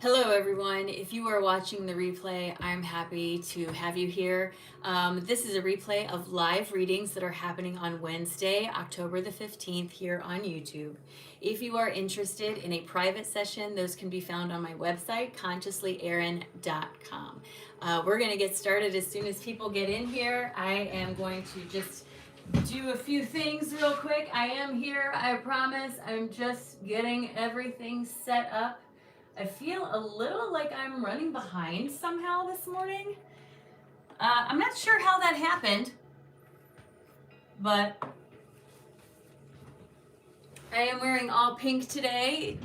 Hello, everyone. If you are watching the replay, I'm happy to have you here. This is a replay of live readings that are happening on Wednesday, October the 15th, here on YouTube. If you are interested in a private session, those can be found on my website, consciouslyerin.com. We're going to get started as soon as people get in here. I am going to just do a few things real quick. I am here, I promise. I'm just getting everything set up. I feel a little like I'm running behind somehow this morning. I'm not sure how that happened, but I am wearing all pink today.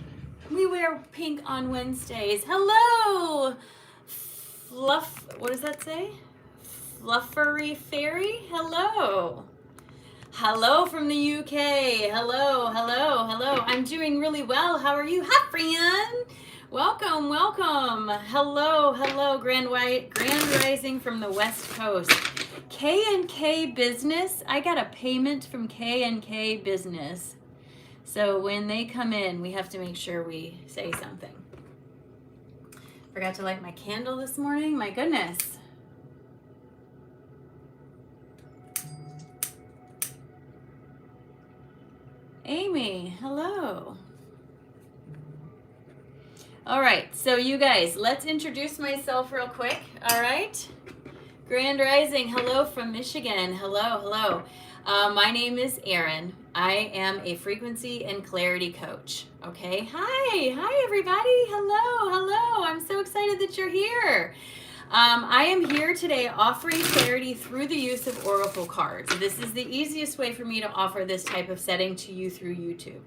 We wear pink on Wednesdays. Hello, what does that say? Fluffery Fairy? Hello. Hello from the UK. Hello. I'm doing really well. How are you? Hi, friend. Welcome. Hello, Grand Rising from the West Coast. K&K Business. I got a payment from K&K Business. So when they come in, we have to make sure we say something. Forgot to light my candle this morning. My goodness. Amy, hello. All right, so you guys, let's introduce myself real quick, all right? Grand Rising, hello from Michigan, hello. My name is Erin. I am a frequency and clarity coach, okay? Hi everybody, hello. I'm so excited that you're here. I am here today offering clarity through the use of oracle cards. This is the easiest way for me to offer this type of setting to you through YouTube.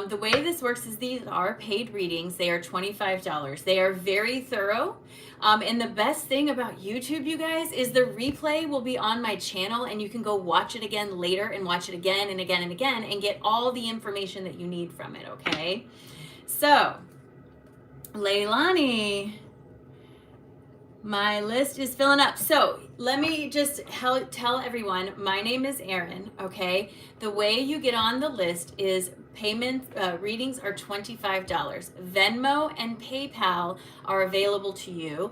The way this works is these are paid readings. They are $25. They are very thorough. And the best thing about YouTube, you guys, is the replay will be on my channel and you can go watch it again later and watch it again and again and again and get all the information that you need from it, okay? So, Leilani, my list is filling up. So let me just tell everyone, my name is Erin, okay? The way you get on the list is readings are $25. Venmo and PayPal are available to you.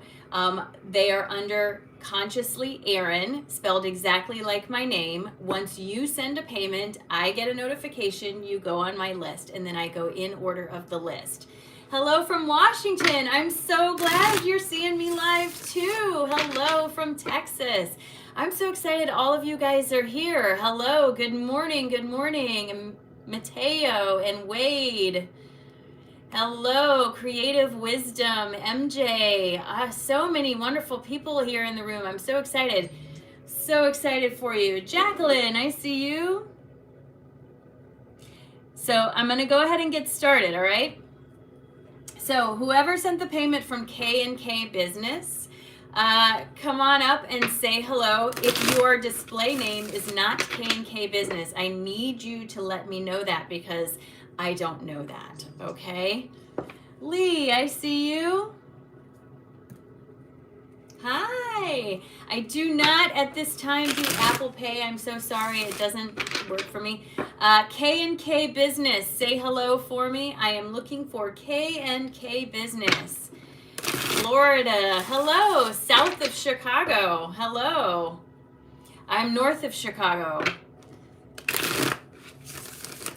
They are under Consciously Erin, spelled exactly like my name. Once you send a payment, I get a notification, you go on my list, and then I go in order of the list. Hello from Washington. I'm so glad you're seeing me live too. Hello from Texas. I'm so excited all of you guys are here. Hello, good morning. Mateo and Wade. Hello, Creative Wisdom, MJ. So many wonderful people here in the room. I'm so excited. So excited for you. Jacqueline, I see you. So I'm going to go ahead and get started, all right? So whoever sent the payment from K&K Business, come on up and say hello. If your display name is not K&K Business, I need you to let me know that because I don't know that, okay? Lee, I see you. Hi. I do not at this time do Apple Pay. I'm so sorry. It doesn't work for me. K&K Business, say hello for me. I am looking for K&K Business. Florida, hello. South of Chicago, hello. I'm north of Chicago.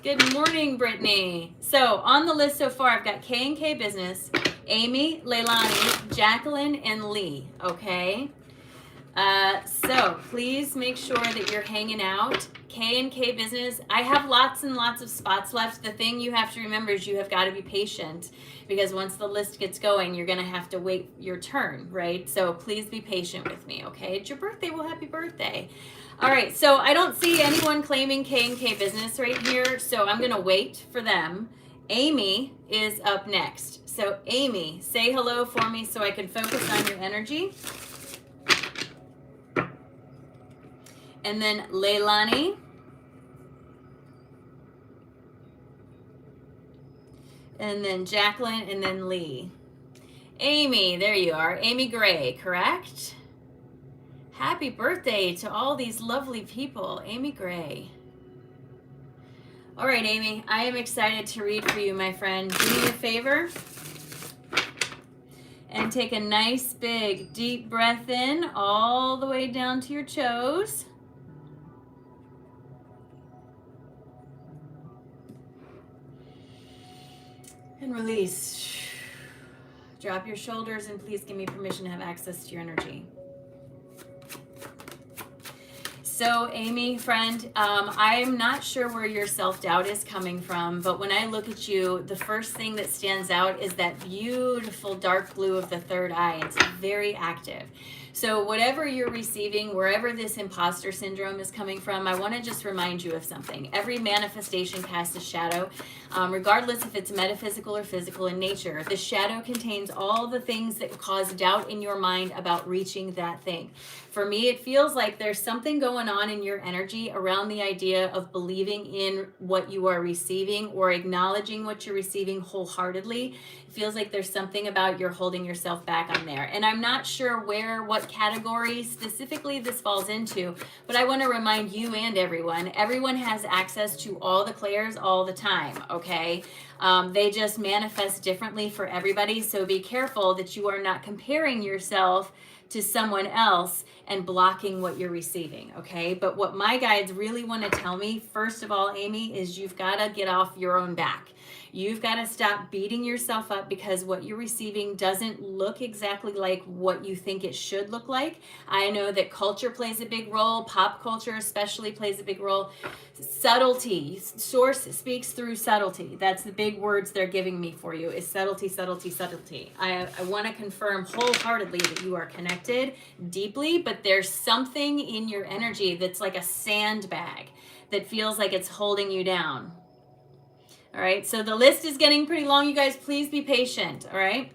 Good morning, Brittany. So on the list so far, I've got K&K Business, Amy, Leilani, Jacqueline, and Lee, okay? So please make sure that you're hanging out. K&K Business, I have lots and lots of spots left. The thing you have to remember is you have got to be patient because once the list gets going, you're going to have to wait your turn, right? So please be patient with me, okay? It's your birthday. Well, happy birthday. All right, so I don't see anyone claiming K&K Business right here, so I'm going to wait for them. Amy is up next. So Amy, say hello for me so I can focus on your energy. And then Leilani. And then Jacqueline, and then Lee. Amy, there you are. Amy Gray, correct? Happy birthday to all these lovely people. Amy Gray. All right, Amy, I am excited to read for you, my friend. Do me a favor. And take a nice big deep breath in all the way down to your toes. And release. Drop your shoulders and please give me permission to have access to your energy. So Amy, friend, I'm not sure where your self-doubt is coming from, but when I look at you, the first thing that stands out is that beautiful dark blue of the third eye. It's very active. So whatever you're receiving, wherever this imposter syndrome is coming from, I want to just remind you of something. Every manifestation casts a shadow, regardless if it's metaphysical or physical in nature. The shadow contains all the things that cause doubt in your mind about reaching that thing. For me, it feels like there's something going on in your energy around the idea of believing in what you are receiving or acknowledging what you're receiving wholeheartedly. It feels like there's something about you're holding yourself back on there. And I'm not sure what category specifically this falls into, but I want to remind you and everyone has access to all the clairs all the time, okay? They just manifest differently for everybody, so be careful that you are not comparing yourself to someone else and blocking what you're receiving, okay? But what my guides really want to tell me, first of all, Amy, is you've got to get off your own back. You've got to stop beating yourself up because what you're receiving doesn't look exactly like what you think it should look like. I know that culture plays a big role. Pop culture especially plays a big role. Subtlety. Source speaks through subtlety. That's the big words they're giving me for you is subtlety, subtlety, subtlety. I want to confirm wholeheartedly that you are connected deeply, but there's something in your energy that's like a sandbag that feels like it's holding you down. All right, so the list is getting pretty long. You guys, please be patient, all right?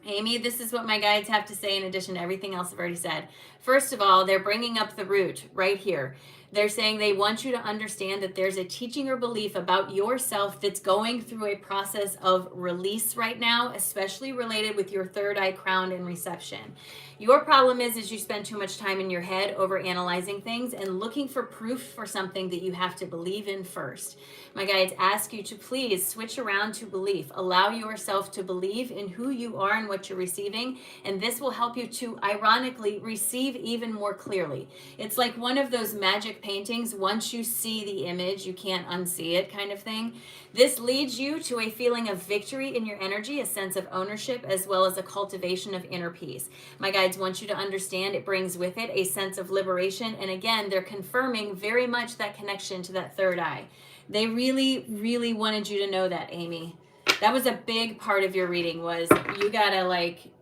Amy, this is what my guides have to say in addition to everything else I've already said. First of all, they're bringing up the root right here. They're saying they want you to understand that there's a teaching or belief about yourself that's going through a process of release right now, especially related with your third eye crown and reception. Your problem is you spend too much time in your head over analyzing things and looking for proof for something that you have to believe in first. My guides ask you to please switch around to belief. Allow yourself to believe in who you are and what you're receiving, and this will help you to, ironically, receive even more clearly. It's like one of those magic paintings. Once you see the image, you can't unsee it kind of thing. This leads you to a feeling of victory in your energy, a sense of ownership, as well as a cultivation of inner peace. My guides want you to understand it brings with it a sense of liberation, and again, they're confirming very much that connection to that third eye. They really, really wanted you to know that, Amy. That was a big part of your reading was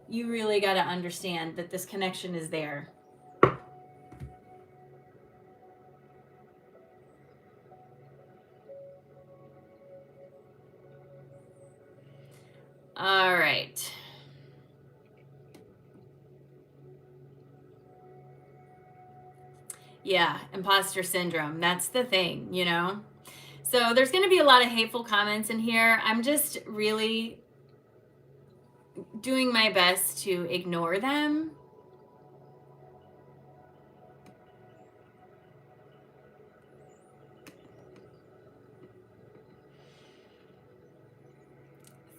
you really gotta understand that this connection is there. All right. Yeah, imposter syndrome. That's the thing, you know? So there's going to be a lot of hateful comments in here. I'm just really doing my best to ignore them.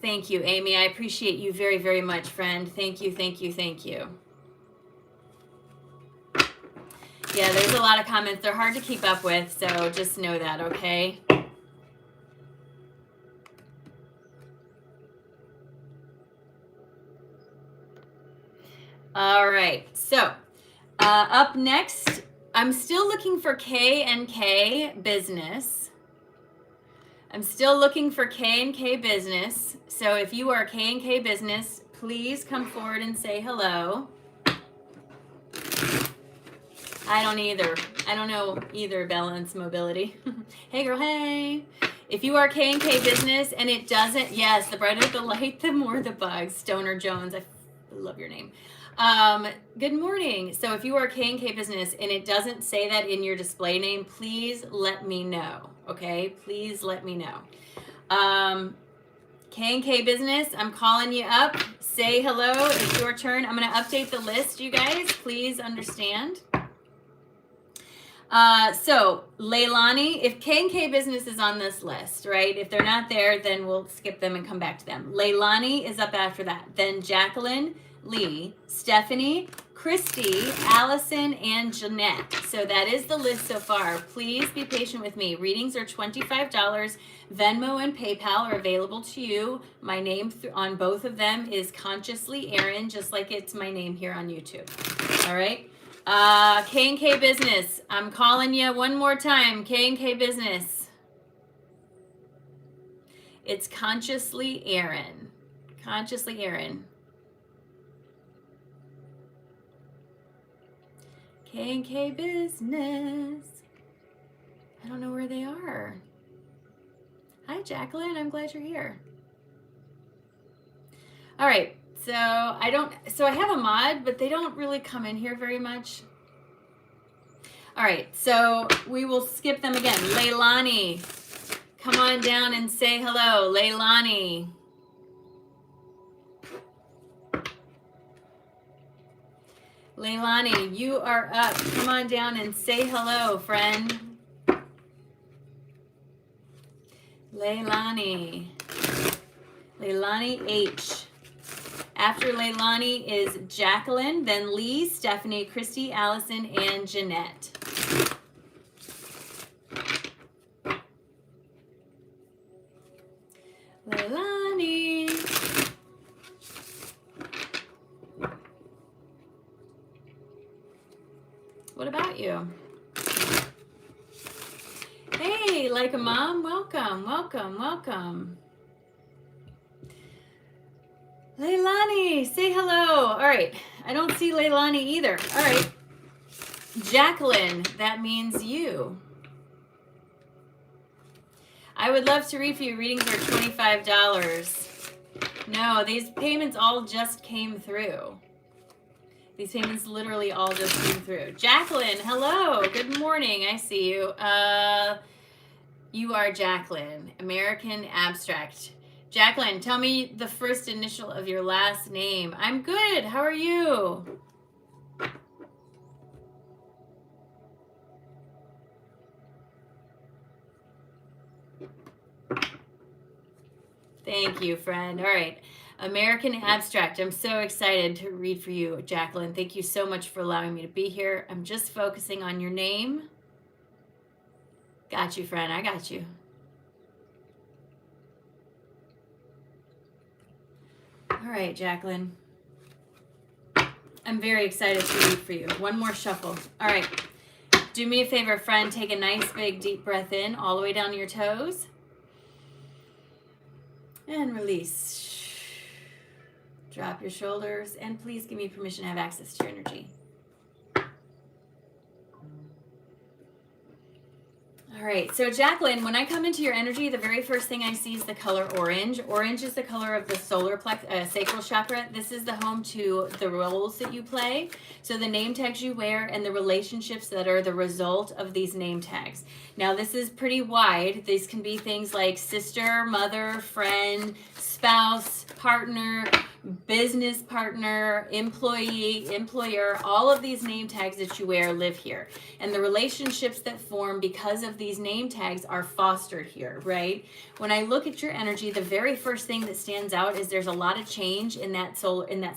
Thank you, Amy. I appreciate you very, very much, friend. Thank you, thank you, thank you. Yeah, there's a lot of comments. They're hard to keep up with, so just know that, okay? All right, so up next, I'm still looking for K&K business. I'm still looking for K&K business. So if you are K&K business, please come forward and say hello. I don't either. I don't know either, Balance Mobility. Hey girl, hey. If you are K&K business and it doesn't, yes, the brighter the light, the more the bugs. Stoner Jones, I love your name. Good morning. So if you are K&K business and it doesn't say that in your display name, please let me know. Okay, please let me know. K&K business, I'm calling you up. Say hello. It's your turn. I'm going to update the list, you guys. Please understand. So Leilani, if K&K Business is on this list, right? If they're not there, then we'll skip them and come back to them. Leilani is up after that. Then Jacqueline, Lee, Stephanie, Christy, Allison, and Jeanette. So that is the list so far. Please be patient with me. Readings are $25. Venmo and PayPal are available to you. My name on both of them is Consciously Erin, just like it's my name here on YouTube. All right. K&K Business. I'm calling you one more time. K&K Business. It's Consciously Erin. Consciously Erin. K&K Business. I don't know where they are. Hi, Jacqueline. I'm glad you're here. All right. So I have a mod, but they don't really come in here very much. All right. So we will skip them again. Leilani, come on down and say hello. Leilani. Leilani, you are up. Come on down and say hello, friend. Leilani. Leilani H. After Leilani is Jacqueline, then Lee, Stephanie, Christy, Allison, and Jeanette. Leilani. What about you? Hey, like a mom, welcome, welcome, welcome. Leilani, say hello. All right, I don't see Leilani either. All right, Jacqueline, that means you. I would love to read for you. Readings are $25. No, these payments all just came through. These payments literally all just came through. Jacqueline, hello. Good morning. I see you. You are Jacqueline, American Abstract. Jacqueline, tell me the first initial of your last name. I'm good. How are you? Thank you, friend. All right. American Abstract. I'm so excited to read for you, Jacqueline. Thank you so much for allowing me to be here. I'm just focusing on your name. Got you, friend. I got you. All right, Jacqueline. I'm very excited to read for you. One more shuffle. All right. Do me a favor, friend. Take a nice, big, deep breath in all the way down to your toes. And release. Drop your shoulders. And please give me permission to have access to your energy. All right, so Jacqueline, when I come into your energy, the very first thing I see is the color orange. Orange is the color of the solar sacral chakra. This is the home to the roles that you play. So the name tags you wear and the relationships that are the result of these name tags. Now, this is pretty wide. These can be things like sister, mother, friend, spouse, partner, business partner, employee, employer. All of these name tags that you wear live here. And the relationships that form because of these name tags are fostered here, right? When I look at your energy, the very first thing that stands out is there's a lot of change in that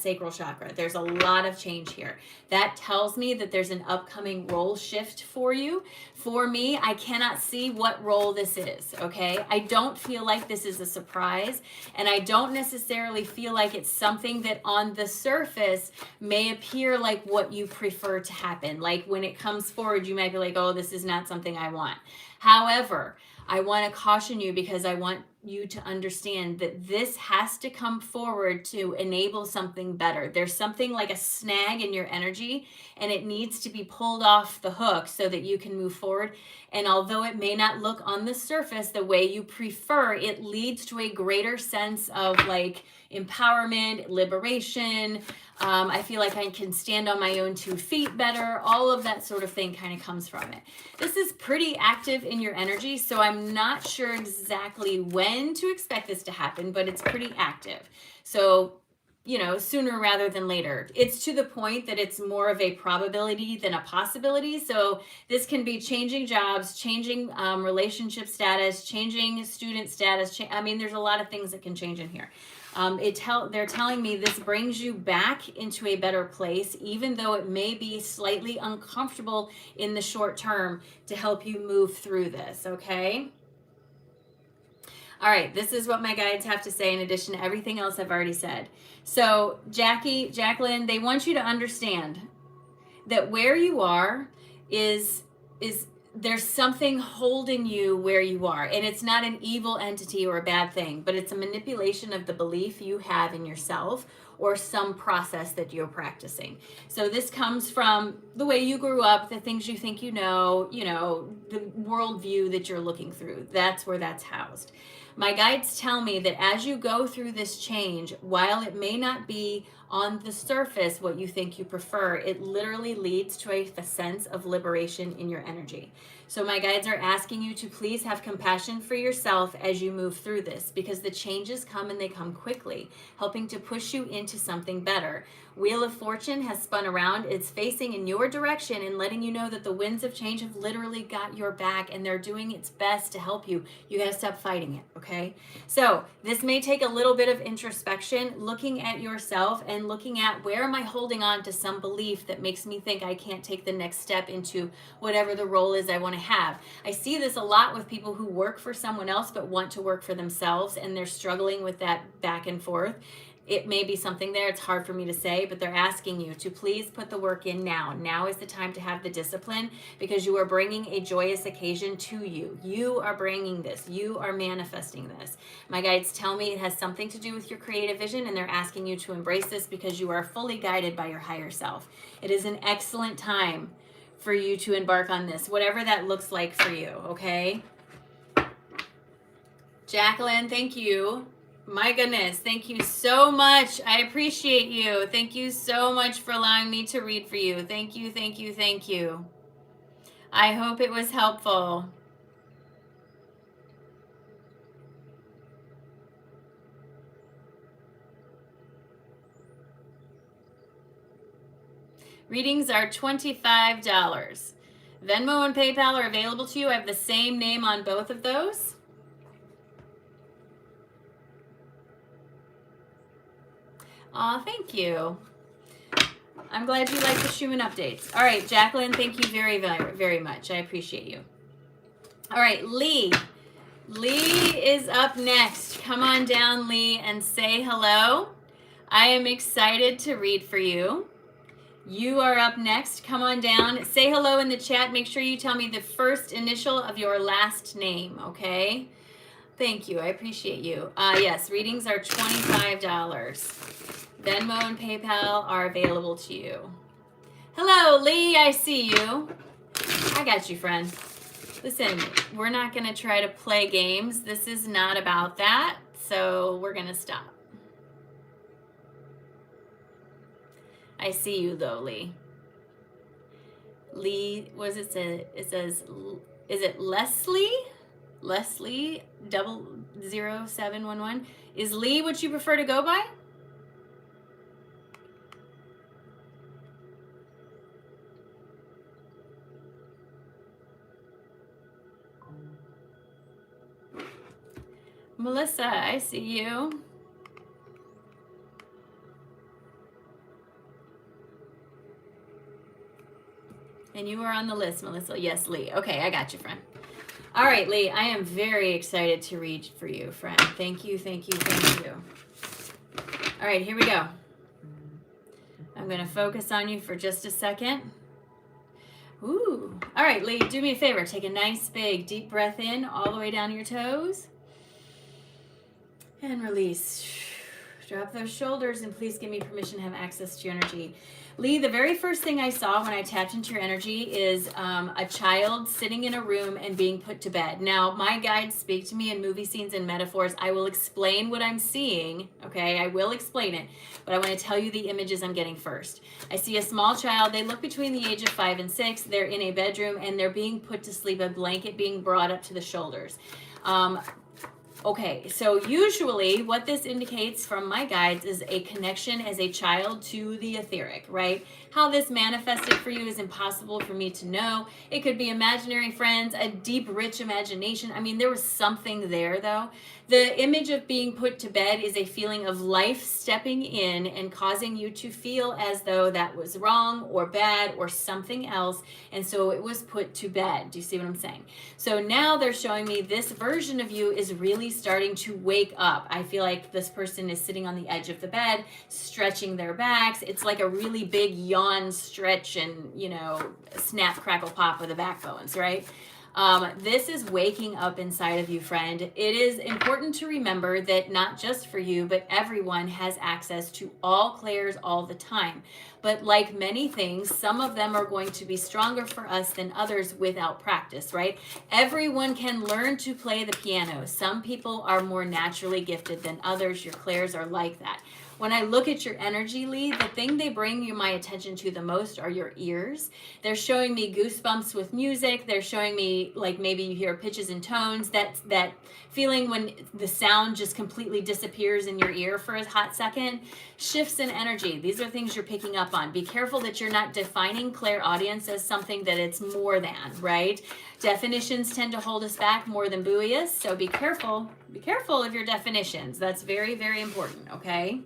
sacral chakra. There's a lot of change here. That tells me that there's an upcoming role shift for you. For me, I cannot see what role this is, okay? I don't feel like this is a surprise, and I don't necessarily feel like it's something that on the surface may appear like what you prefer to happen. Like when it comes forward, you might be like, oh, this is not something I want. However, I want to caution you because I want you to understand that this has to come forward to enable something better. There's something like a snag in your energy and it needs to be pulled off the hook so that you can move forward. And although it may not look on the surface the way you prefer, it leads to a greater sense of like empowerment, liberation. I feel like I can stand on my own 2 feet better. All of that sort of thing kind of comes from it. This is pretty active in your energy, so I'm not sure exactly when to expect this to happen, but it's pretty active. So sooner rather than later. It's to the point that it's more of a probability than a possibility. So this can be changing jobs, changing relationship status, changing student status. I mean, there's a lot of things that can change in here. They're telling me this brings you back into a better place, even though it may be slightly uncomfortable in the short term, to help you move through this, okay? All right, this is what my guides have to say in addition to everything else I've already said. So Jacqueline, they want you to understand that where you are is there's something holding you where you are, and it's not an evil entity or a bad thing, but it's a manipulation of the belief you have in yourself or some process that you're practicing. So this comes from the way you grew up, the things you think the worldview that you're looking through. That's where that's housed. My guides tell me that as you go through this change, while it may not be on the surface what you think you prefer, it literally leads to a sense of liberation in your energy. So my guides are asking you to please have compassion for yourself as you move through this, because the changes come and they come quickly, helping to push you into something better. Wheel of Fortune has spun around. It's facing in your direction and letting you know that the winds of change have literally got your back, and they're doing its best to help you. You got to stop fighting it, okay? So this may take a little bit of introspection, looking at yourself and looking at, where am I holding on to some belief that makes me think I can't take the next step into whatever the role is I want to have. I see this a lot with people who work for someone else but want to work for themselves, and they're struggling with that back and forth. It may be something there, it's hard for me to say, but they're asking you to please put the work in now. Now is the time to have the discipline, because you are bringing a joyous occasion to you. You are bringing this. You are manifesting this. My guides tell me it has something to do with your creative vision, and they're asking you to embrace this because you are fully guided by your higher self. It is an excellent time for you to embark on this, whatever that looks like for you, okay? Jacqueline, thank you. My goodness, thank you so much. I appreciate you. Thank you so much for allowing me to read for you. Thank you, thank you, thank you. I hope it was helpful. Readings are $25. Venmo and PayPal are available to you. I have the same name on both of those. Aw, thank you. I'm glad you like the Schumann updates. All right, Jacqueline, thank you very, very, very much. I appreciate you. All right, Lee. Lee is up next. Come on down, Lee, and say hello. I am excited to read for you. You are up next. Come on down. Say hello in the chat. Make sure you tell me the first initial of your last name, okay? Thank you. I appreciate you. Yes, readings are $25. Venmo and PayPal are available to you. Hello, Lee. I see you. I got you, friend. Listen, we're not going to try to play games. This is not about that. So we're going to stop. I see you, though, Lee. Lee, what does it say? It says, is it Leslie? Leslie 00711. Is Lee what you prefer to go by? Melissa, I see you. And you are on the list, Melissa. Yes, Lee. Okay, I got you, friend. All right, Lee, I am very excited to read for you, friend. Thank you, thank you, thank you. All right, here we go. I'm going to focus on you for just a second. Ooh. All right, Lee, do me a favor. Take a nice, big, deep breath in all the way down to your toes. And release. Drop those shoulders, and please give me permission to have access to your energy. Lee, the very first thing I saw when I tapped into your energy is a child sitting in a room and being put to bed. Now, my guides speak to me in movie scenes and metaphors. I will explain what I'm seeing, okay? I will explain it, but I want to tell you the images I'm getting first. I see a small child. They look between the age of 5 and 6. They're in a bedroom, and they're being put to sleep, a blanket being brought up to the shoulders. Okay, so usually what this indicates from my guides is a connection as a child to the etheric, right? How this manifested for you is impossible for me to know. It could be imaginary friends, a deep, rich imagination. I mean, there was something there though. The image of being put to bed is a feeling of life stepping in and causing you to feel as though that was wrong or bad or something else. And so it was put to bed. Do you see what I'm saying? So now they're showing me this version of you is really starting to wake up. I feel like this person is sitting on the edge of the bed, stretching their backs. It's like a really big yawn, stretch, and, you know, snap, crackle, pop of the backbones, right? This is waking up inside of you, friend. It is important to remember that not just for you, but everyone has access to all clairs all the time. But like many things, some of them are going to be stronger for us than others without practice, right? Everyone can learn to play the piano. Some people are more naturally gifted than others. Your clairs are like that. When I look at your energy, Lee, the thing they bring you my attention to the most are your ears. They're showing me goosebumps with music. They're showing me, like, maybe you hear pitches and tones. That feeling when the sound just completely disappears in your ear for a hot second. Shifts in energy. These are things you're picking up on. Be careful that you're not defining clairaudience as something that it's more than, right? Definitions tend to hold us back more than buoy us, so be careful. Be careful of your definitions. That's very, very important, okay?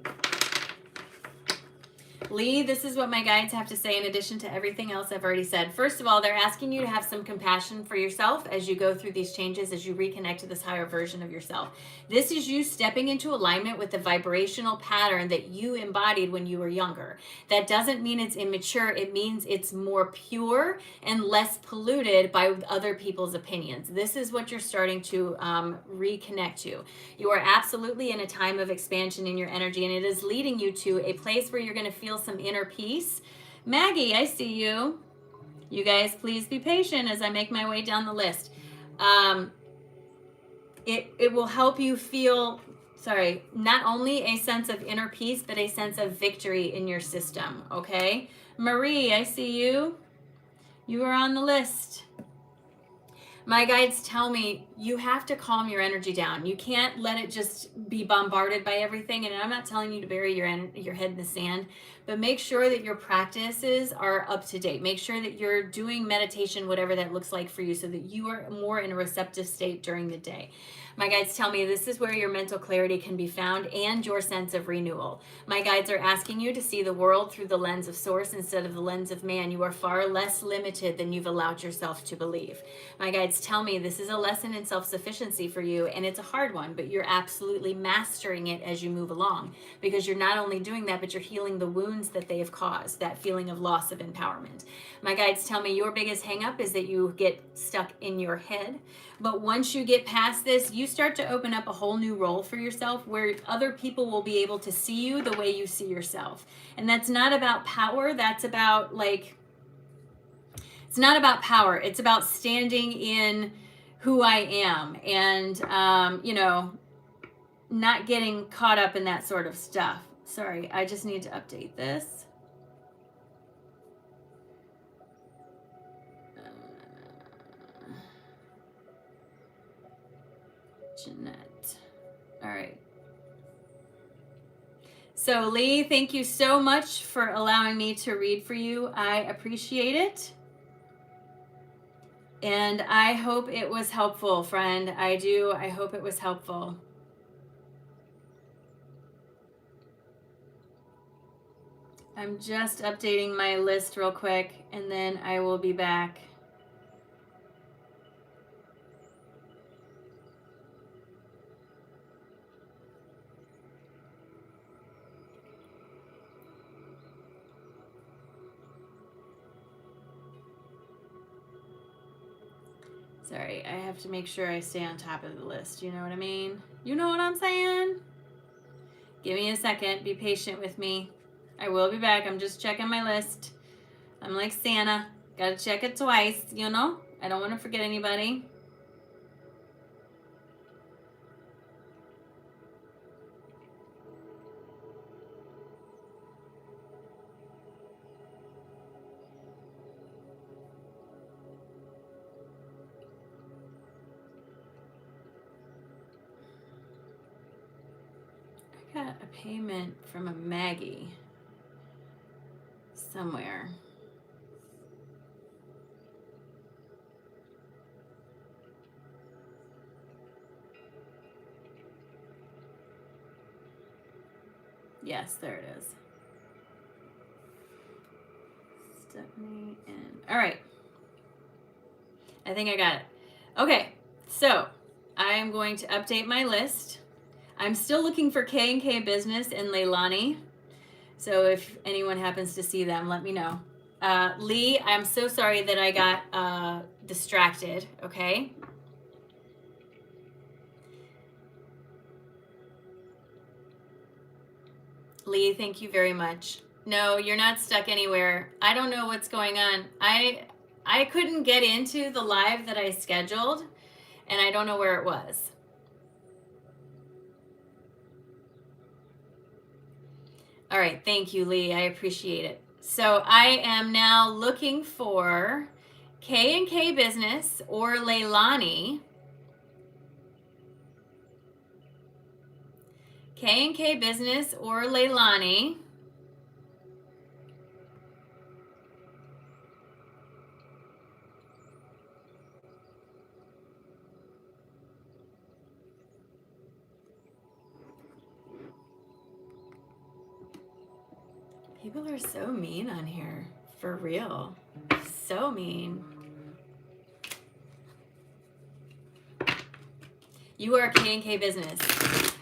Lee, this is what my guides have to say in addition to everything else I've already said. First of all, they're asking you to have some compassion for yourself as you go through these changes, as you reconnect to this higher version of yourself. This is you stepping into alignment with the vibrational pattern that you embodied when you were younger. That doesn't mean it's immature. It means it's more pure and less polluted by other people's opinions. This is what you're starting to reconnect to. You are absolutely in a time of expansion in your energy, and it is leading you to a place where you're going to feel some inner peace. Maggie, I see you. You guys, please be patient as I make my way down the list. It will help you feel, not only a sense of inner peace, but a sense of victory in your system, okay? Marie, I see you. You are on the list. My guides tell me you have to calm your energy down. You can't let it just be bombarded by everything. And I'm not telling you to bury your head in the sand, but make sure that your practices are up to date. Make sure that you're doing meditation, whatever that looks like for you, so that you are more in a receptive state during the day. My guides tell me this is where your mental clarity can be found and your sense of renewal. My guides are asking you to see the world through the lens of source instead of the lens of man. You are far less limited than you've allowed yourself to believe. My guides tell me this is a lesson in self-sufficiency for you, and it's a hard one, but you're absolutely mastering it as you move along, because you're not only doing that, but you're healing the wounds that they have caused, that feeling of loss of empowerment. My guides tell me your biggest hang-up is that you get stuck in your head, but once you get past this, you start to open up a whole new role for yourself where other people will be able to see you the way you see yourself. And that's not about power, that's about it's not about power. It's about standing in who I am and, not getting caught up in that sort of stuff. Sorry, I just need to update this. Jeanette. All right. So Lee, thank you so much for allowing me to read for you. I appreciate it. And I hope it was helpful, friend. I do. I hope it was helpful. I'm just updating my list real quick, and then I will be back. Sorry, I have to make sure I stay on top of the list. You know what I mean? You know what I'm saying? Give me a second. Be patient with me. I will be back. I'm just checking my list. I'm like Santa. Gotta check it twice, you know? I don't want to forget anybody. payment from a Maggie somewhere. Yes, there it is. Stephanie and all right. I think I got it. Okay, so I'm going to update my list. I'm still looking for K&K Business and Leilani. So if anyone happens to see them, let me know. Lee, I'm so sorry that I got distracted, okay? Lee, thank you very much. No, you're not stuck anywhere. I don't know what's going on. I couldn't get into the live that I scheduled, and I don't know where it was. All right, thank you, Lee. I appreciate it. So I am now looking for K&K Business or Leilani. K&K Business or Leilani. People are so mean on here, for real. So mean. You are K&K Business.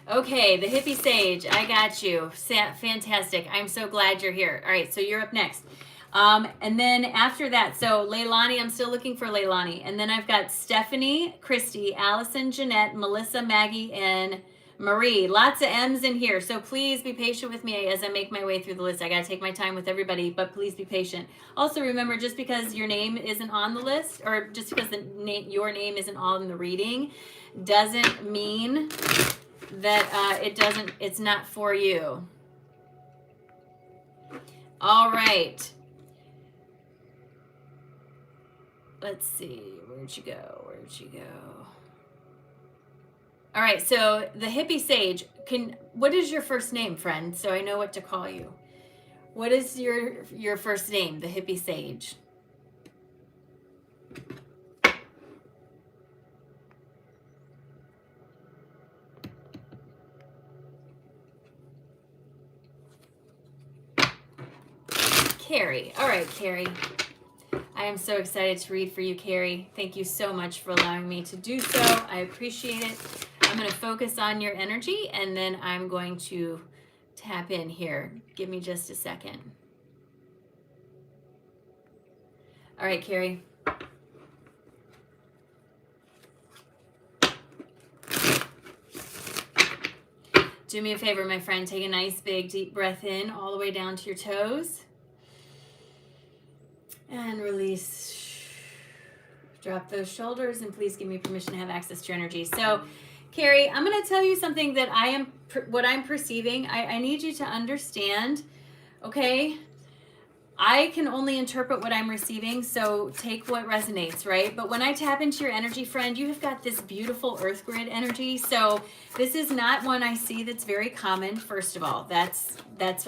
Okay, the hippie sage, I got you. Fantastic. I'm so glad you're here. All right, so you're up next. And then after that, so Leilani, I'm still looking for Leilani. And then I've got Stephanie, Christy, Allison, Jeanette, Melissa, Maggie, and Marie. Lots of M's in here. So please be patient with me as I make my way through the list. I got to take my time with everybody, but please be patient. Also remember, just because your name isn't on the list, or just because your name isn't on the reading, doesn't mean that it's not for you. All right. Let's see, where'd you go? All right, so the hippie sage, what is your first name, friend? So I know what to call you. What is your first name, the hippie sage? Carrie. All right, Carrie. I am so excited to read for you, Carrie. Thank you so much for allowing me to do so. I appreciate it. I'm going to focus on your energy, and then I'm going to tap in here. Give me just a second. All right, Carrie. Do me a favor, my friend. Take a nice big deep breath in all the way down to your toes. And release. Drop those shoulders, and please give me permission to have access to your energy. So, Carrie, I'm going to tell you something that what I'm perceiving. I need you to understand, okay? I can only interpret what I'm receiving, so take what resonates, right? But when I tap into your energy, friend, you have got this beautiful earth grid energy. So this is not one I see that's very common, first of all. That's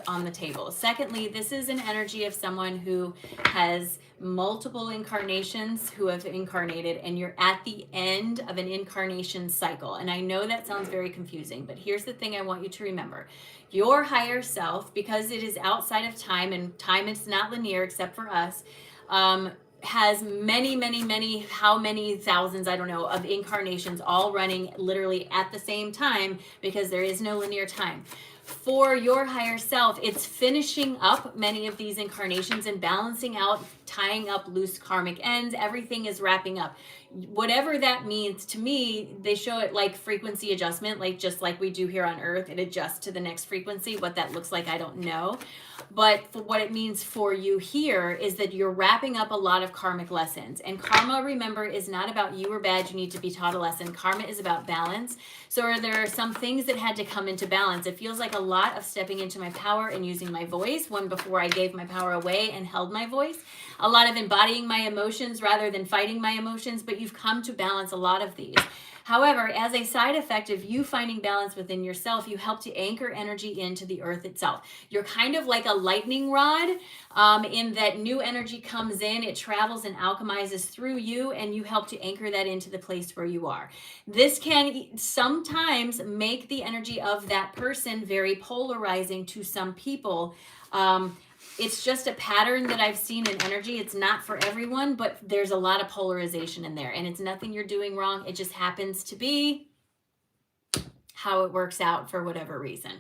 on the table. Secondly, this is an energy of someone who has multiple incarnations, who have incarnated, and you're at the end of an incarnation cycle. And I know that sounds very confusing, but here's the thing I want you to remember. Your higher self, because it is outside of time, and time is not linear except for us, has many, how many thousands, I don't know, of incarnations all running literally at the same time, because there is no linear time. For your higher self, it's finishing up many of these incarnations and balancing out, tying up loose karmic ends. Everything is wrapping up. Whatever that means to me, they show it like frequency adjustment, like just like we do here on Earth. It adjusts to the next frequency. What that looks like, I don't know. But for what it means for you here is that you're wrapping up a lot of karmic lessons. And karma, remember, is not about you were bad, you need to be taught a lesson. Karma is about balance. So there are some things that had to come into balance. It feels like a lot of stepping into my power and using my voice, when before I gave my power away and held my voice. A lot of embodying my emotions rather than fighting my emotions, but you've come to balance a lot of these. However, as a side effect of you finding balance within yourself, you help to anchor energy into the earth itself. You're kind of like a lightning rod, in that new energy comes in, it travels and alchemizes through you, and you help to anchor that into the place where you are. This can sometimes make the energy of that person very polarizing to some people. It's just a pattern that I've seen in energy. It's not for everyone, but there's a lot of polarization in there, and it's nothing you're doing wrong. It just happens to be how it works out for whatever reason.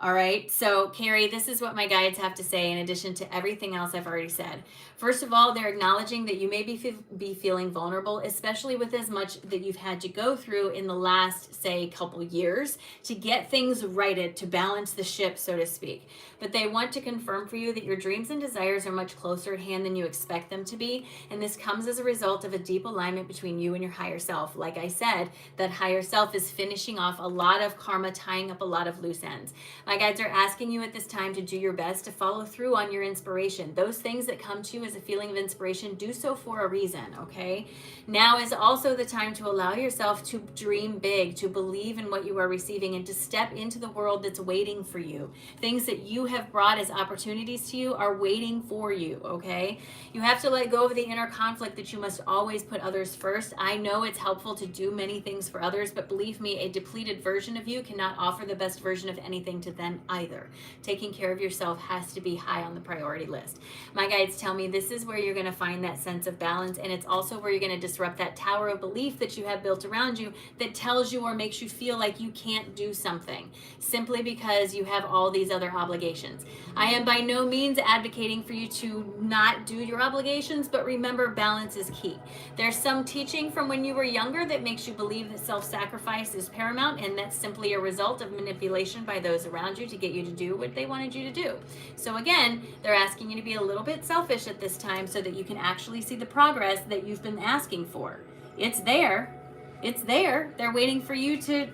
All right, so Carrie, this is what my guides have to say in addition to everything else I've already said. First of all, they're acknowledging that you may be feeling vulnerable, especially with as much that you've had to go through in the last, say, couple years to get things righted, to balance the ship, so to speak. But they want to confirm for you that your dreams and desires are much closer at hand than you expect them to be, and this comes as a result of a deep alignment between you and your higher self. Like I said, that higher self is finishing off a lot of karma, tying up a lot of loose ends. My guides are asking you at this time to do your best to follow through on your inspiration. Those things that come to you as a feeling of inspiration, do so for a reason, okay? Now is also the time to allow yourself to dream big, to believe in what you are receiving, and to step into the world that's waiting for you. Things that you have brought as opportunities to you are waiting for you, okay? You have to let go of the inner conflict that you must always put others first. I know it's helpful to do many things for others, but believe me, a depleted version of you cannot offer the best version of anything to them either. Taking care of yourself has to be high on the priority list. My guides tell me this is where you're going to find that sense of balance, and it's also where you're going to disrupt that tower of belief that you have built around you that tells you or makes you feel like you can't do something simply because you have all these other obligations. I am by no means advocating for you to not do your obligations, but remember, balance is key. There's some teaching from when you were younger that makes you believe that self-sacrifice is paramount, and that's simply a result of manipulation by those around you to get you to do what they wanted you to do. So again, they're asking you to be a little bit selfish at this time so that you can actually see the progress that you've been asking for. It's there. It's there. They're waiting for you to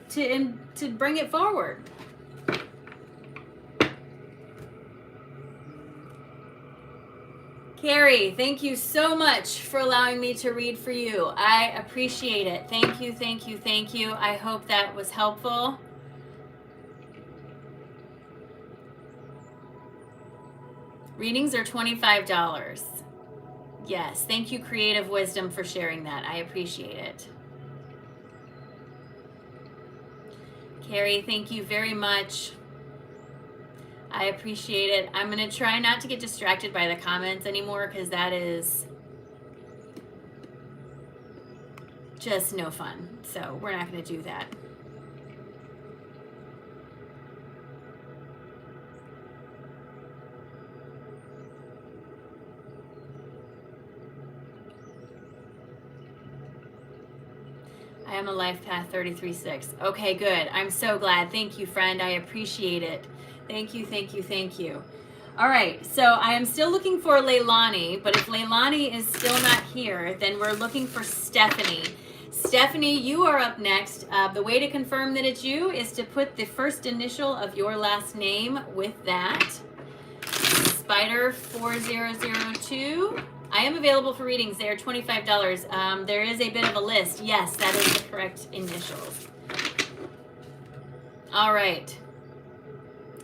bring it forward. Carrie, thank you so much for allowing me to read for you. I appreciate it. Thank you, thank you, thank you. I hope that was helpful. Readings are $25. Yes, thank you, Creative Wisdom, for sharing that. I appreciate it. Carrie, thank you very much. I appreciate it. I'm going to try not to get distracted by the comments anymore because that is just no fun. So we're not going to do that. I am a life path 33-6. Okay, good. I'm so glad. Thank you, friend. I appreciate it. Thank you, thank you, thank you. All right, so I am still looking for Leilani, but if Leilani is still not here, then we're looking for Stephanie. Stephanie, you are up next. The way to confirm that it's you is to put the first initial of your last name with that. Spider 4002. I am available for readings. They are $25. There is a bit of a list. Yes, that is the correct initials. All right.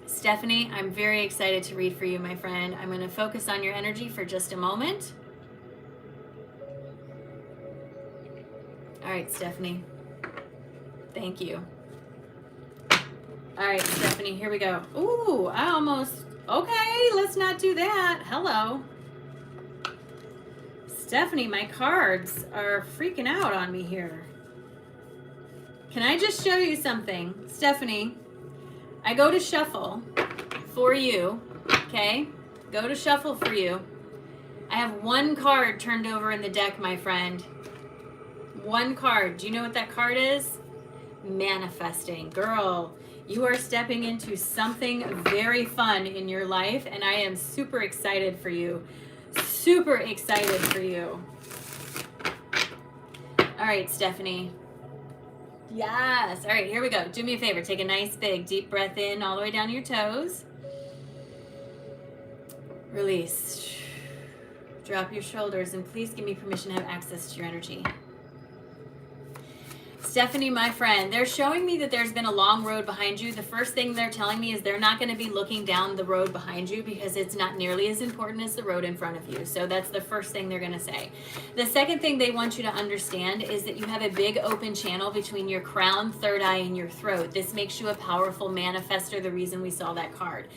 Stephanie, I'm very excited to read for you, my friend. I'm going to focus on your energy for just a moment. All right, Stephanie. Thank you. All right, Stephanie, here we go. Ooh, I almost... Okay, let's not do that. Hello. Stephanie, my cards are freaking out on me here. Can I just show you something? Stephanie, I go to shuffle for you, okay? Go to shuffle for you. I have one card turned over in the deck, my friend. One card. Do you know what that card is? Manifesting. Girl, you are stepping into something very fun in your life, and I am super excited for you. Super excited for you. All right, Stephanie. Yes. All right, here we go. Do me a favor. Take a nice big deep breath in all the way down your toes. Release. Drop your shoulders, and please give me permission to have access to your energy. Stephanie, my friend, they're showing me that there's been a long road behind you. The first thing they're telling me is they're not going to be looking down the road behind you because it's not nearly as important as the road in front of you. So that's the first thing they're going to say. The second thing they want you to understand is that you have a big open channel between your crown, third eye, and your throat. This makes you a powerful manifestor, the reason we saw that card.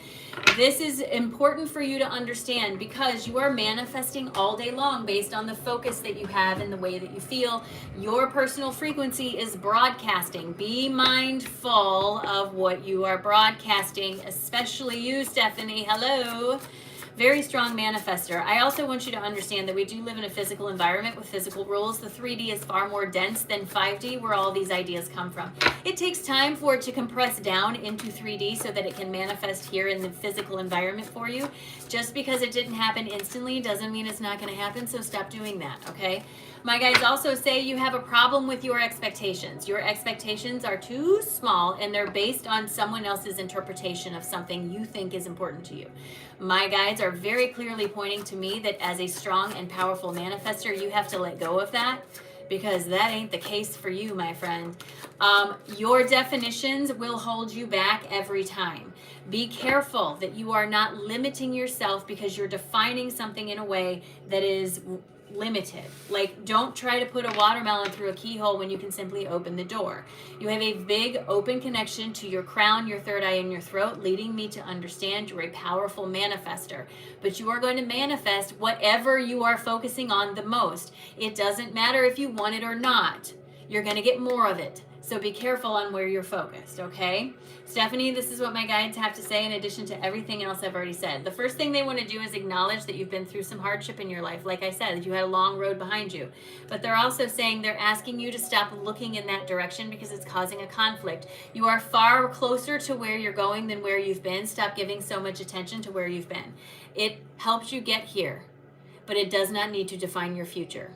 This is important for you to understand because you are manifesting all day long based on the focus that you have and the way that you feel. Your personal frequency is broadcasting. Be mindful of what you are broadcasting, especially you, Stephanie. Hello. Very strong manifester. I also want you to understand that we do live in a physical environment with physical rules. The 3D is far more dense than 5D, where all these ideas come from. It takes time for it to compress down into 3D so that it can manifest here in the physical environment for you. Just because it didn't happen instantly doesn't mean it's not going to happen, so stop doing that, okay? My guides also say you have a problem with your expectations. Your expectations are too small and they're based on someone else's interpretation of something you think is important to you. My guides are very clearly pointing to me that as a strong and powerful manifestor, you have to let go of that because that ain't the case for you, my friend. Your definitions will hold you back every time. Be careful that you are not limiting yourself because you're defining something in a way that is limited. Like, don't try to put a watermelon through a keyhole when you can simply open the door. You have a big open connection to your crown, your third eye, and your throat, leading me to understand you're a powerful manifester. But you are going to manifest whatever you are focusing on the most. It doesn't matter if you want it or not. You're going to get more of it. So be careful on where you're focused, okay? Stephanie, this is what my guides have to say in addition to everything else I've already said. The first thing they want to do is acknowledge that you've been through some hardship in your life. Like I said, you had a long road behind you. But they're also saying they're asking you to stop looking in that direction because it's causing a conflict. You are far closer to where you're going than where you've been. Stop giving so much attention to where you've been. It helps you get here, but it does not need to define your future.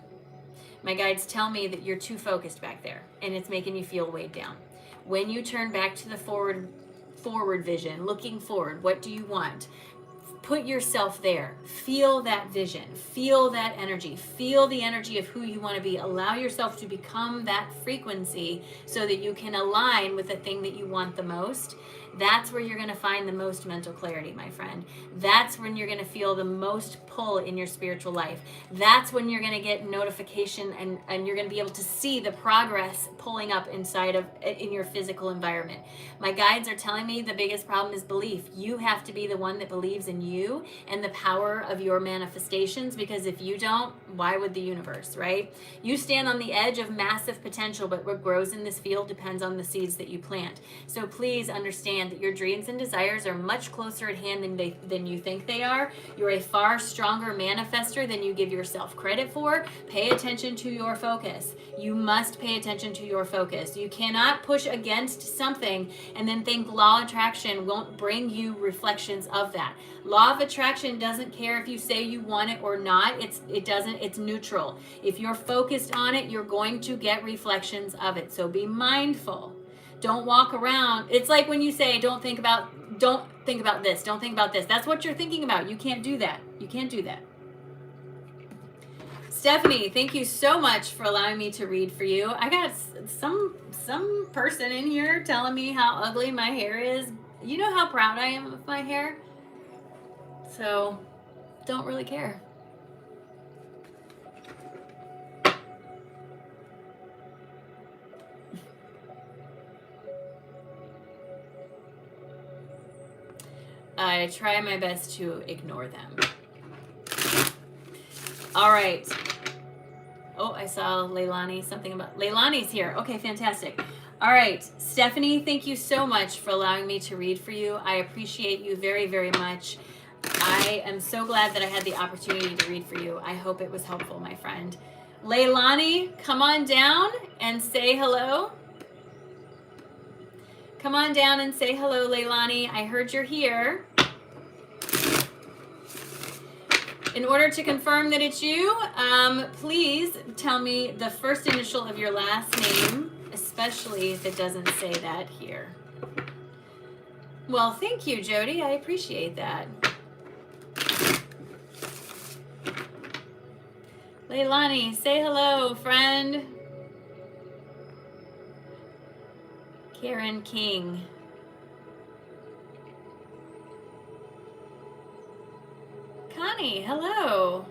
My guides tell me that you're too focused back there and it's making you feel weighed down. When you turn back to the forward vision, looking forward, what do you want? Put yourself there. Feel that vision. Feel that energy. Feel the energy of who you want to be. Allow yourself to become that frequency so that you can align with the thing that you want the most. That's where you're going to find the most mental clarity, my friend. That's when you're going to feel the most pull in your spiritual life. That's when you're going to get notification and you're going to be able to see the progress pulling up in your physical environment. My guides are telling me the biggest problem is belief. You have to be the one that believes in you and the power of your manifestations, because if you don't, why would the universe, right? You stand on the edge of massive potential, but what grows in this field depends on the seeds that you plant. So please understand that your dreams and desires are much closer at hand than you think they are. You're a far stronger manifester than you give yourself credit for. Pay attention to your focus. You must pay attention to your focus. You cannot push against something and then think law of attraction won't bring you reflections of that. Law of attraction doesn't care if you say you want it or not. It's neutral. If you're focused on it, you're going to get reflections of it. So be mindful. Don't walk around. It's like when you say, don't think about this, don't think about this. That's what you're thinking about. You can't do that. You can't do that. Stephanie, thank you so much for allowing me to read for you. I got some person in here telling me how ugly my hair is. You know how proud I am of my hair? So, don't really care. I try my best to ignore them. All right. Oh, I saw Leilani, something about Leilani's here. Okay, fantastic. All right, Stephanie, thank you so much for allowing me to read for you. I appreciate you very, very much. I am so glad that I had the opportunity to read for you. I hope it was helpful, my friend. Leilani, come on down and say hello. Come on down and say hello, Leilani. I heard you're here. In order to confirm that it's you, please tell me the first initial of your last name, especially if it doesn't say that here. Well, thank you, Jody. I appreciate that. Leilani, say hello, friend. Karen King. Connie, hello.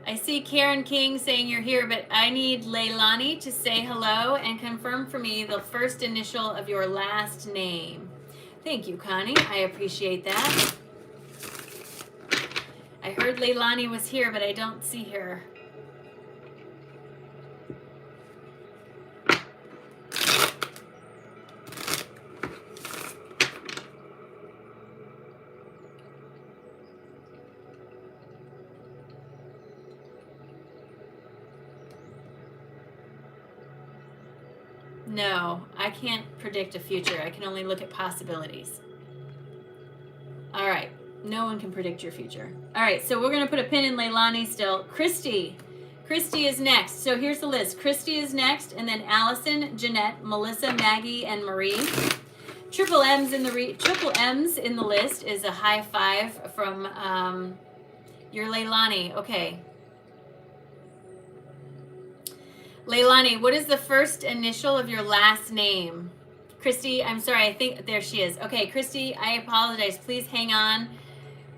I see Karen King saying you're here, but I need Leilani to say hello and confirm for me the first initial of your last name. Thank you, Connie. I appreciate that. I heard Leilani was here, but I don't see her. No, I can't predict a future. I can only look at possibilities. All right. No one can predict your future. All right, so we're going to put a pin in Leilani still. Christy. Christy is next. So here's the list. Christy is next, and then Allison, Jeanette, Melissa, Maggie, and Marie. Triple M's in the list is a high five from your Leilani. Okay. Leilani, what is the first initial of your last name? Christy, I'm sorry, I think there she is. Okay, Christy, I apologize. Please hang on.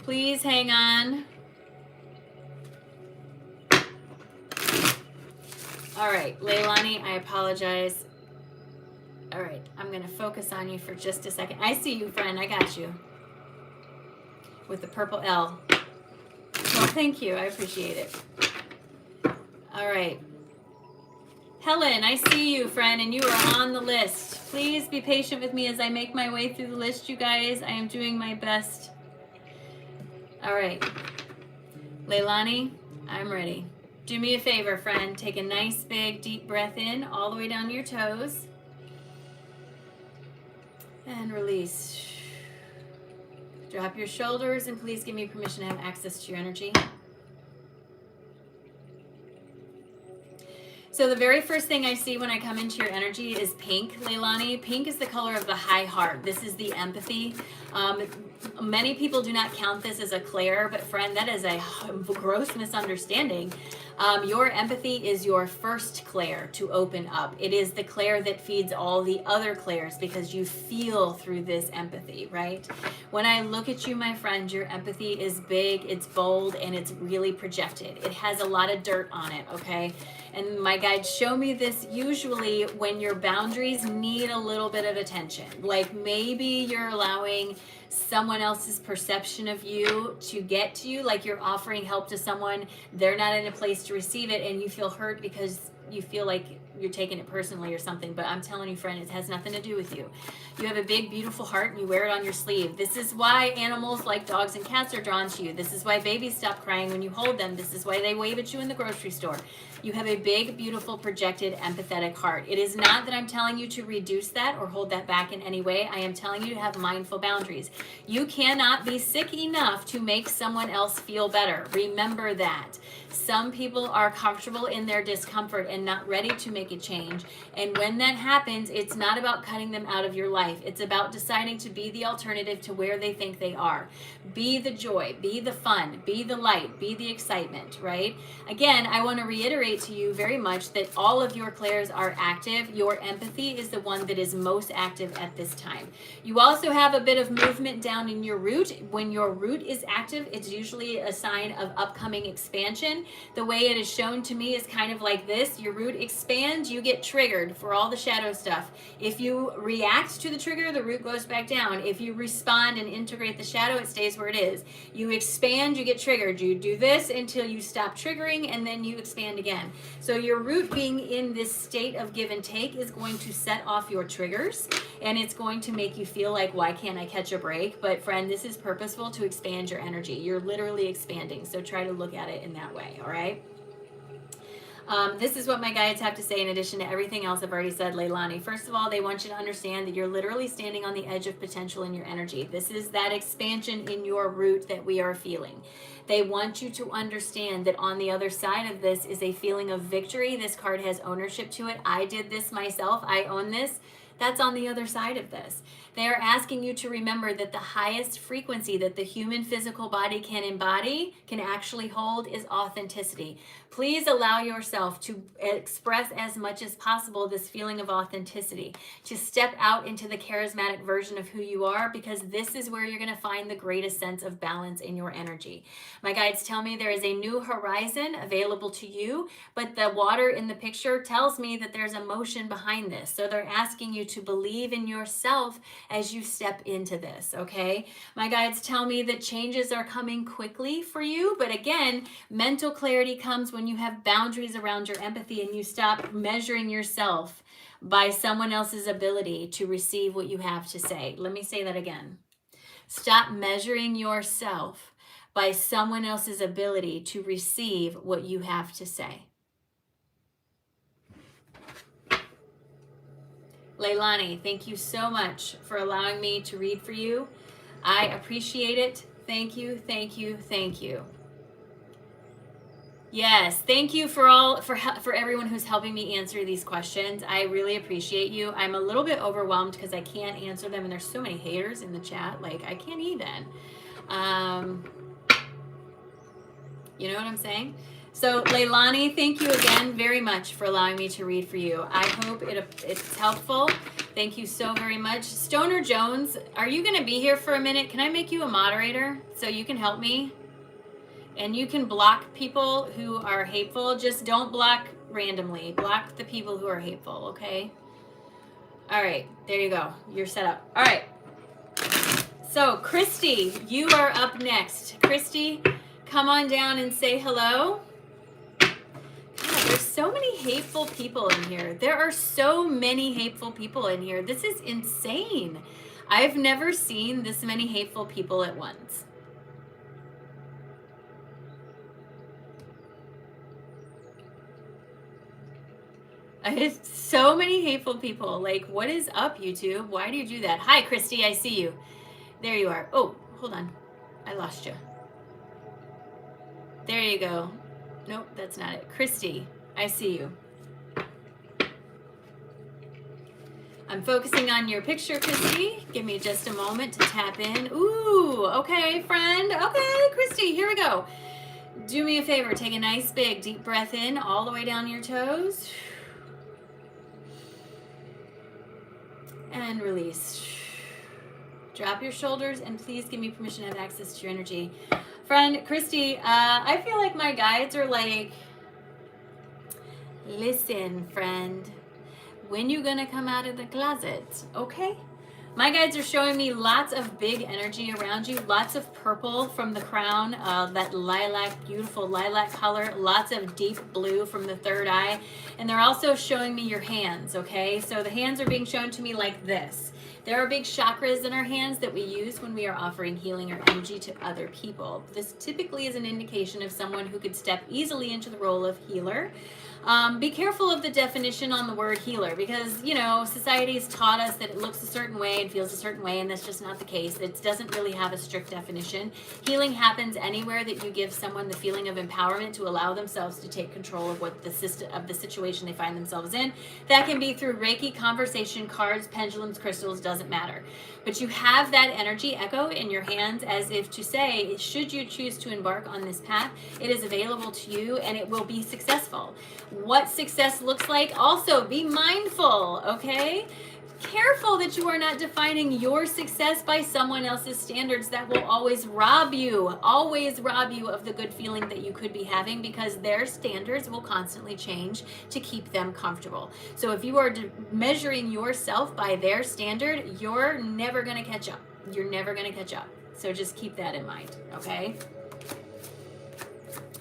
Please hang on. All right, Leilani, I apologize. All right, I'm going to focus on you for just a second. I see you, friend. I got you. With the purple L. Well, thank you. I appreciate it. All right. Helen, I see you, friend, and you are on the list. Please be patient with me as I make my way through the list, you guys. I am doing my best. All right. Leilani, I'm ready. Do me a favor, friend. Take a nice, big, deep breath in all the way down to your toes. And release. Drop your shoulders, and please give me permission to have access to your energy. So the very first thing I see when I come into your energy is pink, Leilani. Pink is the color of the high heart. This is the empathy. Many people do not count this as a clair, but friend, that is a gross misunderstanding. Your empathy is your first clair to open up. It is the clair that feeds all the other clairs because you feel through this empathy, right? When I look at you, my friend, your empathy is big, it's bold, and it's really projected. It has a lot of dirt on it, okay? And my guides show me this usually when your boundaries need a little bit of attention. Like maybe you're allowing someone else's perception of you to get to you, like you're offering help to someone, they're not in a place to receive it, and you feel hurt because you feel like you're taking it personally or something. But I'm telling you, friend, it has nothing to do with you. You have a big, beautiful heart, and you wear it on your sleeve. This is why animals like dogs and cats are drawn to you. This is why babies stop crying when you hold them. This is why they wave at you in the grocery store. You have a big, beautiful, projected, empathetic heart. It is not that I'm telling you to reduce that or hold that back in any way. I am telling you to have mindful boundaries. You cannot be sick enough to make someone else feel better. Remember that. Some people are comfortable in their discomfort and not ready to make a change. And when that happens, it's not about cutting them out of your life. It's about deciding to be the alternative to where they think they are. Be the joy, be the fun, be the light, be the excitement, right? Again, I want to reiterate to you very much that all of your clairs are active. Your empathy is the one that is most active at this time. You also have a bit of movement down in your root. When your root is active, it's usually a sign of upcoming expansion. The way it is shown to me is kind of like this. Your root expands, you get triggered for all the shadow stuff. If you react to the trigger, the root goes back down. If you respond and integrate the shadow, it stays where it is. You expand, you get triggered. You do this until you stop triggering, and then you expand again. So your root being in this state of give and take is going to set off your triggers, and it's going to make you feel like, why can't I catch a break? But friend, this is purposeful to expand your energy. You're literally expanding, so try to look at it in that way, all right? This is what my guides have to say in addition to everything else I've already said, Leilani. First of all, they want you to understand that you're literally standing on the edge of potential in your energy. This is that expansion in your root that we are feeling. They want you to understand that on the other side of this is a feeling of victory. This card has ownership to it. I did this myself. I own this. That's on the other side of this. They are asking you to remember that the highest frequency that the human physical body can embody, can actually hold, is authenticity. Please allow yourself to express as much as possible this feeling of authenticity, to step out into the charismatic version of who you are, because this is where you're going to find the greatest sense of balance in your energy. My guides tell me there is a new horizon available to you, but the water in the picture tells me that there's emotion behind this. So they're asking you to believe in yourself as you step into this, okay? My guides tell me that changes are coming quickly for you, but again, mental clarity comes when you have boundaries around your empathy and you stop measuring yourself by someone else's ability to receive what you have to say. Let me say that again. Stop measuring yourself by someone else's ability to receive what you have to say. Leilani, thank you so much for allowing me to read for you. I appreciate it. Thank you, thank you, thank you. Yes, thank you for everyone who's helping me answer these questions. I really appreciate you. I'm a little bit overwhelmed because I can't answer them, and there's so many haters in the chat. Like, I can't even. You know what I'm saying? So Leilani, thank you again very much for allowing me to read for you. I hope it's helpful. Thank you so very much. Stoner Jones, are you going to be here for a minute? Can I make you a moderator so you can help me? And you can block people who are hateful. Just don't block randomly. Block the people who are hateful, okay? All right, there you go. You're set up. All right. So Christy, you are up next. Christy, come on down and say hello. God, there's so many hateful people in here. There are so many hateful people in here. This is insane. I've never seen this many hateful people at once. So many hateful people. Like, what is up, YouTube? Why do you do that? Hi, Christy. I see you. There you are. Oh, hold on. I lost you. There you go. Nope, that's not it. Christy, I see you. I'm focusing on your picture, Christy. Give me just a moment to tap in. Ooh, okay, friend. Okay, Christy, here we go. Do me a favor. Take a nice, big, deep breath in all the way down your toes. And release. Drop your shoulders and please give me permission to have access to your energy. Friend, Christy, I feel like my guides are like, listen, friend, when you gonna come out of the closet, okay? My guides are showing me lots of big energy around you, lots of purple from the crown, that lilac, beautiful lilac color, lots of deep blue from the third eye. And they're also showing me your hands, okay? So the hands are being shown to me like this. There are big chakras in our hands that we use when we are offering healing or energy to other people. This typically is an indication of someone who could step easily into the role of healer. Be careful of the definition on the word healer because, you know, society's taught us that it looks a certain way and feels a certain way, and that's just not the case. It doesn't really have a strict definition. Healing happens anywhere that you give someone the feeling of empowerment to allow themselves to take control of what the situation they find themselves in. That can be through Reiki, conversation, cards, pendulums, crystals, doesn't matter. But you have that energy echo in your hands as if to say, should you choose to embark on this path, it is available to you and it will be successful. What success looks like, also be mindful, okay? Careful that you are not defining your success by someone else's standards. That will always rob you of the good feeling that you could be having because their standards will constantly change to keep them comfortable. So if you are measuring yourself by their standard, you're never going to catch up. You're never going to catch up. So just keep that in mind, okay?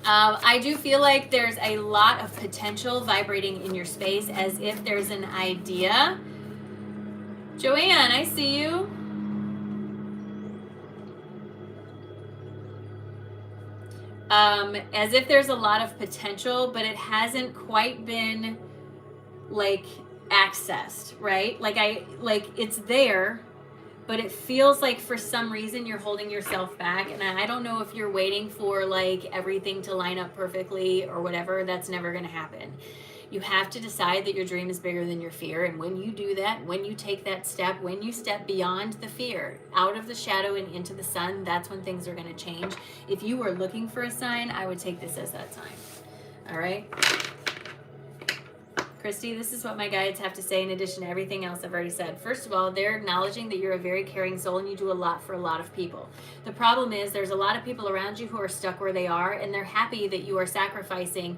I do feel like there's a lot of potential vibrating in your space as if there's an idea. Joanne, I see you. As if there's a lot of potential, but it hasn't quite been like accessed, right? Like it's there, but it feels like for some reason you're holding yourself back. And I don't know if you're waiting for like everything to line up perfectly or whatever. That's never going to happen. You have to decide that your dream is bigger than your fear. And when you do that, when you take that step, when you step beyond the fear, out of the shadow and into the sun, that's when things are going to change. If you were looking for a sign, I would take this as that sign. All right? Christy, this is what my guides have to say in addition to everything else I've already said. First of all, they're acknowledging that you're a very caring soul and you do a lot for a lot of people. The problem is there's a lot of people around you who are stuck where they are, and they're happy that you are sacrificing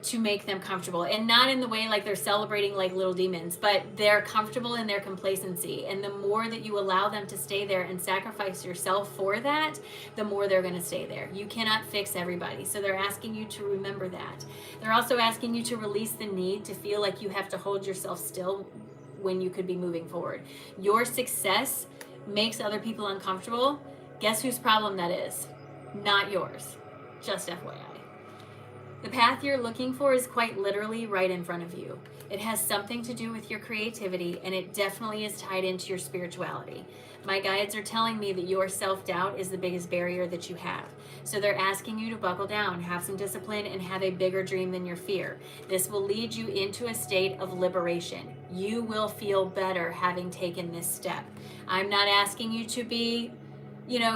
to make them comfortable, and not in the way like they're celebrating like little demons, but they're comfortable in their complacency. And the more that you allow them to stay there and sacrifice yourself for that, the more they're going to stay there. You cannot fix everybody, so they're asking you to remember that. They're also asking you to release the need to feel like you have to hold yourself still when you could be moving forward. Your success makes other people uncomfortable. Guess whose problem that is? Not yours. Just FYI. The path you're looking for is quite literally right in front of you. It has something to do with your creativity, and it definitely is tied into your spirituality. My guides are telling me that your self-doubt is the biggest barrier that you have. So they're asking you to buckle down, have some discipline, and have a bigger dream than your fear. This will lead you into a state of liberation. You will feel better having taken this step. I'm not asking you to be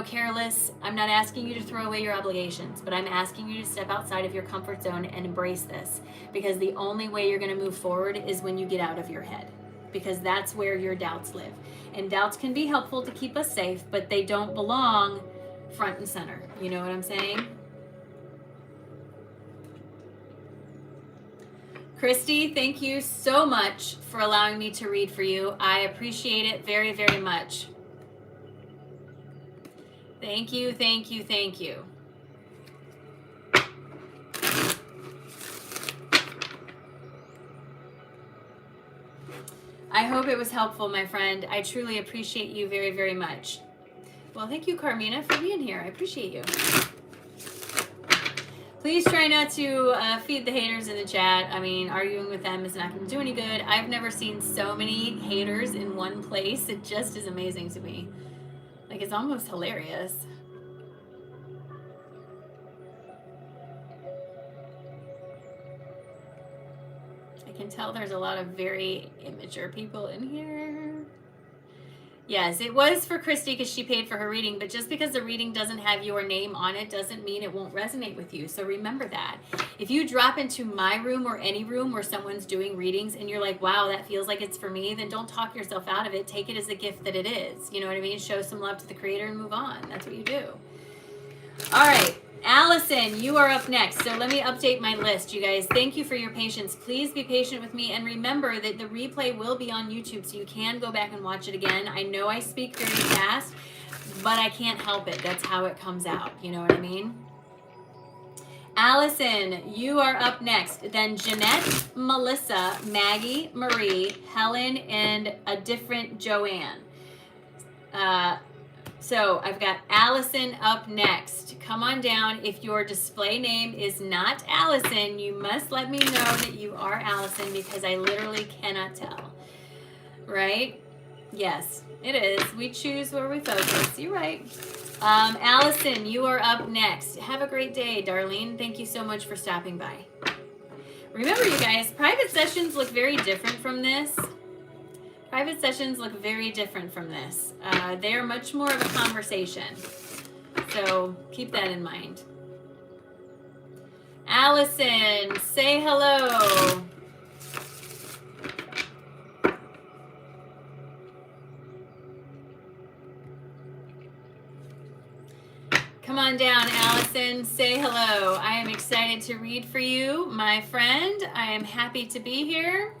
careless. I'm not asking you to throw away your obligations, but I'm asking you to step outside of your comfort zone and embrace this, because the only way you're going to move forward is when you get out of your head, because that's where your doubts live. And doubts can be helpful to keep us safe, but they don't belong front and center. You know what I'm saying? Christy, thank you so much for allowing me to read for you. I appreciate it very, very much. Thank you, thank you, thank you. I hope it was helpful, my friend. I truly appreciate you very, very much. Well, thank you, Carmina, for being here. I appreciate you. Please try not to feed the haters in the chat. I mean, arguing with them is not going to do any good. I've never seen so many haters in one place. It just is amazing to me. Like, it's almost hilarious. I can tell there's a lot of very immature people in here. Yes, it was for Christy because she paid for her reading, but just because the reading doesn't have your name on it doesn't mean it won't resonate with you. So remember that. If you drop into my room or any room where someone's doing readings and you're like, wow, that feels like it's for me, then don't talk yourself out of it. Take it as a gift that it is. You know what I mean? Show some love to the creator and move on. That's what you do. All right. Allison, you are up next. So let me update my list, you guys. Thank you for your patience. Please be patient with me. And remember that the replay will be on YouTube, so you can go back and watch it again. I know I speak very fast, but I can't help it. That's how it comes out. You know what I mean? Allison, you are up next. Then Jeanette, Melissa, Maggie, Marie, Helen, and a different Joanne. So I've got Allison up next. Come on down. If your display name is not Allison, you must let me know that you are Allison, because I literally cannot tell. Right? Yes, it is. We choose where we focus. You're right. Allison, you are up next. Have a great day, Darlene. Thank you so much for stopping by. Remember, you guys, private sessions look very different from this. Private sessions look very different from this. They are much more of a conversation. So keep that in mind. Allison, say hello. Come on down, Allison. Say hello. I am excited to read for you, my friend. I am happy to be here.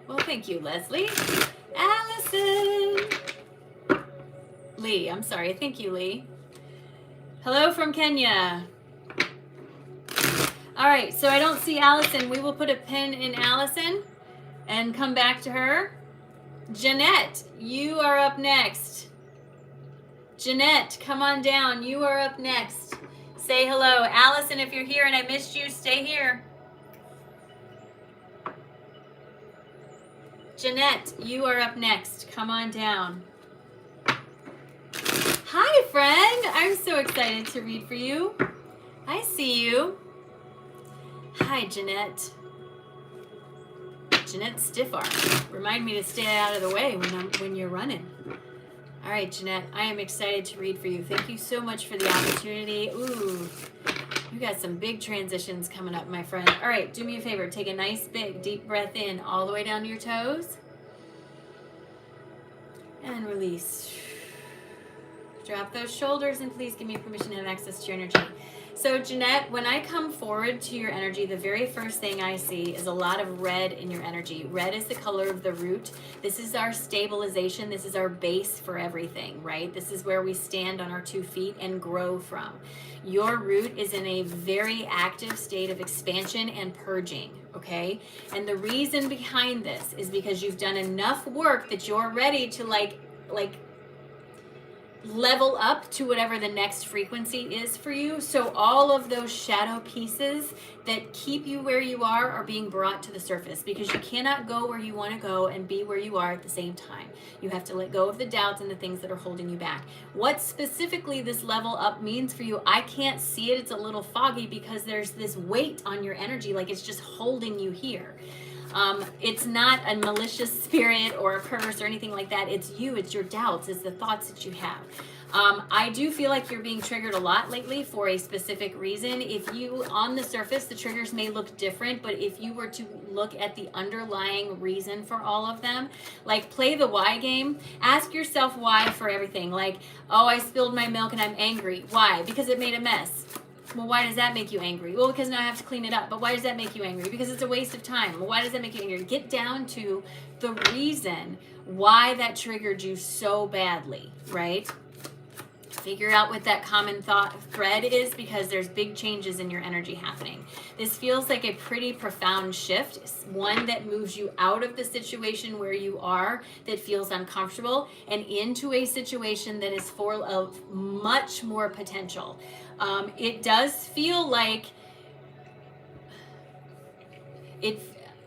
Well, thank you, Leslie. Allison. Lee, I'm sorry. Thank you, Lee. Hello from Kenya. All right, so I don't see Allison. We will put a pin in Allison and come back to her. Jeanette, you are up next. Jeanette, come on down. You are up next. Say hello. Allison, if you're here and I missed you, stay here. Jeanette, you are up next. Come on down. Hi, friend. I'm so excited to read for you. I see you. Hi, Jeanette. Jeanette stiff arm. Remind me to stay out of the way when you're running. All right, Jeanette, I am excited to read for you. Thank you so much for the opportunity. Ooh, you got some big transitions coming up, my friend. All right, do me a favor. Take a nice, big, deep breath in all the way down to your toes. And release. Drop those shoulders and please give me permission to have access to your energy. So Jeanette, when I come forward to your energy, the very first thing I see is a lot of red in your energy. Red is the color of the root. This is our stabilization. This is our base for everything, right? This is where we stand on our 2 feet and grow from. Your root is in a very active state of expansion and purging, okay? And the reason behind this is because you've done enough work that you're ready to like level up to whatever the next frequency is for you. So all of those shadow pieces that keep you where you are being brought to the surface, because you cannot go where you want to go and be where you are at the same time. You have to let go of the doubts and the things that are holding you back. What specifically this level up means for you, I can't see it. It's a little foggy because there's this weight on your energy, like it's just holding you here. It's not a malicious spirit or a curse or anything like that. It's you, it's your doubts, it's the thoughts that you have. I do feel like you're being triggered a lot lately for a specific reason. If you, on the surface, the triggers may look different, but if you were to look at the underlying reason for all of them, like play the why game, ask yourself why for everything. Like, oh, I spilled my milk and I'm angry. Why? Because it made a mess. Well, why does that make you angry? Well, because now I have to clean it up. But why does that make you angry? Because it's a waste of time. Well, why does that make you angry? Get down to the reason why that triggered you so badly, right? Figure out what that common thought thread is, because there's big changes in your energy happening. This feels like a pretty profound shift, one that moves you out of the situation where you are that feels uncomfortable and into a situation that is full of much more potential. It does feel like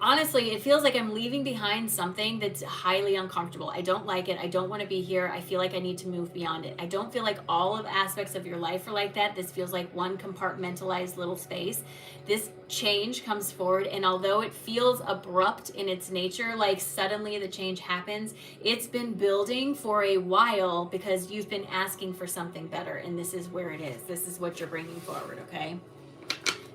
honestly, it feels like I'm leaving behind something that's highly uncomfortable. I don't like it. I don't want to be here. I feel like I need to move beyond it. I don't feel like all of aspects of your life are like that. This feels like one compartmentalized little space. This change comes forward, and although it feels abrupt in its nature, like suddenly the change happens, it's been building for a while because you've been asking for something better, and this is where it is. This is what you're bringing forward, okay?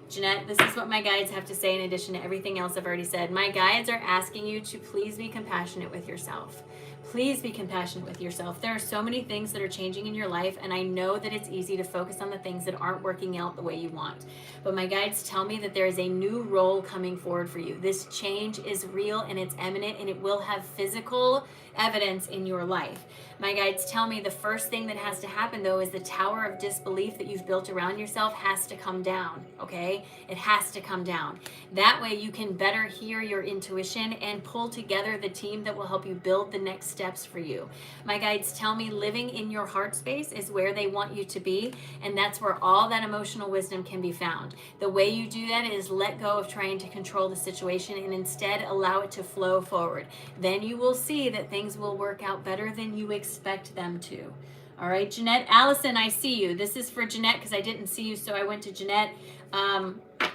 Jeanette, this is what my guides have to say in addition to everything else I've already said. My guides are asking you to please be compassionate with yourself. Please be compassionate with yourself. There are so many things that are changing in your life, and I know that it's easy to focus on the things that aren't working out the way you want. But my guides tell me that there is a new role coming forward for you. This change is real and it's imminent, and it will have physical evidence in your life. My guides tell me the first thing that has to happen, though, is the tower of disbelief that you've built around yourself has to come down, okay? It has to come down. That way you can better hear your intuition and pull together the team that will help you build the next steps for you. My guides tell me living in your heart space is where they want you to be, and that's where all that emotional wisdom can be found. The way you do that is let go of trying to control the situation and instead allow it to flow forward. Then you will see that things will work out better than you expect them to. All right, Jeanette. Allison, I see you. This is for Jeanette because I didn't see you, so I went to Jeanette.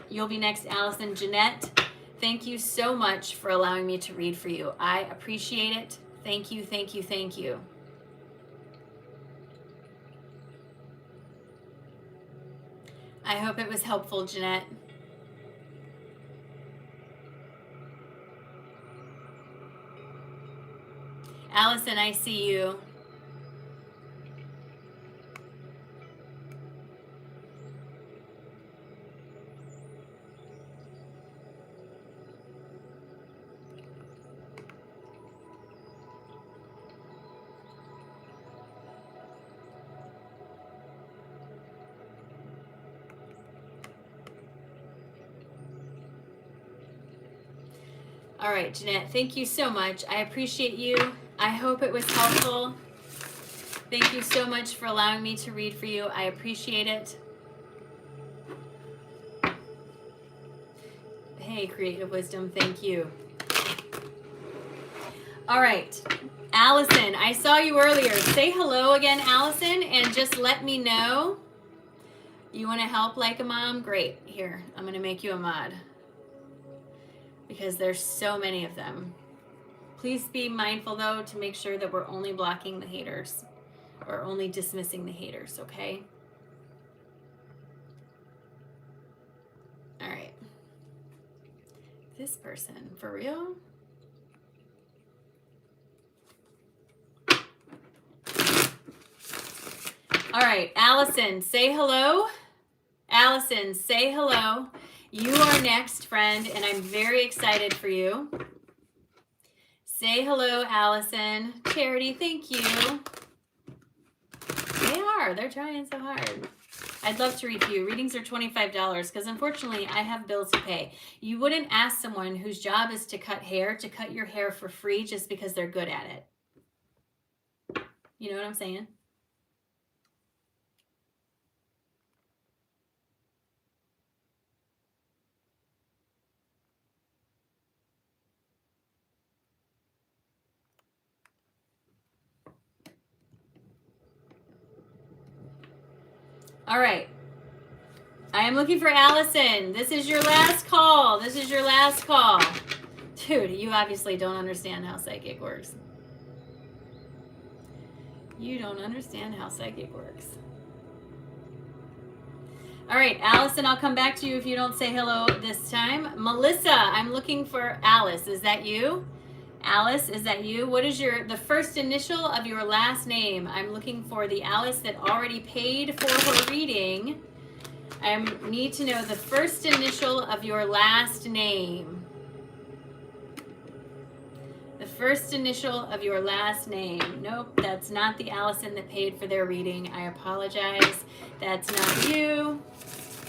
You'll be next, Allison. Jeanette, thank you so much for allowing me to read for you. I appreciate it. Thank you, thank you, thank you. I hope it was helpful, Jeanette. Allison, I see you. All right, Jeanette, thank you so much. I appreciate you. I hope it was helpful. Thank you so much for allowing me to read for you. I appreciate it. Hey, Creative Wisdom, thank you. All right. Allison, I saw you earlier. Say hello again, Allison, and just let me know. You want to help like a mom? Great. Here, I'm going to make you a mod because there's so many of them. Please be mindful, though, to make sure that we're only blocking the haters or only dismissing the haters, okay? All right. This person, for real? All right, Allison, say hello. Allison, say hello. You are next, friend, and I'm very excited for you. Say hello, Allison. Charity, thank you. They're trying so hard. I'd love to read to you. Readings are $25 because unfortunately I have bills to pay. You wouldn't ask someone whose job is to cut hair to cut your hair for free just because they're good at it. You know what I'm saying? All right. I am looking for Allison. This is your last call. This is your last call. Dude, you obviously don't understand how psychic works. You don't understand how psychic works. All right, Allison, I'll come back to you if you don't say hello this time. Melissa, I'm looking for Alice. Is that you? Alice, is that you? What is the first initial of your last name? I'm looking for the Alice that already paid for her reading. I need to know the first initial of your last name. The first initial of your last name. Nope, that's not the Allison that paid for their reading. I apologize. That's not you.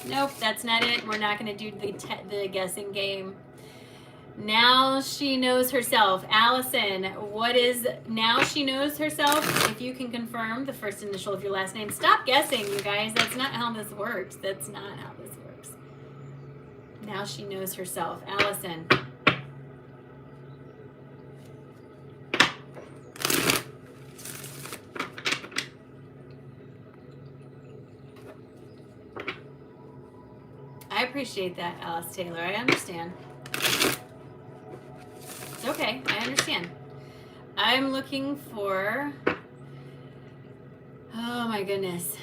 Nope, that's not it. We're not going to do the guessing game. Now she knows herself. Allison, what is now she knows herself? If you can confirm the first initial of your last name. Stop guessing, you guys. That's not how this works. That's not how this works. Now she knows herself. Allison. I appreciate that, Alice Taylor. I understand. It's okay. I understand. I'm looking for... Oh, my goodness.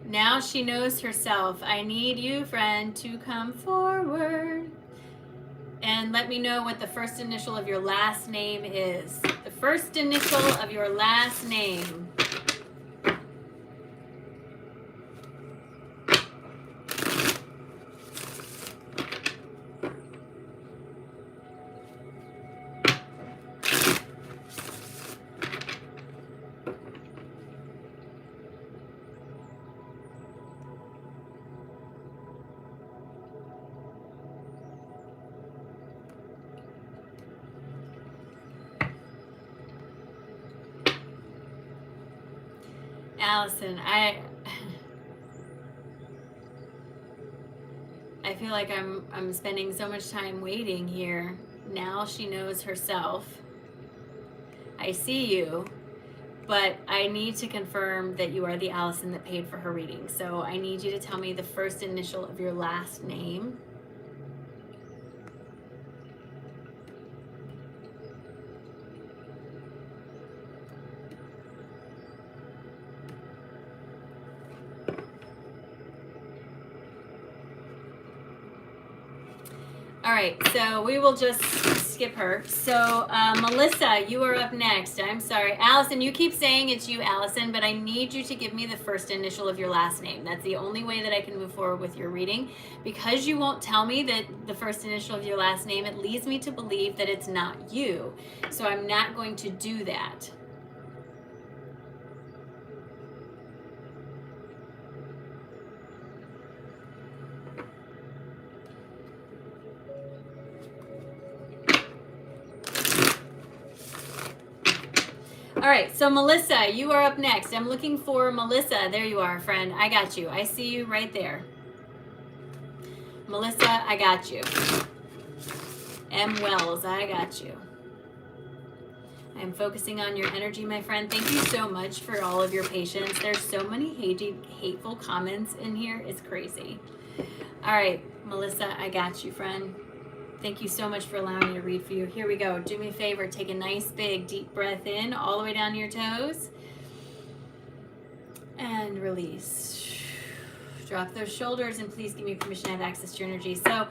Now she knows herself. I need you, friend, to come forward and let me know what the first initial of your last name is. The first initial of your last name. Allison, I feel like I'm spending so much time waiting here. Now she knows herself. I see you, but I need to confirm that you are the Allison that paid for her reading. So I need you to tell me the first initial of your last name. All right, so we will just skip her. So Melissa, you are up next. I'm sorry. Allison, you keep saying it's you, Allison, but I need you to give me the first initial of your last name. That's the only way that I can move forward with your reading. Because you won't tell me that the first initial of your last name, it leads me to believe that it's not you. So I'm not going to do that. All right, so Melissa, you are up next. I'm looking for Melissa. There you are, friend. I got you. I see you right there. Melissa, I got you. M. Wells, I got you. I'm focusing on your energy, my friend. Thank you so much for all of your patience. There's so many hateful comments in here. It's crazy. All right, Melissa, I got you, friend. Thank you so much for allowing me to read for you. Here we go. Do me a favor. Take a nice, big, deep breath in all the way down to your toes. And release. Drop those shoulders, and please give me permission to have access to your energy. So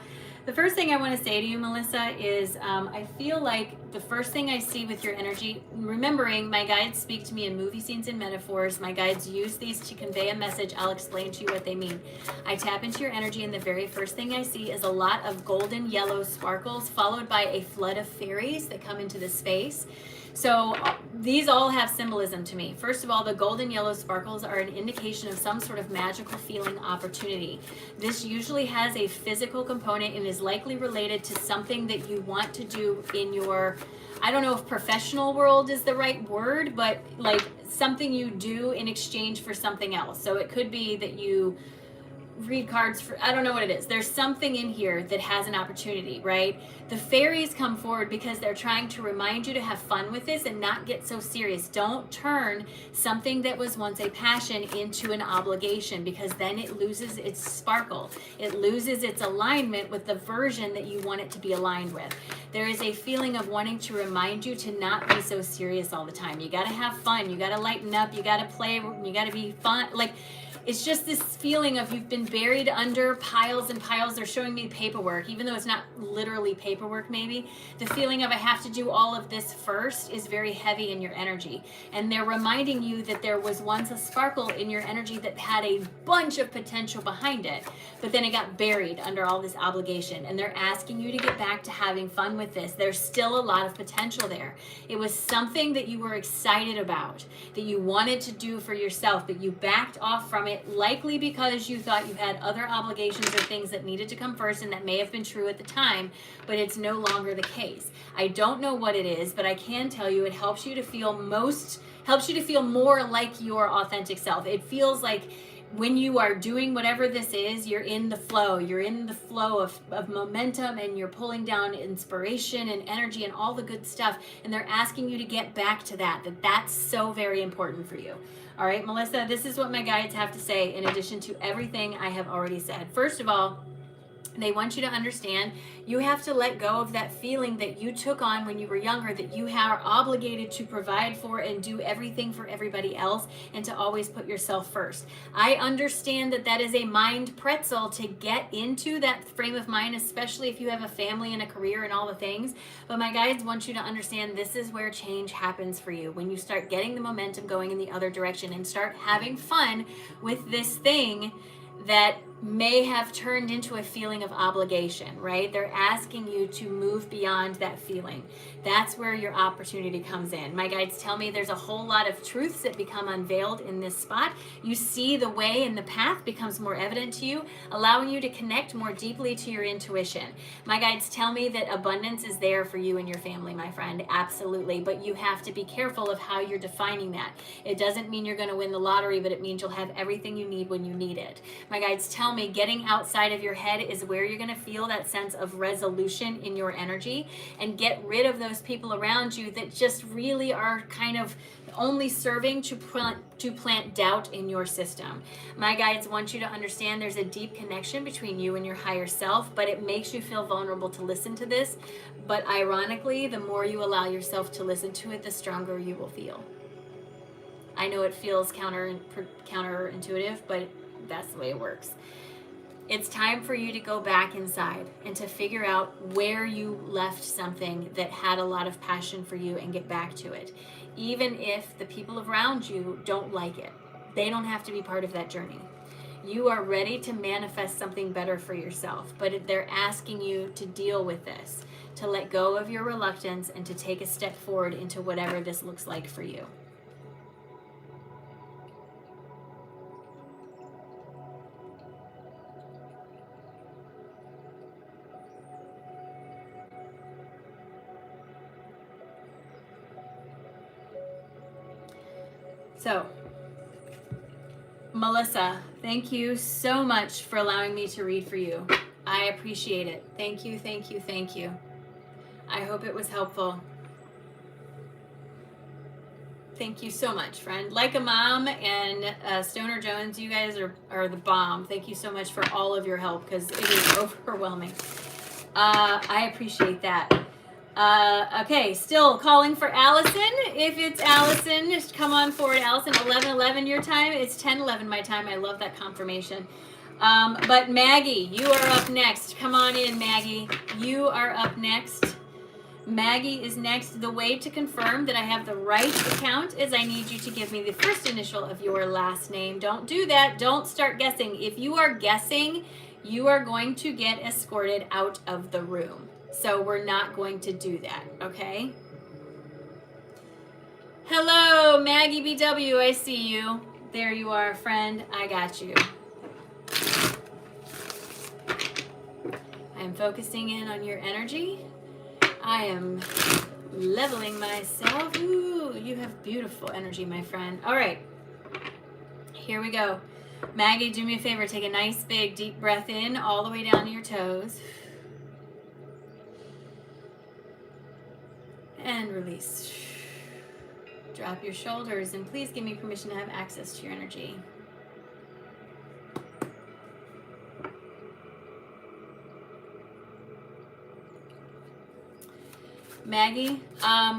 the first thing I want to say to you, Melissa, is I feel like the first thing I see with your energy, remembering my guides speak to me in movie scenes and metaphors. My guides use these to convey a message. I'll explain to you what they mean. I tap into your energy, and the very first thing I see is a lot of golden yellow sparkles, followed by a flood of fairies that come into the space. So these all have symbolism to me. First of all, the golden yellow sparkles are an indication of some sort of magical feeling opportunity. This usually has a physical component and is likely related to something that you want to do in your, I don't know if professional world is the right word, but like something you do in exchange for something else. So it could be that you read cards for, I don't know what it is. There's something in here that has an opportunity, right? The fairies come forward because they're trying to remind you to have fun with this and not get so serious. Don't turn something that was once a passion into an obligation, because then it loses its sparkle. It loses its alignment with the version that you want it to be aligned with. There is a feeling of wanting to remind you to not be so serious all the time. You got to have fun. You got to lighten up. You got to play. You got to be fun. Like, it's just this feeling of you've been buried under piles and piles. They're showing me paperwork, even though it's not literally paperwork maybe. The feeling of I have to do all of this first is very heavy in your energy. And they're reminding you that there was once a sparkle in your energy that had a bunch of potential behind it, but then it got buried under all this obligation. And they're asking you to get back to having fun with this. There's still a lot of potential there. It was something that you were excited about, that you wanted to do for yourself, but you backed off from it, likely because you thought you had other obligations or things that needed to come first, and that may have been true at the time, but it's no longer the case. I don't know what it is, but I can tell you it helps you to feel more like your authentic self. It feels like when you are doing whatever this is, you're in the flow. You're in the flow of momentum, and you're pulling down inspiration and energy and all the good stuff. And they're asking you to get back to that's so very important for you. All right, Melissa, this is what my guides have to say in addition to everything I have already said. First of all, they want you to understand you have to let go of that feeling that you took on when you were younger, that you are obligated to provide for and do everything for everybody else, and to always put yourself first. I understand that that is a mind pretzel to get into that frame of mind, especially if you have a family and a career and all the things. But my guides want you to understand this is where change happens for you. When you start getting the momentum going in the other direction and start having fun with this thing that may have turned into a feeling of obligation, right? They're asking you to move beyond that feeling. That's where your opportunity comes in. My guides tell me there's a whole lot of truths that become unveiled in this spot. You see the way and the path becomes more evident to you, allowing you to connect more deeply to your intuition. My guides tell me that abundance is there for you and your family, my friend, absolutely, but you have to be careful of how you're defining that. It doesn't mean you're going to win the lottery, but it means you'll have everything you need when you need it. My guides tell me getting outside of your head is where you're going to feel that sense of resolution in your energy, and get rid of those people around you that just really are kind of only serving to plant doubt in your system. My guides want you to understand there's a deep connection between you and your higher self, but it makes you feel vulnerable to listen to this. But ironically, the more you allow yourself to listen to it, the stronger you will feel. I know it feels counterintuitive, but that's the way it works. It's time for you to go back inside and to figure out where you left something that had a lot of passion for you and get back to it. Even if the people around you don't like it, they don't have to be part of that journey. You are ready to manifest something better for yourself, but they're asking you to deal with this, to let go of your reluctance, and to take a step forward into whatever this looks like for you. So, Melissa, thank you so much for allowing me to read for you. I appreciate it. Thank you, thank you, thank you. I hope it was helpful. Thank you so much, friend. Like a Mom and Stoner Jones, you guys are the bomb. Thank you so much for all of your help because it is overwhelming. I appreciate that. Okay, still calling for Allison. If it's Allison, just come on forward, Allison. 11:11 your time. It's 10:11 my time. I love that confirmation. But Maggie, you are up next. Come on in, Maggie. You are up next. Maggie is next. The way to confirm that I have the right account is I need you to give me the first initial of your last name. Don't do that. Don't start guessing. If you are guessing, you are going to get escorted out of the room. So we're not going to do that, okay? Hello, Maggie BW. I see you. There you are, friend. I got you. I'm focusing in on your energy. I am leveling myself. Ooh, you have beautiful energy, my friend. All right, here we go. Maggie, do me a favor. Take a nice, big, deep breath in all the way down to your toes. And release. Drop your shoulders, and please give me permission to have access to your energy. Maggie,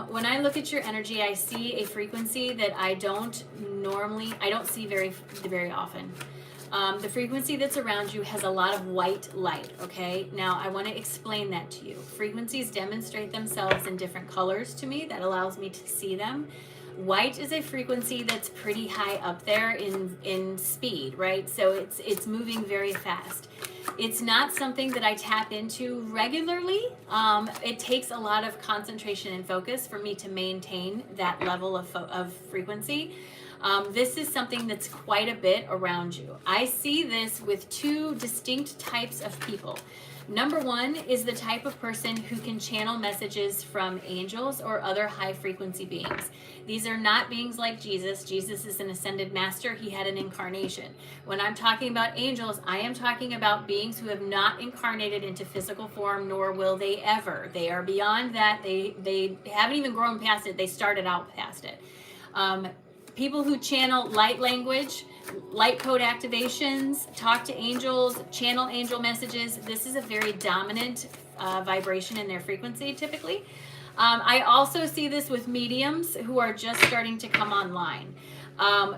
when I look at your energy, I see a frequency that I don't see very often. The frequency that's around you has a lot of white light, okay? Now, I want to explain that to you. Frequencies demonstrate themselves in different colors to me. That allows me to see them. White is a frequency that's pretty high up there in speed, right? So it's moving very fast. It's not something that I tap into regularly. It takes a lot of concentration and focus for me to maintain that level of frequency. This is something that's quite a bit around you. I see this with two distinct types of people. Number one is the type of person who can channel messages from angels or other high frequency beings. These are not beings like Jesus. Jesus is an ascended master. He had an incarnation. When I'm talking about angels, I am talking about beings who have not incarnated into physical form, nor will they ever. They are beyond that. They haven't even grown past it. They started out past it. People who channel light language, light code activations, talk to angels, channel angel messages. This is a very dominant vibration in their frequency typically. I also see this with mediums who are just starting to come online.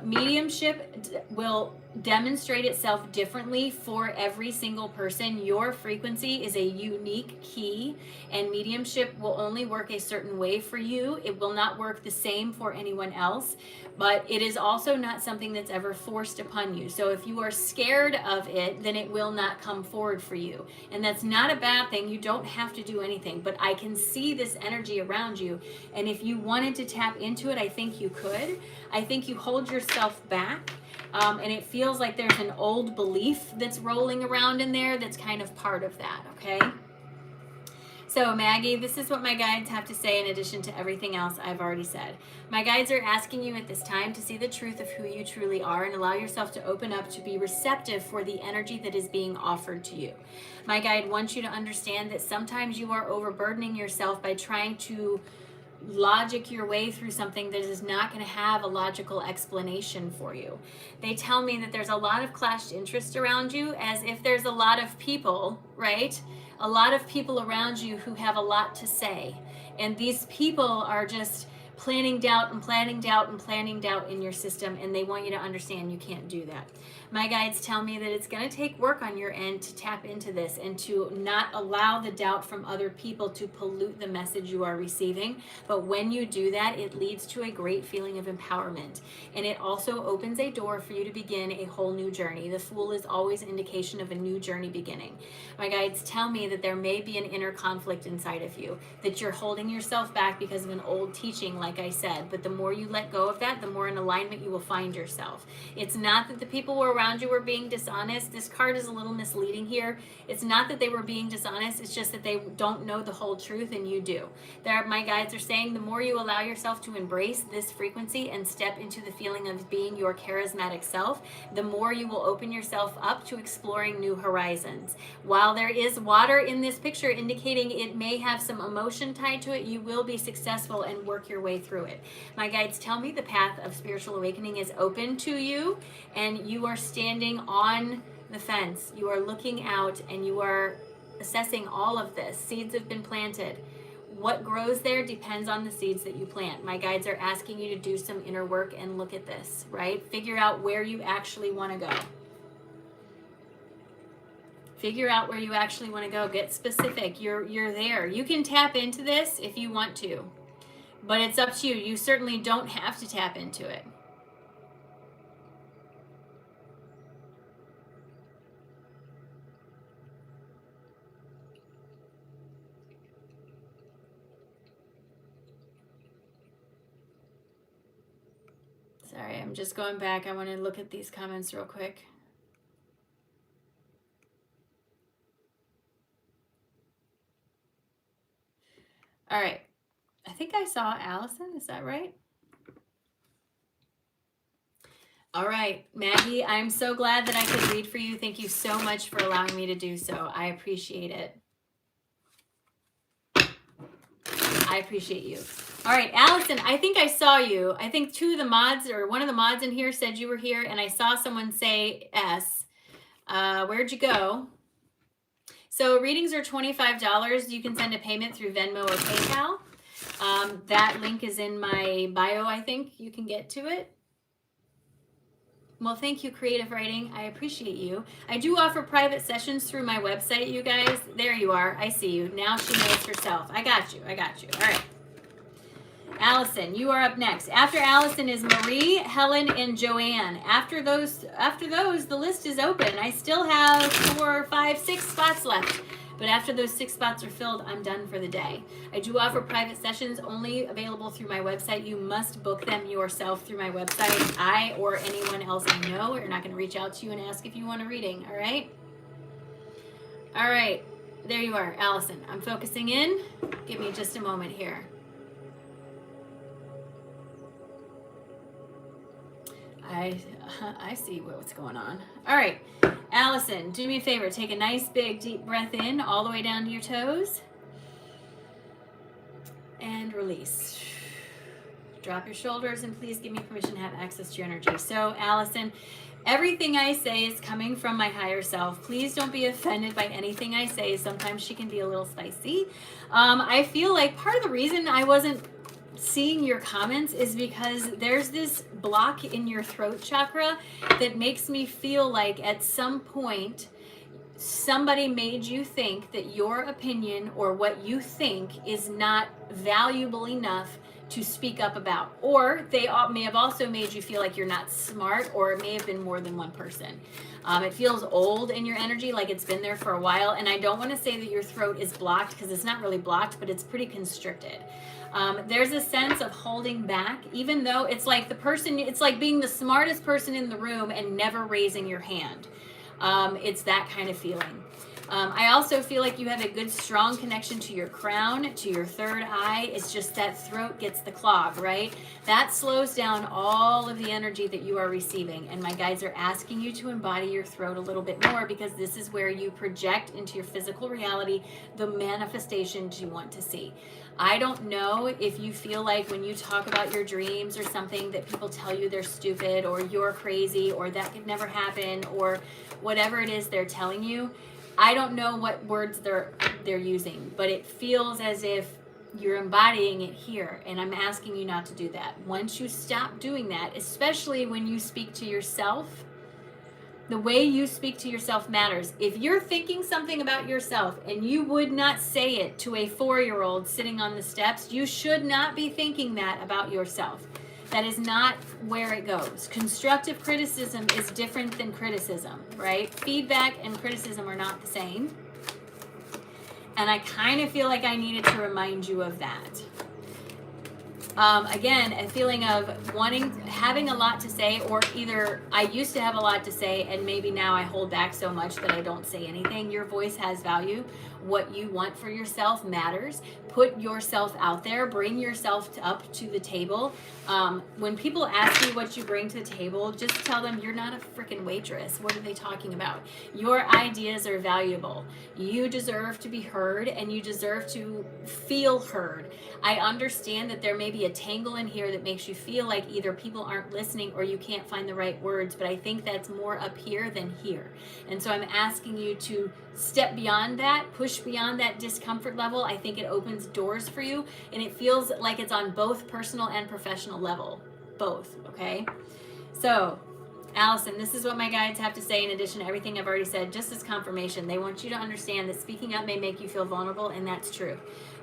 Mediumship will demonstrate itself differently for every single person. Your frequency is a unique key, and mediumship will only work a certain way for you. It will not work the same for anyone else, but it is also not something that's ever forced upon you. So if you are scared of it, then it will not come forward for you. And that's not a bad thing. You don't have to do anything, but I can see this energy around you. And if you wanted to tap into it, I think you could. I think you hold yourself back. And it feels like there's an old belief that's rolling around in there that's kind of part of that, okay? So Maggie, this is what my guides have to say in addition to everything else I've already said. My guides are asking you at this time to see the truth of who you truly are and allow yourself to open up to be receptive for the energy that is being offered to you. My guide wants you to understand that sometimes you are overburdening yourself by trying to logic your way through something that is not going to have a logical explanation for you. They tell me that there's a lot of clashed interest around you, as if there's a lot of people, right? A lot of people around you who have a lot to say. And these people are just planning doubt and planning doubt and planning doubt in your system, and they want you to understand you can't do that. My guides tell me that it's going to take work on your end to tap into this and to not allow the doubt from other people to pollute the message you are receiving. But when you do that, it leads to a great feeling of empowerment. And it also opens a door for you to begin a whole new journey. The Fool is always an indication of a new journey beginning. My guides tell me that there may be an inner conflict inside of you, that you're holding yourself back because of an old teaching, like I said. But the more you let go of that, the more in alignment you will find yourself. It's not that the people were around you were being dishonest. This card is a little misleading here. It's not that they were being dishonest, it's just that they don't know the whole truth and you do. My guides are saying the more you allow yourself to embrace this frequency and step into the feeling of being your charismatic self, the more you will open yourself up to exploring new horizons. While there is water in this picture indicating it may have some emotion tied to it, you will be successful and work your way through it. My guides tell me the path of spiritual awakening is open to you, and you are standing on the fence. You are looking out and you are assessing all of this. Seeds have been planted. What grows there depends on the seeds that you plant. My guides are asking you to do some inner work and look at this, right? Figure out where you actually want to go. Figure out where you actually want to go. Get specific. You're there. You can tap into this if you want to, but it's up to you. You certainly don't have to tap into it. Sorry, I'm just going back. I want to look at these comments real quick. All right. I think I saw Allison. Is that right? All right, Maggie, I'm so glad that I could read for you. Thank you so much for allowing me to do so. I appreciate it. I appreciate you. All right, Allison, I think I saw you. I think two of the mods or one of the mods in here said you were here, and I saw someone say S. Where'd you go? So readings are $25. You can send a payment through Venmo or PayPal. That link is in my bio, I think. You can get to it. Well, thank you, Creative Writing. I appreciate you. I do offer private sessions through my website, you guys. There you are. I see you. Now she knows herself. I got you. I got you. All right. Allison, you are up next. After Allison is Marie, Helen, and Joanne. After those, the list is open. I still have 4, 5, 6 spots left. But after those 6 spots are filled, I'm done for the day. I do offer private sessions only available through my website. You must book them yourself through my website. I or anyone else I know are not going to reach out to you and ask if you want a reading, all right? All right, there you are, Allison. I'm focusing in. Give me just a moment here. I see what's going on. All right, Allison, do me a favor. Take a nice big deep breath in all the way down to your toes. And release. Drop your shoulders and please give me permission to have access to your energy. So, Allison, everything I say is coming from my higher self. Please don't be offended by anything I say. Sometimes she can be a little spicy. I feel like part of the reason I wasn't seeing your comments is because there's this block in your throat chakra that makes me feel like at some point somebody made you think that your opinion or what you think is not valuable enough to speak up about, or they may have also made you feel like you're not smart, or it may have been more than one person. It feels old in your energy, like it's been there for a while, and I don't want to say that your throat is blocked because it's not really blocked, but it's pretty constricted. There's a sense of holding back, even though it's like it's like being the smartest person in the room and never raising your hand. It's that kind of feeling. I also feel like you have a good, strong connection to your crown, to your third eye. It's just that throat gets the clog, right? That slows down all of the energy that you are receiving. And my guides are asking you to embody your throat a little bit more, because this is where you project into your physical reality the manifestations you want to see. I don't know if you feel like when you talk about your dreams or something that people tell you they're stupid or you're crazy or that could never happen or whatever it is they're telling you. I don't know what words they're using, but it feels as if you're embodying it here, and I'm asking you not to do that. Once you stop doing that, especially when you speak to yourself, the way you speak to yourself matters. If you're thinking something about yourself and you would not say it to a 4-year-old sitting on the steps, you should not be thinking that about yourself. That is not where it goes. Constructive criticism is different than criticism, right? Feedback and criticism are not the same. And I kind of feel like I needed to remind you of that. Again, a feeling of having a lot to say, or either I used to have a lot to say and maybe now I hold back so much that I don't say anything. Your voice has value. What you want for yourself matters. Put yourself out there. Bring yourself up to the table. When people ask you what you bring to the table, just tell them you're not a freaking waitress. What are they talking about? Your ideas are valuable. You deserve to be heard, and you deserve to feel heard. I understand that there may be a tangle in here that makes you feel like either people aren't listening or you can't find the right words, but I think that's more up here than here. And so I'm asking you to step beyond that, push beyond that discomfort level. I think it opens doors for you, and it feels like it's on both personal and professional level. Both, okay? So, Allison, this is what my guides have to say in addition to everything I've already said, just as confirmation. They want you to understand that speaking up may make you feel vulnerable, and that's true.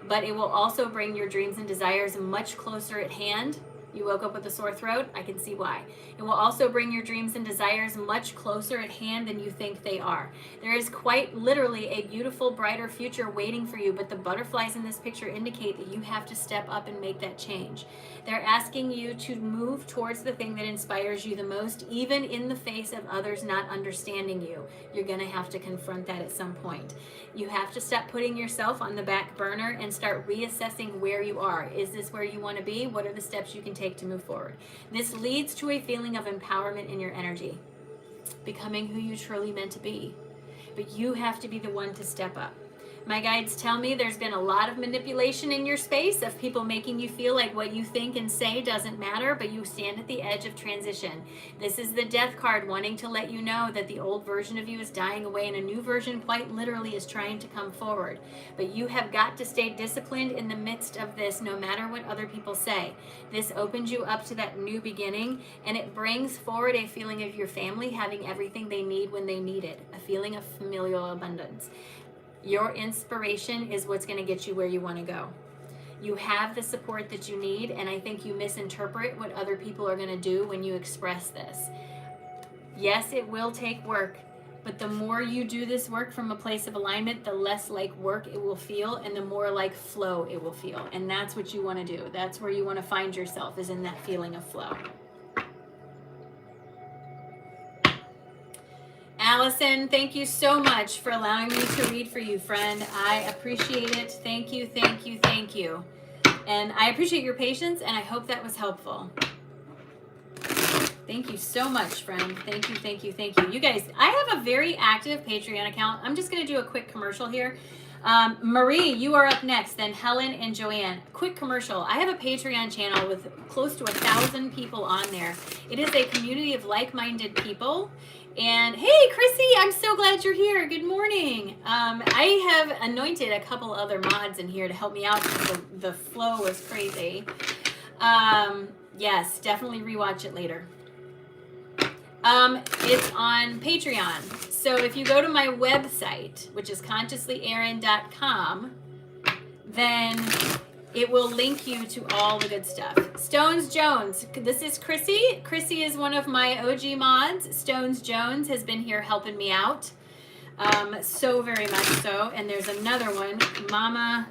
But it will also bring your dreams and desires much closer at hand. You woke up with a sore throat? I can see why. It will also bring your dreams and desires much closer at hand than you think they are. There is quite literally a beautiful, brighter future waiting for you, but the butterflies in this picture indicate that you have to step up and make that change. They're asking you to move towards the thing that inspires you the most, even in the face of others not understanding you. You're going to have to confront that at some point. You have to stop putting yourself on the back burner and start reassessing where you are. Is this where you want to be? What are the steps you can take to move forward? This leads to a feeling of empowerment in your energy, becoming who you truly meant to be. But you have to be the one to step up. My guides tell me there's been a lot of manipulation in your space of people making you feel like what you think and say doesn't matter, but you stand at the edge of transition. This is the death card wanting to let you know that the old version of you is dying away and a new version quite literally is trying to come forward. But you have got to stay disciplined in the midst of this, no matter what other people say. This opens you up to that new beginning, and it brings forward a feeling of your family having everything they need when they need it, a feeling of familial abundance. Your inspiration is what's going to get you where you want to go. You have the support that you need, and I think you misinterpret what other people are going to do when you express this. Yes, it will take work, but the more you do this work from a place of alignment, the less like work it will feel, and the more like flow it will feel. And that's what you want to do. That's where you want to find yourself, is in that feeling of flow. Allison, thank you so much for allowing me to read for you, friend. I appreciate it. Thank you, thank you, thank you. And I appreciate your patience, and I hope that was helpful. Thank you so much, friend. Thank you, thank you, thank you. You guys, I have a very active Patreon account. I'm just going to do a quick commercial here. Marie, you are up next, then Helen and Joanne. Quick commercial. I have a Patreon channel with close to 1,000 people on there. It is a community of like-minded people. And hey, Chrissy, I'm so glad you're here. Good morning. I have anointed a couple other mods in here to help me out because the flow was crazy. Yes, definitely rewatch it later. It's on Patreon. So if you go to my website, which is consciouslyerin.com, then it will link you to all the good stuff. Stones Jones, this is Chrissy. Chrissy is one of my OG mods. Stones Jones has been here helping me out. So very much so. And there's another one, Mama,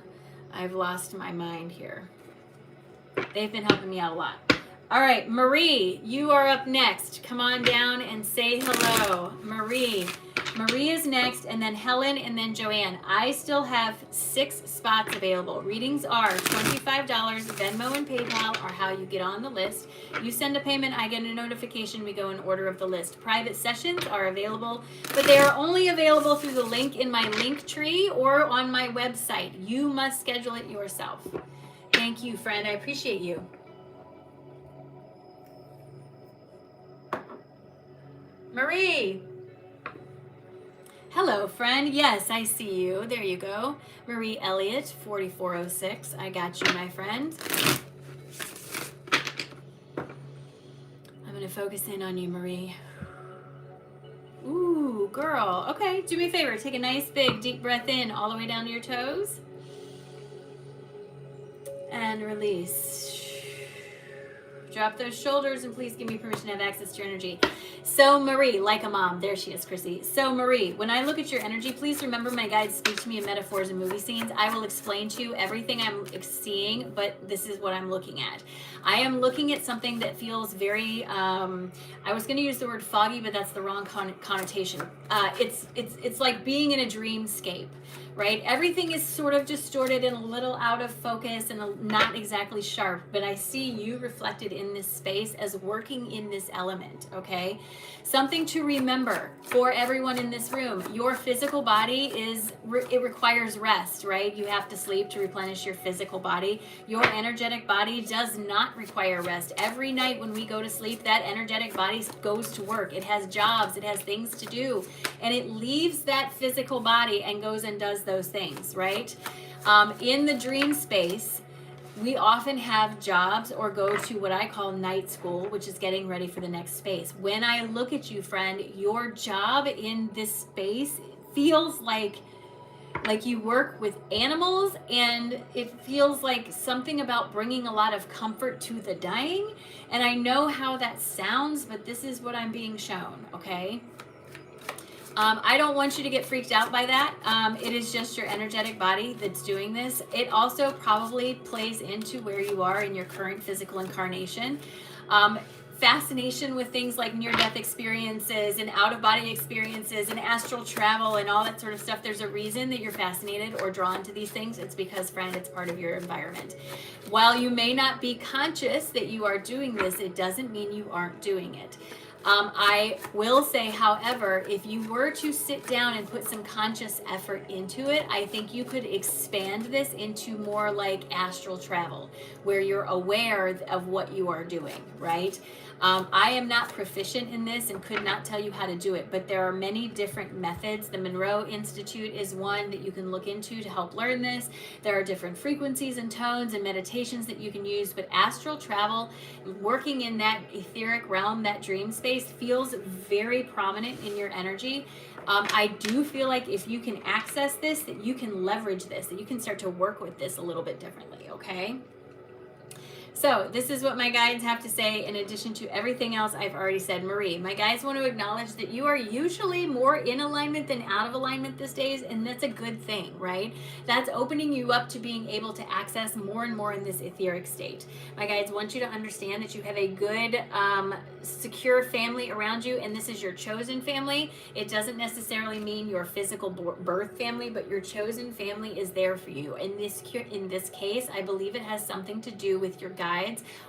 I've lost my mind here. They've been helping me out a lot. All right, Marie, you are up next. Come on down and say hello. Marie is next, and then Helen, and then Joanne. I still have 6 spots available. Readings are $25. Venmo and PayPal are how you get on the list. You send a payment, I get a notification, we go in order of the list. Private sessions are available, but they are only available through the link in my link tree or on my website. You must schedule it yourself. Thank you, friend. I appreciate you. Marie. Hello, friend. Yes, I see you. There you go. Marie Elliott, 4406. I got you, my friend. I'm going to focus in on you, Marie. Ooh, girl. Okay, do me a favor. Take a nice, big, deep breath in all the way down to your toes. And release. Drop those shoulders and please give me permission to have access to your energy. So Marie, like a mom, there she is, Chrissy. So Marie, when I look at your energy, please remember my guides speak to me in metaphors and movie scenes. I will explain to you everything I'm seeing, but this is what I'm looking at. I am looking at something that feels very, I was going to use the word foggy, but that's the wrong connotation. It's like being in a dreamscape, right? Everything is sort of distorted and a little out of focus and not exactly sharp, but I see you reflected in this space as working in this element, okay? Something to remember for everyone in this room: your physical body it requires rest, right? You have to sleep to replenish your physical body. Your energetic body does not require rest. Every night when we go to sleep, that energetic body goes to work. It has jobs, it has things to do, and it leaves that physical body and goes and does those things, right? In the dream space, we often have jobs or go to what I call night school, which is getting ready for the next space. When I look at you, friend, your job in this space feels like you work with animals, and it feels like something about bringing a lot of comfort to the dying. And I know how that sounds, but this is what I'm being shown, okay? I don't want you to get freaked out by that. It is just your energetic body that's doing this. It also probably plays into where you are in your current physical incarnation. Fascination with things like near-death experiences and out-of-body experiences and astral travel and all that sort of stuff. There's a reason that you're fascinated or drawn to these things. It's because, friend, it's part of your environment. While you may not be conscious that you are doing this, it doesn't mean you aren't doing it. I will say, however, if you were to sit down and put some conscious effort into it, I think you could expand this into more like astral travel, where you're aware of what you are doing, right? I am not proficient in this and could not tell you how to do it, but there are many different methods. The Monroe Institute is one that you can look into to help learn this. There are different frequencies and tones and meditations that you can use, but astral travel, working in that etheric realm, that dream space, feels very prominent in your energy. I do feel like if you can access this, that you can leverage this, that you can start to work with this a little bit differently, okay? So this is what my guides have to say in addition to everything else I've already said. Marie, my guides want to acknowledge that you are usually more in alignment than out of alignment these days, and that's a good thing, right? That's opening you up to being able to access more and more in this etheric state. My guides want you to understand that you have a good, secure family around you, and this is your chosen family. It doesn't necessarily mean your physical birth family, but your chosen family is there for you. In this case, I believe it has something to do with your guides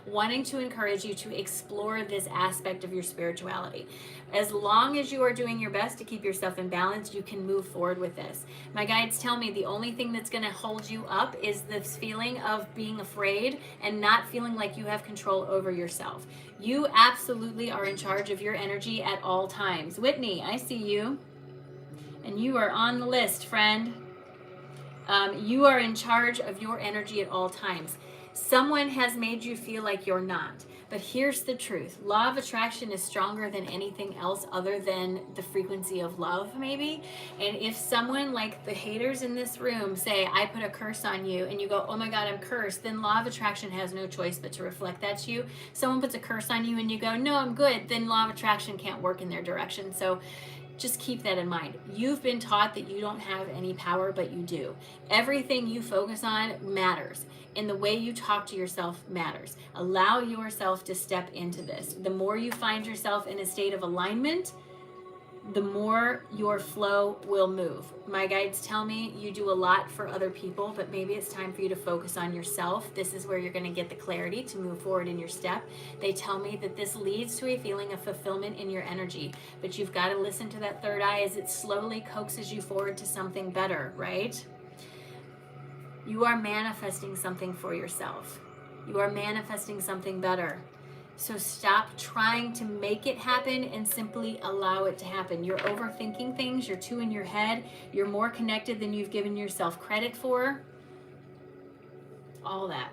wanting to encourage you to explore this aspect of your spirituality. As long as you are doing your best to keep yourself in balance, you can move forward with this. My guides tell me the only thing that's going to hold you up is this feeling of being afraid and not feeling like you have control over yourself. You absolutely are in charge of your energy at all times. Whitney, I see you. And you are on the list, friend. You are in charge of your energy at all times. Someone has made you feel like you're not. But here's the truth. Law of attraction is stronger than anything else other than the frequency of love, maybe. And if someone like the haters in this room say, I put a curse on you, and you go, oh my God, I'm cursed, then law of attraction has no choice but to reflect that to you. Someone puts a curse on you and you go, no, I'm good, then law of attraction can't work in their direction. So just keep that in mind. You've been taught that you don't have any power, but you do. Everything you focus on matters, and the way you talk to yourself matters. Allow yourself to step into this. The more you find yourself in a state of alignment, the more your flow will move. My guides tell me you do a lot for other people, but maybe it's time for you to focus on yourself. This is where you're going to get the clarity to move forward in your step. They tell me that this leads to a feeling of fulfillment in your energy, but you've got to listen to that third eye as it slowly coaxes you forward to something better, right? You are manifesting something for yourself. You are manifesting something better. So stop trying to make it happen and simply allow it to happen. You're overthinking things. You're too in your head. You're more connected than you've given yourself credit for. All that.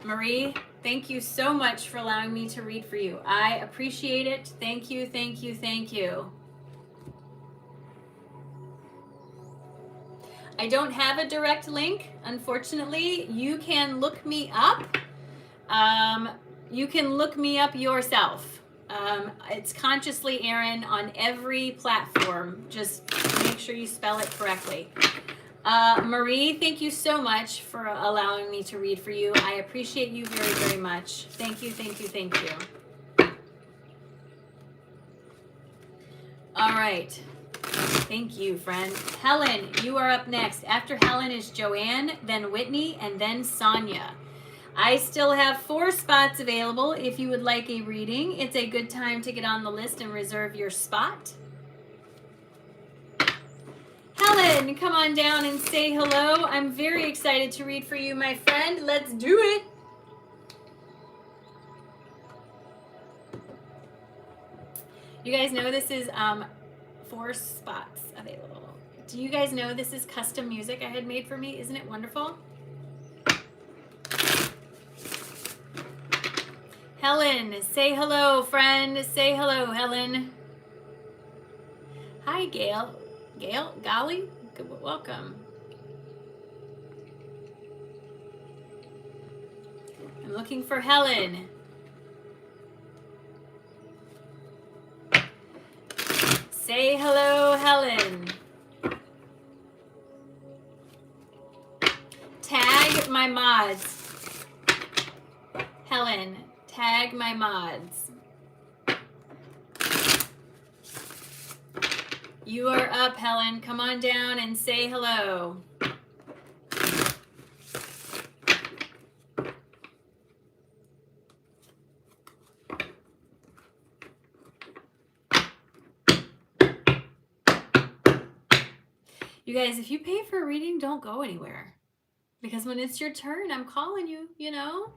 Marie, thank you so much for allowing me to read for you. I appreciate it. Thank you, thank you, thank you. I don't have a direct link, unfortunately. You can look me up. You can look me up yourself. It's Consciously Erin on every platform. Just make sure you spell it correctly. Marie, thank you so much for allowing me to read for you. I appreciate you very, very much. Thank you, thank you, thank you. All right. Thank you, friend. Helen, you are up next. After Helen is Joanne, then Whitney, and then Sonia. I still have 4 spots available. If you would like a reading, it's a good time to get on the list and reserve your spot. Helen, come on down and say hello. I'm very excited to read for you, my friend. Let's do it. You guys know this is 4 spots available. Do you guys know this is custom music I had made for me? Isn't it wonderful? Helen, say hello, friend. Say hello, Helen. Hi, Gail. Gail? Golly? Welcome. I'm looking for Helen. Say hello, Helen. Tag my mods. Helen, tag my mods. You are up, Helen. Come on down and say hello. You guys, if you pay for a reading, don't go anywhere. Because when it's your turn, I'm calling you, you know?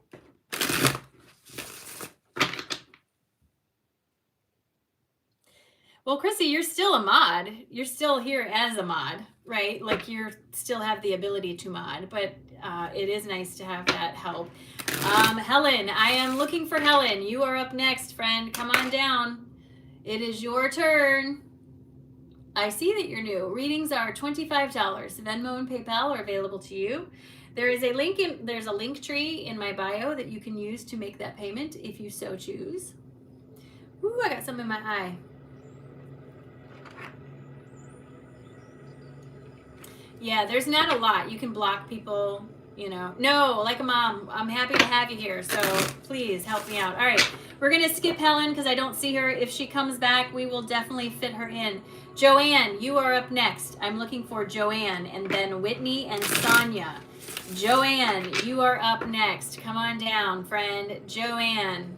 Well, Chrissy, you're still a mod. You're still here as a mod, right? Like you still have the ability to mod, but it is nice to have that help. Helen, I am looking for Helen. You are up next, friend. Come on down. It is your turn. I see that you're new. Readings are $25. Venmo and PayPal are available to you. There's a link tree in my bio that you can use to make that payment if you so choose. Ooh, I got some in my eye. Yeah, there's not a lot. You can block people, you know. No, like a mom. I'm happy to have you here, so please help me out. All right, we're going to skip Helen because I don't see her. If she comes back, we will definitely fit her in. Joanne, you are up next. I'm looking for Joanne, and then Whitney and Sonia. Joanne, you are up next. Come on down, friend. Joanne.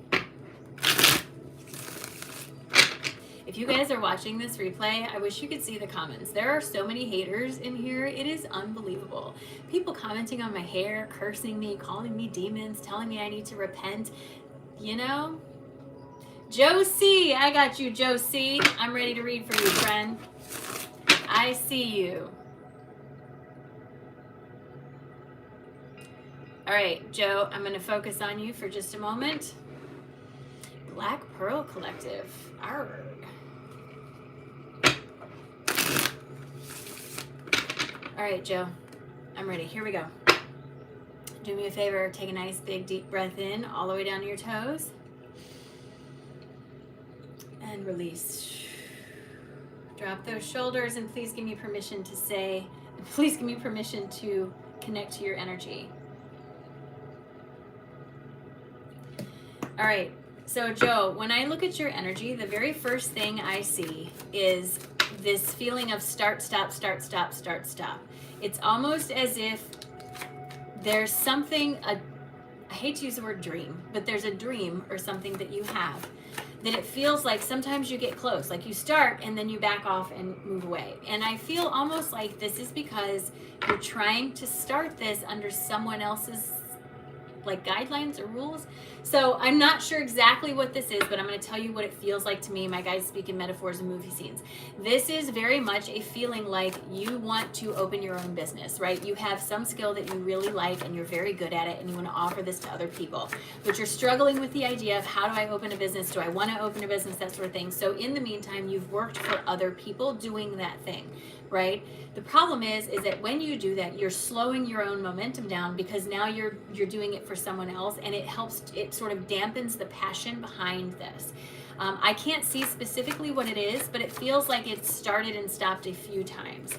If you guys are watching this replay, I wish you could see the comments. There are so many haters in here. It is unbelievable. People commenting on my hair, cursing me, calling me demons, telling me I need to repent. You know? Josie, I got you, Josie. I'm ready to read for you, friend. I see you. All right, Joe, I'm going to focus on you for just a moment. Black Pearl Collective. Arrgh. All right, Joe, I'm ready. Here we go. Do me a favor, take a nice big deep breath in all the way down to your toes. And release. Drop those shoulders and please give me permission to connect to your energy. All right, so Joe, when I look at your energy, the very first thing I see is this feeling of start, stop, start, stop, start, stop. It's almost as if there's something, I hate to use the word dream, but there's a dream or something that you have that it feels like sometimes you get close, like you start and then you back off and move away. And I feel almost like this is because you're trying to start this under someone else's like guidelines or rules. So I'm not sure exactly what this is, but I'm going to tell you what it feels like to me. My guys speak in metaphors and movie scenes. This is very much a feeling like you want to open your own business, right? You have some skill that you really like and you're very good at it and you want to offer this to other people, but you're struggling with the idea of how do I open a business? Do I want to open a business? That sort of thing. So in the meantime, you've worked for other people doing that thing, right? The problem is that when you do that, you're slowing your own momentum down, because now you're doing it for someone else, and it sort of dampens the passion behind this. I can't see specifically what it is, but it feels like it's started and stopped a few times.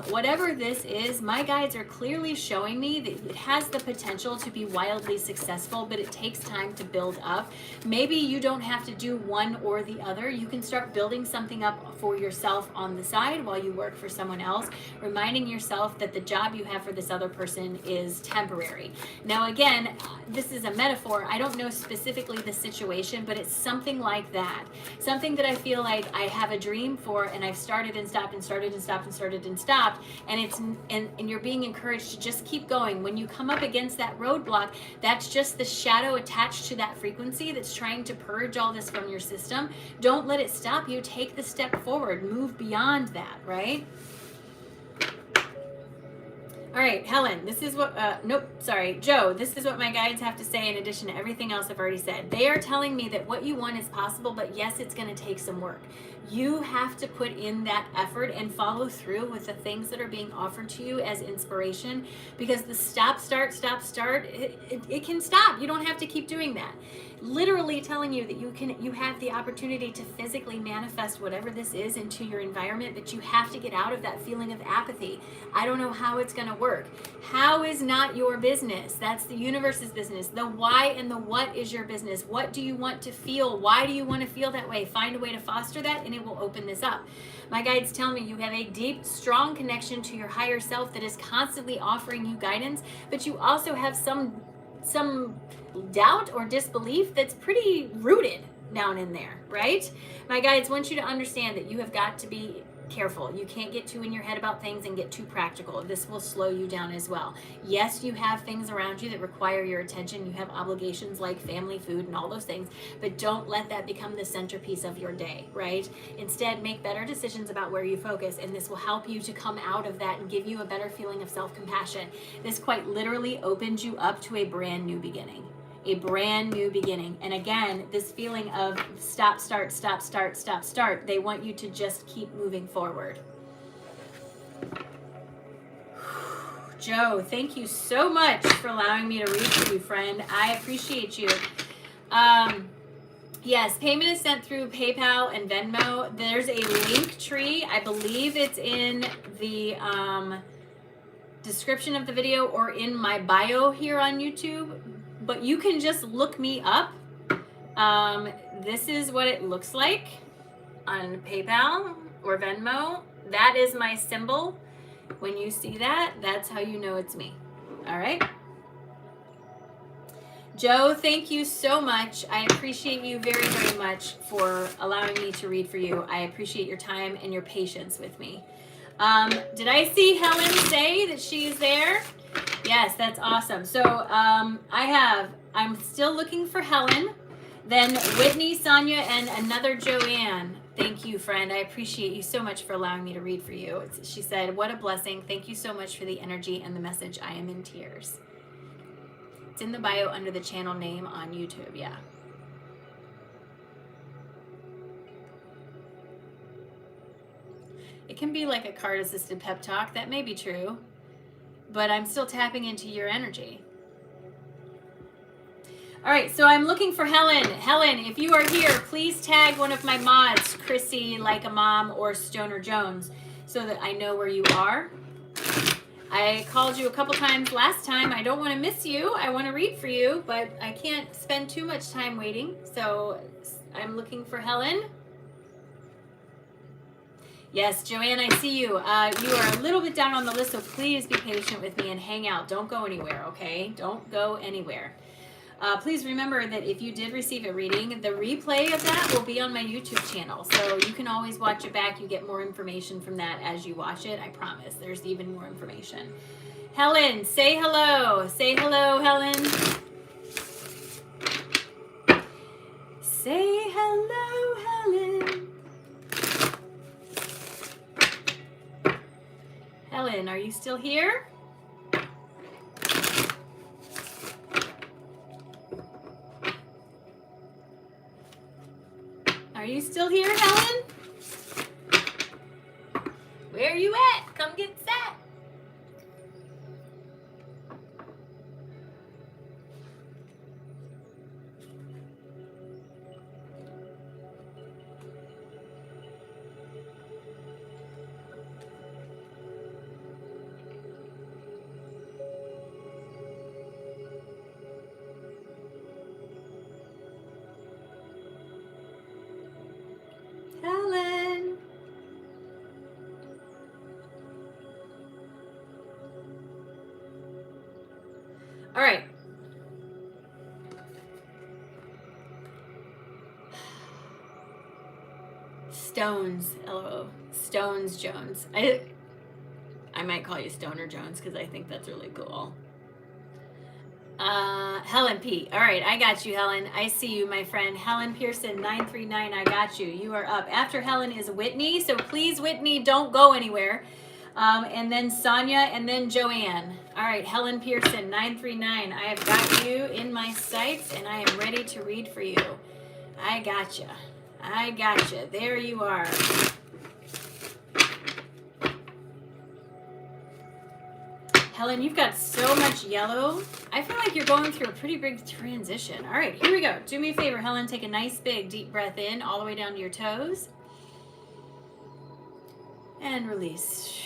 Whatever this is, my guides are clearly showing me that it has the potential to be wildly successful, but it takes time to build up. Maybe you don't have to do one or the other. You can start building something up for yourself on the side while you work for someone else, reminding yourself that the job you have for this other person is temporary. Now, again, this is a metaphor. I don't know specifically the situation, but it's something like that. Something that I feel like I have a dream for, and I've started and stopped and started and stopped and started and stopped, and you're being encouraged to just keep going. When you come up against that roadblock, that's just the shadow attached to that frequency that's trying to purge all this from your system. Don't let it stop you. Take the step forward. Move beyond that, right? All right, Helen, this is what, Joe, this is what my guides have to say in addition to everything else I've already said. They are telling me that what you want is possible, but yes, it's going to take some work. You have to put in that effort and follow through with the things that are being offered to you as inspiration, because the stop, start, it can stop. You don't have to keep doing that. Literally telling you that you have the opportunity to physically manifest whatever this is into your environment, but you have to get out of that feeling of apathy. I don't know how it's going to work. How is not your business. That's the universe's business. The why and the what is your business. What do you want to feel? Why do you want to feel that way? Find a way to foster that, and it will open this up. My guides tell me you have a deep, strong connection to your higher self that is constantly offering you guidance, but you also have some doubt or disbelief that's pretty rooted down in there, right? My guides want you to understand that you have got to be careful. You can't get too in your head about things and get too practical. This will slow you down as well. Yes, you have things around you that require your attention. You have obligations like family, food, and all those things, but don't let that become the centerpiece of your day, right? Instead, make better decisions about where you focus, and this will help you to come out of that and give you a better feeling of self-compassion. This quite literally opens you up to a brand new beginning. A brand new beginning. And again, this feeling of stop, start, stop, start, stop, start, they want you to just keep moving forward. Joe, thank you so much for allowing me to read for you, friend. I appreciate you. Yes, payment is sent through PayPal and Venmo. There's a link tree. I believe it's in the description of the video or in my bio here on YouTube. But you can just look me up. This is what it looks like on PayPal or Venmo. That is my symbol. When you see that, that's how you know it's me. All right? Joe, thank you so much. I appreciate you very, very much for allowing me to read for you. I appreciate your time and your patience with me. Did I see Helen say that she's there? Yes, that's awesome. So I'm still looking for Helen, then Whitney, Sonia, and another Joanne. Thank you, friend. I appreciate you so much for allowing me to read for you. She said, what a blessing. Thank you so much for the energy and the message. I am in tears. It's in the bio under the channel name on YouTube, yeah. It can be like a card-assisted pep talk. That may be true, but I'm still tapping into your energy. All right, so I'm looking for Helen. Helen, if you are here, please tag one of my mods, Chrissy, Like a Mom, or Stoner Jones, so that I know where you are. I called you a couple times last time. I don't want to miss you. I want to read for you, but I can't spend too much time waiting. So I'm looking for Helen. Yes, Joanne, I see you. You are a little bit down on the list, so please be patient with me and hang out. Don't go anywhere, okay? Don't go anywhere. Please remember that if you did receive a reading, the replay of that will be on my YouTube channel. So you can always watch it back. You get more information from that as you watch it. I promise. There's even more information. Helen, say hello. Say hello, Helen. Say hello, Helen. Helen, are you still here? Are you still here, Helen? Where are you All right. Stones, LO. Stones Jones. I might call you Stoner Jones because I think that's really cool. Helen P. All right, I got you, Helen. I see you, my friend. Helen Pearson, 939, I got you. You are up. After Helen is Whitney, so please, Whitney, don't go anywhere. And then Sonia, and then Joanne. All right, Helen Pearson, 939. I have got you in my sights, and I am ready to read for you. I gotcha. I gotcha. There you are. Helen, you've got so much yellow. I feel like you're going through a pretty big transition. All right, here we go. Do me a favor, Helen. Take a nice big deep breath in all the way down to your toes. And release.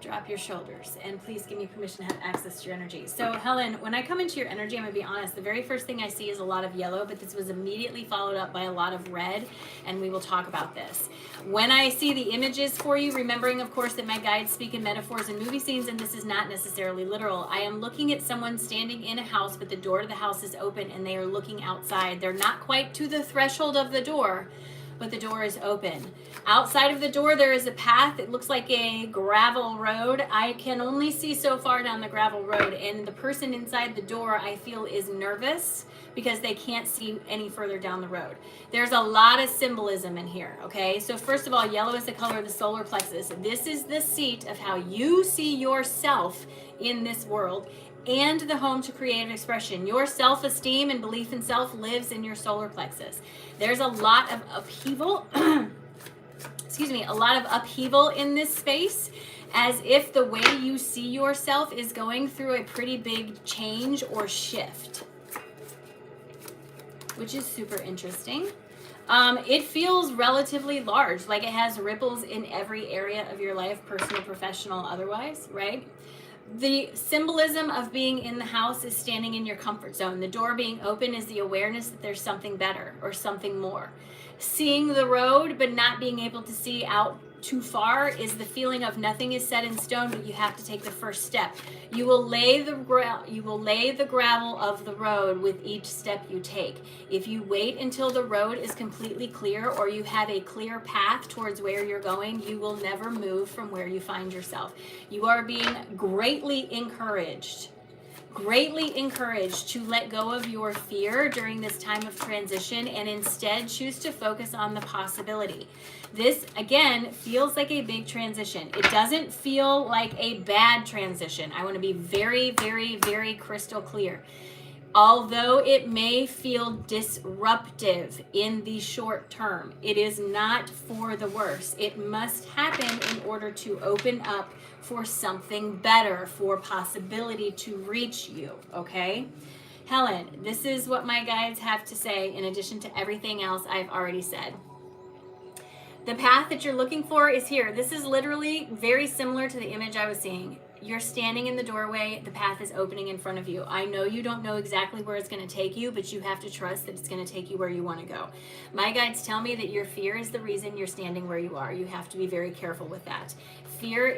Drop your shoulders. And please give me permission to have access to your energy. So, Helen, when I come into your energy, I'm going to be honest, the very first thing I see is a lot of yellow, but this was immediately followed up by a lot of red, and we will talk about this. When I see the images for you, remembering, of course, that my guides speak in metaphors and movie scenes, and this is not necessarily literal, I am looking at someone standing in a house, but the door to the house is open, and they are looking outside. They're not quite to the threshold of the door, but the door is open. Outside of the door, there is a path. It looks like a gravel road. I can only see so far down the gravel road, and the person inside the door, I feel, is nervous because they can't see any further down the road. There's a lot of symbolism in here, okay? So first of all, yellow is the color of the solar plexus. This is the seat of how you see yourself in this world, and the home to creative expression. Your self-esteem and belief in self lives in your solar plexus. There's a lot of upheaval, a lot of upheaval in this space, as if the way you see yourself is going through a pretty big change or shift, which is super interesting. It feels relatively large, like it has ripples in every area of your life, personal, professional, otherwise, right? The symbolism of being in the house is standing in your comfort zone. The door being open is the awareness that there's something better or something more. Seeing the road but not being able to see out too far is the feeling of nothing is set in stone, but you have to take the first step. You will lay the gravel of the road with each step you take. If you wait until the road is completely clear or you have a clear path towards where you're going, you will never move from where you find yourself. You are being greatly encouraged to let go of your fear during this time of transition and instead choose to focus on the possibility. This, again, feels like a big transition. It doesn't feel like a bad transition. I want to be very, very, very crystal clear. Although it may feel disruptive in the short term, it is not for the worse. It must happen in order to open up for something better, for possibility to reach you, okay? Helen, this is what my guides have to say in addition to everything else I've already said. The path that you're looking for is here. This is literally very similar to the image I was seeing. You're standing in the doorway, the path is opening in front of you. I know you don't know exactly where it's going to take you, but you have to trust that it's going to take you where you want to go. My guides tell me that your fear is the reason you're standing where you are. You have to be very careful with that. Fear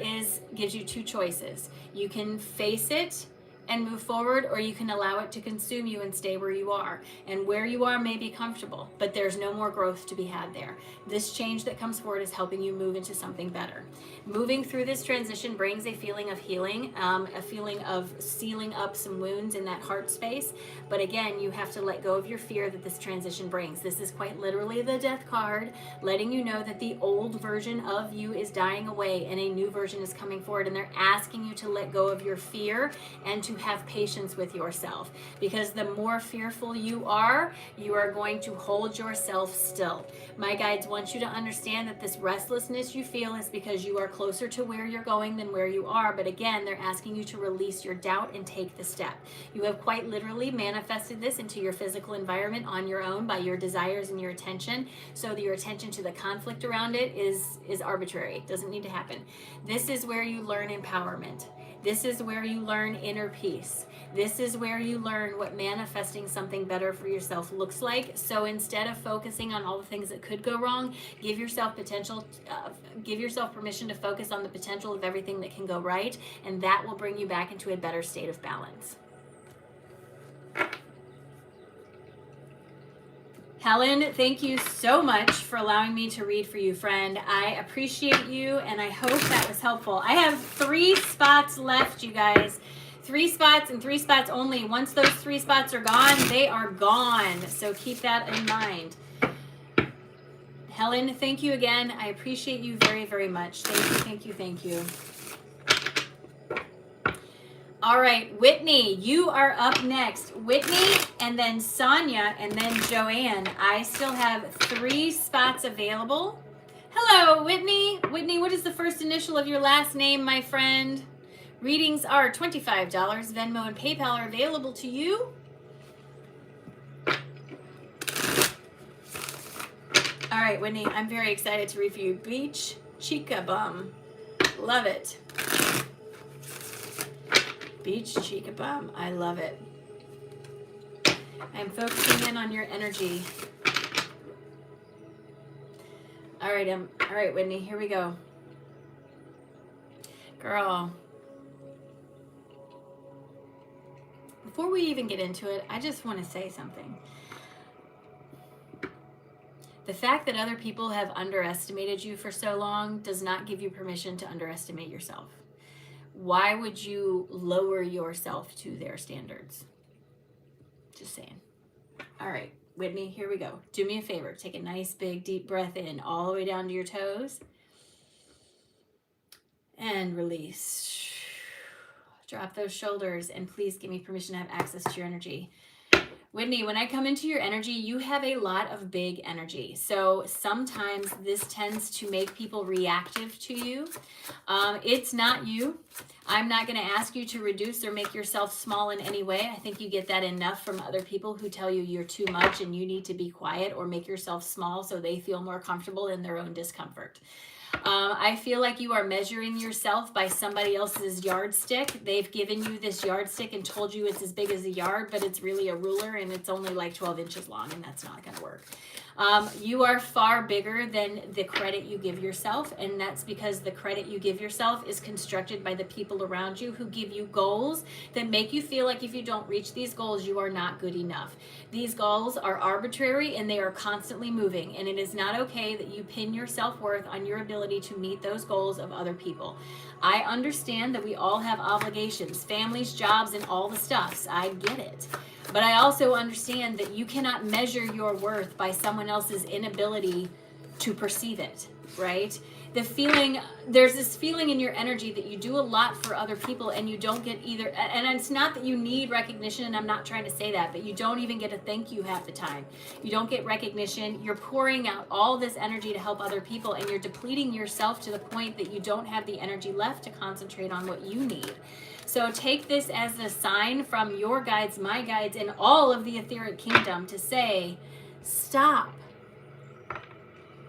gives you two choices. You can face it and move forward, or you can allow it to consume you and stay where you are. And where you are may be comfortable, but there's no more growth to be had there. This change that comes forward is helping you move into something better. Moving through this transition brings a feeling of healing, a feeling of sealing up some wounds in that heart space. But again, you have to let go of your fear that this transition brings. This is quite literally the death card, letting you know that the old version of you is dying away and a new version is coming forward. And they're asking you to let go of your fear and to have patience with yourself, because the more fearful you are going to hold yourself still. My guides want you to understand that this restlessness you feel is because you are closer to where you're going than where you are. But again, they're asking you to release your doubt and take the step. You have quite literally manifested this into your physical environment on your own by your desires and your attention. So that your attention to the conflict around it is arbitrary. It doesn't need to happen. This is where you learn empowerment. This is where you learn inner peace. This is where you learn what manifesting something better for yourself looks like. So instead of focusing on all the things that could go wrong, give yourself permission to focus on the potential of everything that can go right, and that will bring you back into a better state of balance. Helen, thank you so much for allowing me to read for you, friend. I appreciate you, and I hope that was helpful. I have 3 spots left, you guys. 3 spots and 3 spots only. Once those 3 spots are gone, they are gone. So keep that in mind. Helen, thank you again. I appreciate you very, very much. Thank you, thank you, thank you. All right, Whitney, you are up next. Whitney, and then Sonia, and then Joanne. I still have 3 spots available. Hello, Whitney. Whitney, what is the first initial of your last name, my friend? Readings are $25. Venmo and PayPal are available to you. All right, Whitney, I'm very excited to read for you. Beach Chica Bum. Love it. Beach Chica Bum. I love it. I'm focusing in on your energy. All right, Whitney, here we go. Girl. Before we even get into it, I just want to say something. The fact that other people have underestimated you for so long does not give you permission to underestimate yourself. Why would you lower yourself to their standards? Just saying. All right, Whitney, here we go. Do me a favor. Take a nice big deep breath in all the way down to your toes. And release. Drop those shoulders, and please give me permission to have access to your energy. Whitney, when I come into your energy, you have a lot of big energy. So sometimes this tends to make people reactive to you. It's not you. I'm not going to ask you to reduce or make yourself small in any way. I think you get that enough from other people who tell you you're too much and you need to be quiet or make yourself small so they feel more comfortable in their own discomfort. I feel like you are measuring yourself by somebody else's yardstick. They've given you this yardstick and told you it's as big as a yard, but it's really a ruler and it's only like 12 inches long, and that's not going to work. You are far bigger than the credit you give yourself, and that's because the credit you give yourself is constructed by the people around you who give you goals that make you feel like if you don't reach these goals, you are not good enough. These goals are arbitrary and they are constantly moving, and it is not okay that you pin your self-worth on your ability to meet those goals of other people. I understand that we all have obligations, families, jobs, and all the stuffs. I get it. But I also understand that you cannot measure your worth by someone else's inability to perceive it, right? There's this feeling in your energy that you do a lot for other people and you don't get either, and it's not that you need recognition, and I'm not trying to say that, but you don't even get a thank you half the time. You don't get recognition. You're pouring out all this energy to help other people, and you're depleting yourself to the point that you don't have the energy left to concentrate on what you need. So take this as a sign from your guides, my guides, and all of the etheric kingdom to say, stop.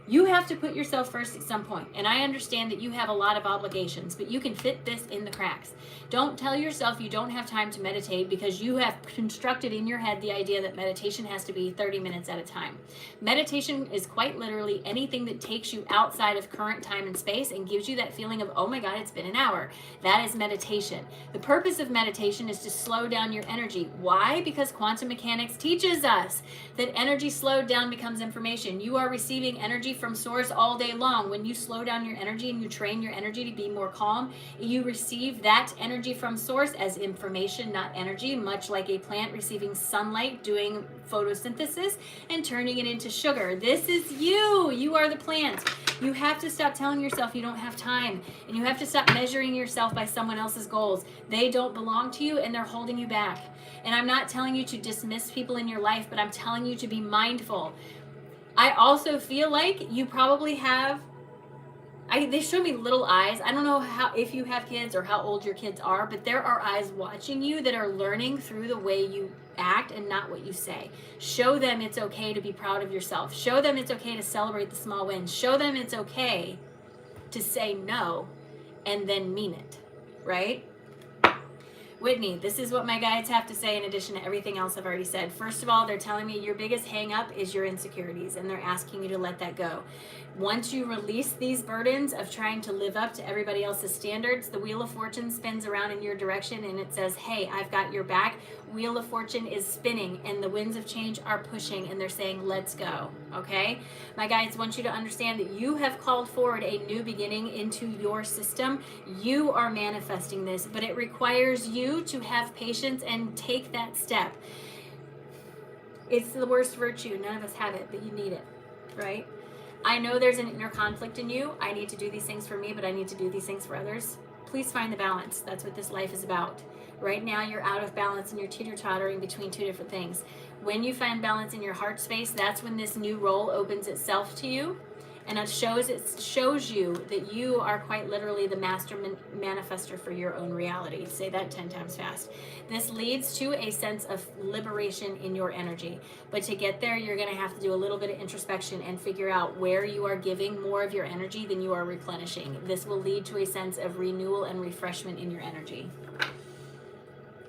You have to put yourself first at some point. And I understand that you have a lot of obligations, but you can fit this in the cracks. Don't tell yourself you don't have time to meditate because you have constructed in your head the idea that meditation has to be 30 minutes at a time. Meditation is quite literally anything that takes you outside of current time and space and gives you that feeling of, oh my God, it's been an hour. That is meditation. The purpose of meditation is to slow down your energy. Why? Because quantum mechanics teaches us that energy slowed down becomes information. You are receiving energy from source all day long. When you slow down your energy and you train your energy to be more calm, you receive that energy from source as information, not energy, much like a plant receiving sunlight, doing photosynthesis and turning it into sugar. This is you. You are the plant. You have to stop telling yourself you don't have time, and you have to stop measuring yourself by someone else's goals. They don't belong to you and they're holding you back. And I'm not telling you to dismiss people in your life, but I'm telling you to be mindful. I also feel like you probably have, they show me little eyes. I don't know if you have kids or how old your kids are, but there are eyes watching you that are learning through the way you act and not what you say. Show them it's okay to be proud of yourself. Show them it's okay to celebrate the small wins. Show them it's okay to say no and then mean it, right? Whitney, this is what my guides have to say in addition to everything else I've already said. First of all, they're telling me your biggest hang up is your insecurities, and they're asking you to let that go. Once you release these burdens of trying to live up to everybody else's standards, the Wheel of Fortune spins around in your direction and it says, hey, I've got your back. Wheel of Fortune is spinning and the winds of change are pushing and they're saying, let's go, okay? My guides want you to understand that you have called forward a new beginning into your system. You are manifesting this, but it requires you to have patience and take that step. It's the worst virtue. None of us have it, but you need it, right? I know there's an inner conflict in you. I need to do these things for me, but I need to do these things for others. Please find the balance. That's what this life is about. Right now, you're out of balance and you're teeter-tottering between two different things. When you find balance in your heart space, that's when this new role opens itself to you. And it shows you that you are quite literally the master manifester for your own reality. Say that 10 times fast. This leads to a sense of liberation in your energy. But to get there, you're going to have to do a little bit of introspection and figure out where you are giving more of your energy than you are replenishing. This will lead to a sense of renewal and refreshment in your energy.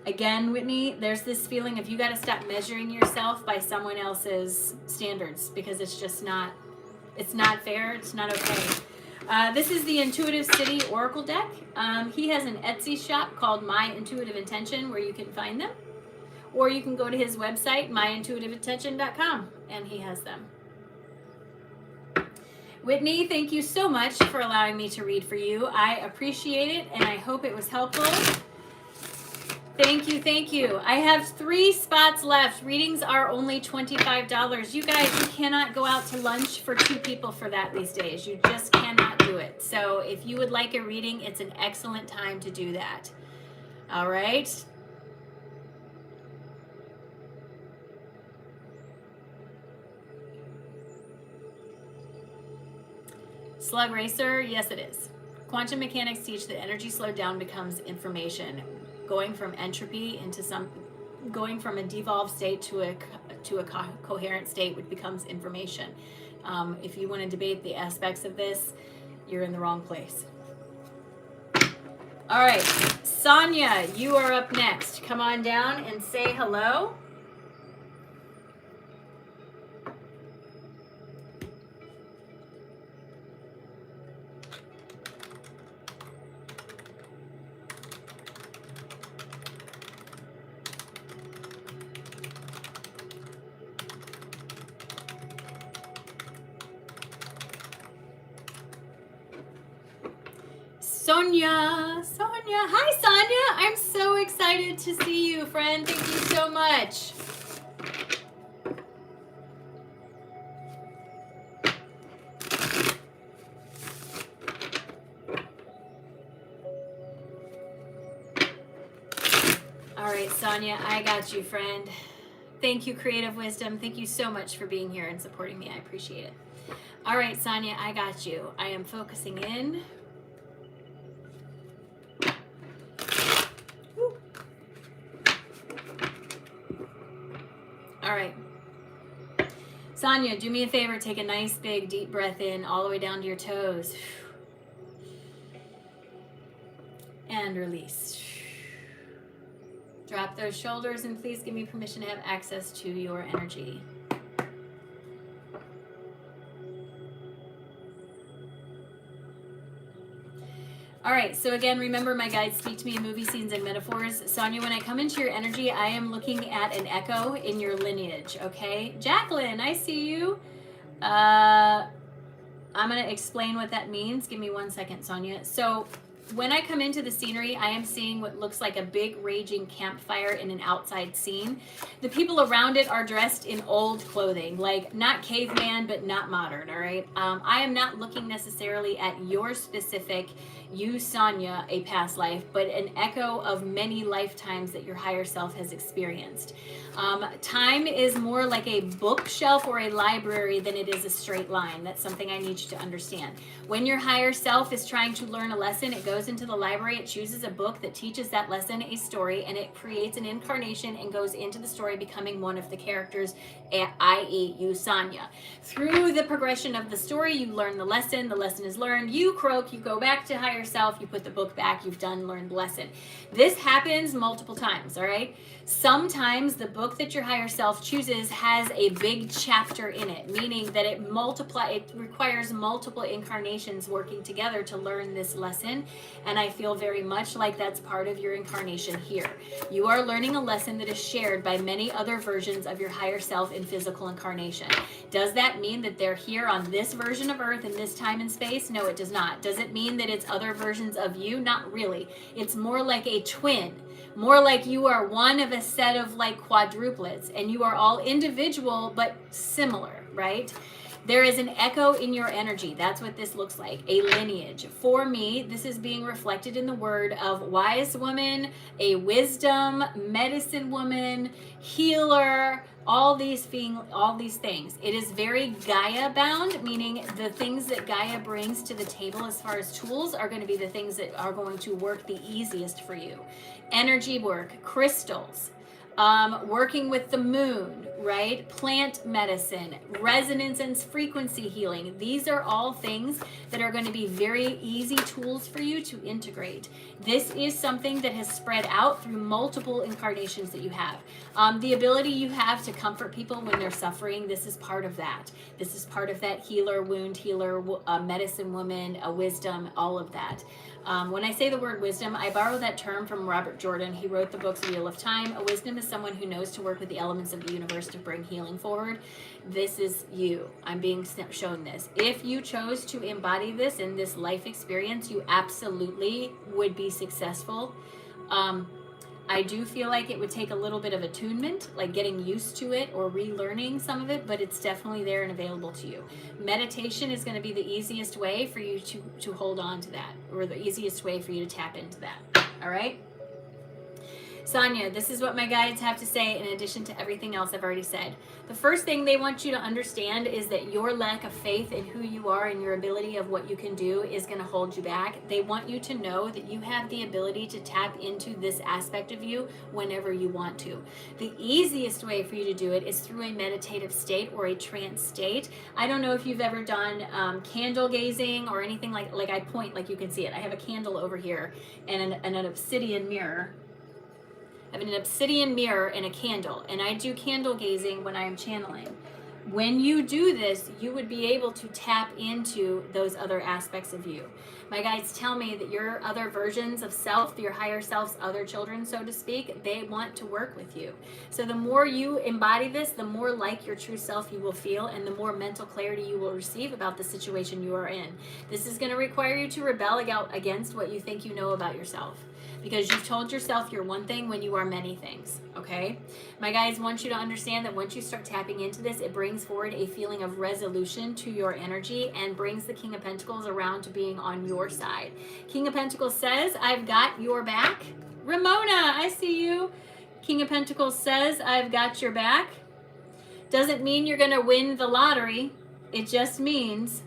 Again, Whitney, there's this feeling of you got to stop measuring yourself by someone else's standards because it's just not. It's not fair. It's not okay. This is the Intuitive City Oracle deck. He has an Etsy shop called My Intuitive Intention where you can find them. Or you can go to his website, myintuitiveintention.com, and he has them. Whitney, thank you so much for allowing me to read for you. I appreciate it, and I hope it was helpful. Thank you, thank you. I have 3 spots left. Readings are only $25. You guys, you cannot go out to lunch for 2 people for that these days. You just cannot do it. So if you would like a reading, it's an excellent time to do that. All right. Slug Racer, yes it is. Quantum mechanics teach that energy slowed down becomes information. Going from entropy into going from a devolved state to a coherent state, which becomes information. If you want to debate the aspects of this, you're in the wrong place. All right, Sonia, you are up next. Come on down and say hello. Sonia. Hi, Sonia. I'm so excited to see you, friend. Thank you so much. All right, Sonia, I got you, friend. Thank you, Creative Wisdom. Thank you so much for being here and supporting me. I appreciate it. All right, Sonia, I got you. I am focusing in. All right. Sonia, do me a favor. Take a nice, big, deep breath in all the way down to your toes. And release. Drop those shoulders and please give me permission to have access to your energy. All right, so again, remember my guides speak to me in movie scenes and metaphors. Sonia, when I come into your energy, I am looking at an echo in your lineage, okay? Jacqueline, I see you. I'm going to explain what that means. Give me 1 second, Sonia. So when I come into the scenery, I am seeing what looks like a big raging campfire in an outside scene. The people around it are dressed in old clothing, like not caveman, but not modern, all right? I am not looking necessarily at your specific, you, Sonia, a past life, but an echo of many lifetimes that your higher self has experienced. Time is more like a bookshelf or a library than it is a straight line. That's something I need you to understand. When your higher self is trying to learn a lesson, it goes into the library, it chooses a book that teaches that lesson, a story, and it creates an incarnation and goes into the story becoming one of the characters, i.e. you, Sonia. Through the progression of the story, you learn the lesson is learned, you croak, you go back to higher higher self, you put the book back, you've learned the lesson. This happens multiple times, all right? Sometimes the book that your higher self chooses has a big chapter in it, meaning that it requires multiple incarnations working together to learn this lesson. And I feel very much like that's part of your incarnation here. You are learning a lesson that is shared by many other versions of your higher self in physical incarnation. Does that mean that they're here on this version of Earth in this time and space? No, it does not. Does it mean that it's other versions of you? Not really. It's more like a twin. More like you are one of a set of like quadruplets, and you are all individual but similar, right? There is an echo in your energy. That's what this looks like, a lineage. For me, this is being reflected in the word of wise woman, a wisdom, medicine woman, healer, all these things. It is very Gaia bound, meaning the things that Gaia brings to the table as far as tools are going to be the things that are going to work the easiest for you. Energy work, crystals, working with the moon, right? Plant medicine, resonance and frequency healing. These are all things that are going to be very easy tools for you to integrate. This is something that has spread out through multiple incarnations that you have. The ability you have to comfort people when they're suffering, this is part of that. This is part of that healer, wound healer, medicine woman, a wisdom, all of that. When I say the word wisdom, I borrow that term from Robert Jordan. He wrote the books Wheel of Time. A wisdom is someone who knows to work with the elements of the universe to bring healing forward. This is you. I'm being shown this. If you chose to embody this in this life experience, you absolutely would be successful. I do feel like it would take a little bit of attunement, like getting used to it or relearning some of it, but it's definitely there and available to you. Meditation is going to be the easiest way for you to hold on to that, or the easiest way for you to tap into that. All right? Sonia, this is what my guides have to say in addition to everything else I've already said. The first thing they want you to understand is that your lack of faith in who you are and your ability of what you can do is going to hold you back. They want you to know that you have the ability to tap into this aspect of you whenever you want to. The easiest way for you to do it is through a meditative state or a trance state. I don't know if you've ever done candle gazing or anything like I point like you can see it. I have a candle over here and an obsidian mirror. I have an obsidian mirror and a candle, and I do candle gazing when I am channeling. When you do this, you would be able to tap into those other aspects of you. My guides tell me that your other versions of self, your higher self's other children, so to speak, they want to work with you. So the more you embody this, the more like your true self you will feel, and the more mental clarity you will receive about the situation you are in. This is going to require you to rebel against what you think you know about yourself, because you've told yourself you're one thing when you are many things, okay? My guides want you to understand that once you start tapping into this, it brings forward a feeling of resolution to your energy and brings the King of Pentacles around to being on your side. King of Pentacles says, I've got your back. Ramona, I see you. King of Pentacles says, I've got your back. Doesn't mean you're going to win the lottery. It just means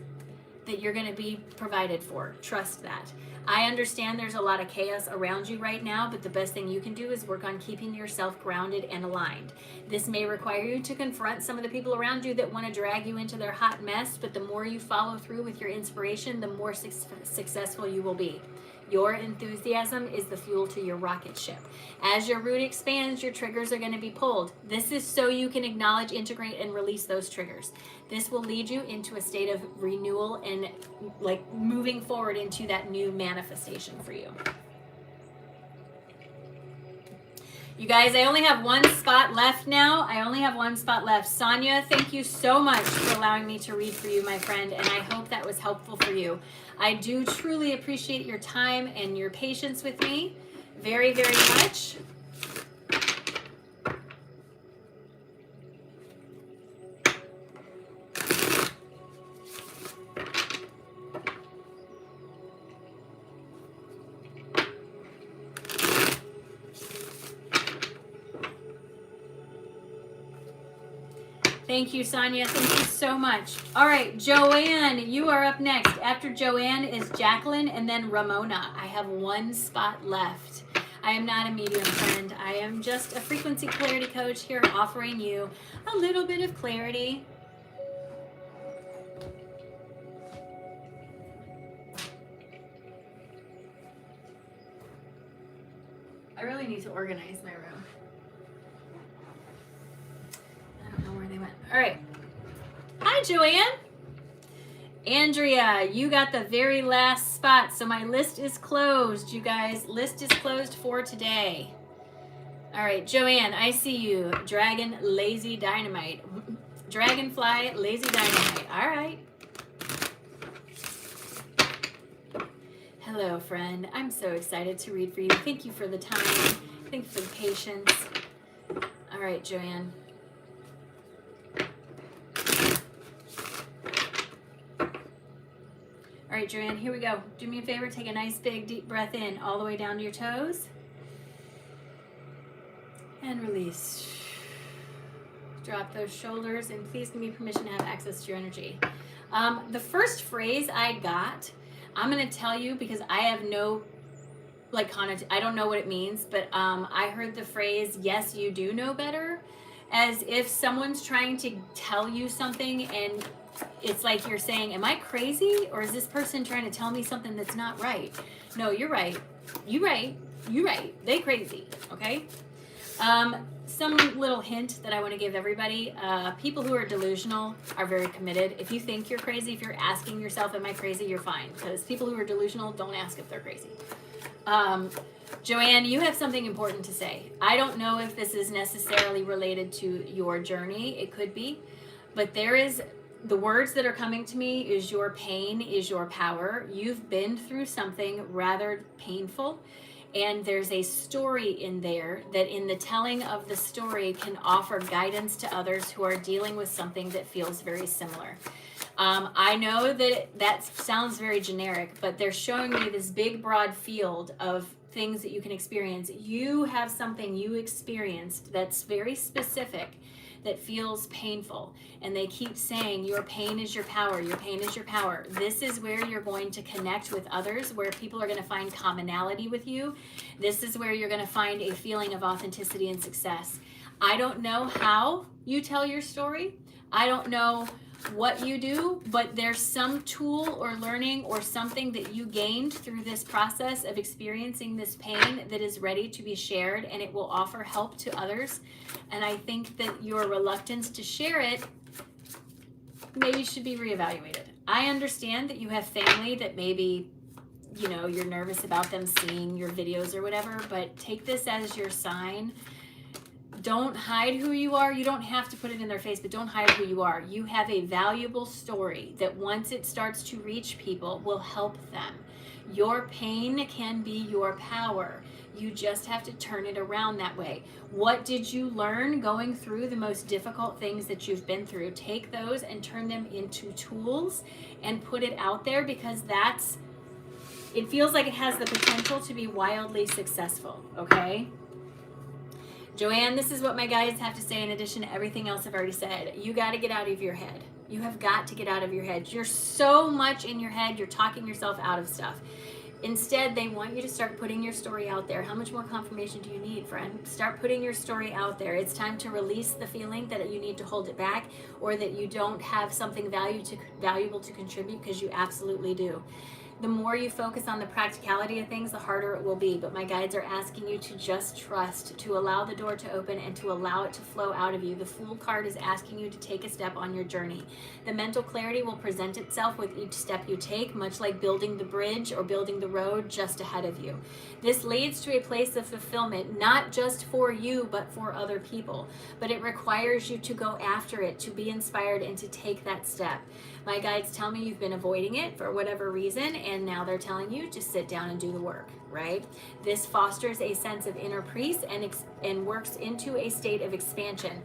that you're going to be provided for. Trust that. I understand there's a lot of chaos around you right now, but the best thing you can do is work on keeping yourself grounded and aligned. This may require you to confront some of the people around you that want to drag you into their hot mess, but the more you follow through with your inspiration, the more successful you will be. Your enthusiasm is the fuel to your rocket ship. As your root expands, your triggers are going to be pulled. This is so you can acknowledge, integrate, and release those triggers. This will lead you into a state of renewal and like moving forward into that new manifestation for you. You guys, I only have one spot left now. I only have one spot left. Sonia, thank you so much for allowing me to read for you, my friend, and I hope that was helpful for you. I do truly appreciate your time and your patience with me very, very much. Thank you, Sonia. Thank you so much. All right, Joanne, you are up next. After Joanne is Jacqueline and then Ramona. I have one spot left. I am not a medium, friend. I am just a frequency clarity coach here offering you a little bit of clarity. to organize my room. I don't know where they went. All right. Hi, Joanne. Andrea, you got the very last spot, so my list is closed, you guys. List is closed for today. All right, Joanne, I see you. Dragon, Lazy Dynamite. Dragonfly, Lazy Dynamite. All right. Hello, friend. I'm so excited to read for you. Thank you for the time. Thank you for the patience. All right, Joanne. All right, Joanne, here we go. Do me a favor, take a nice big deep breath in all the way down to your toes. And release. Drop those shoulders, and please give me permission to have access to your energy. The first phrase I got, I'm going to tell you because I have no, I don't know what it means, but I heard the phrase, yes, you do know better, as if someone's trying to tell you something and it's like you're saying, am I crazy? Or is this person trying to tell me something that's not right? No, you're right. You right. You right. They crazy. Okay? Some little hint that I want to give everybody. People who are delusional are very committed. If you think you're crazy, if you're asking yourself, am I crazy? You're fine. Because people who are delusional don't ask if they're crazy. Joanne, you have something important to say. I don't know if this is necessarily related to your journey. It could be. But the words that are coming to me is your pain is your power. You've been through something rather painful, and there's a story in there that in the telling of the story can offer guidance to others who are dealing with something that feels very similar. I know that sounds very generic, but they're showing me this big broad field of things that you can experience. You have something you experienced that's very specific, that feels painful, and they keep saying your pain is your power, your pain is your power. This is where you're going to connect with others, where people are going to find commonality with you. This is where you're going to find a feeling of authenticity and success. I don't know how you tell your story. I don't know what you do, but there's some tool or learning or something that you gained through this process of experiencing this pain that is ready to be shared, and it will offer help to others. And I think that your reluctance to share it maybe should be reevaluated. I understand that you have family that maybe, you're nervous about them seeing your videos or whatever, but take this as your sign. Don't hide who you are. You don't have to put it in their face, but don't hide who you are. You have a valuable story that once it starts to reach people will help them. Your pain can be your power. You just have to turn it around that way. What did you learn going through the most difficult things that you've been through? Take those and turn them into tools and put it out there, because it feels like it has the potential to be wildly successful, okay? Joanne, this is what my guides have to say in addition to everything else I've already said. You got to get out of your head. You have got to get out of your head. You're so much in your head. You're talking yourself out of stuff. Instead, they want you to start putting your story out there. How much more confirmation do you need, friend? Start putting your story out there. It's time to release the feeling that you need to hold it back, or that you don't have something valuable to contribute, because you absolutely do. The more you focus on the practicality of things, the harder it will be. But my guides are asking you to just trust, to allow the door to open and to allow it to flow out of you. The Fool card is asking you to take a step on your journey. The mental clarity will present itself with each step you take, much like building the bridge or building the road just ahead of you. This leads to a place of fulfillment, not just for you, but for other people. But it requires you to go after it, to be inspired, and to take that step. My guides tell me you've been avoiding it for whatever reason, and now they're telling you to sit down and do the work, right? This fosters a sense of inner peace and works into a state of expansion.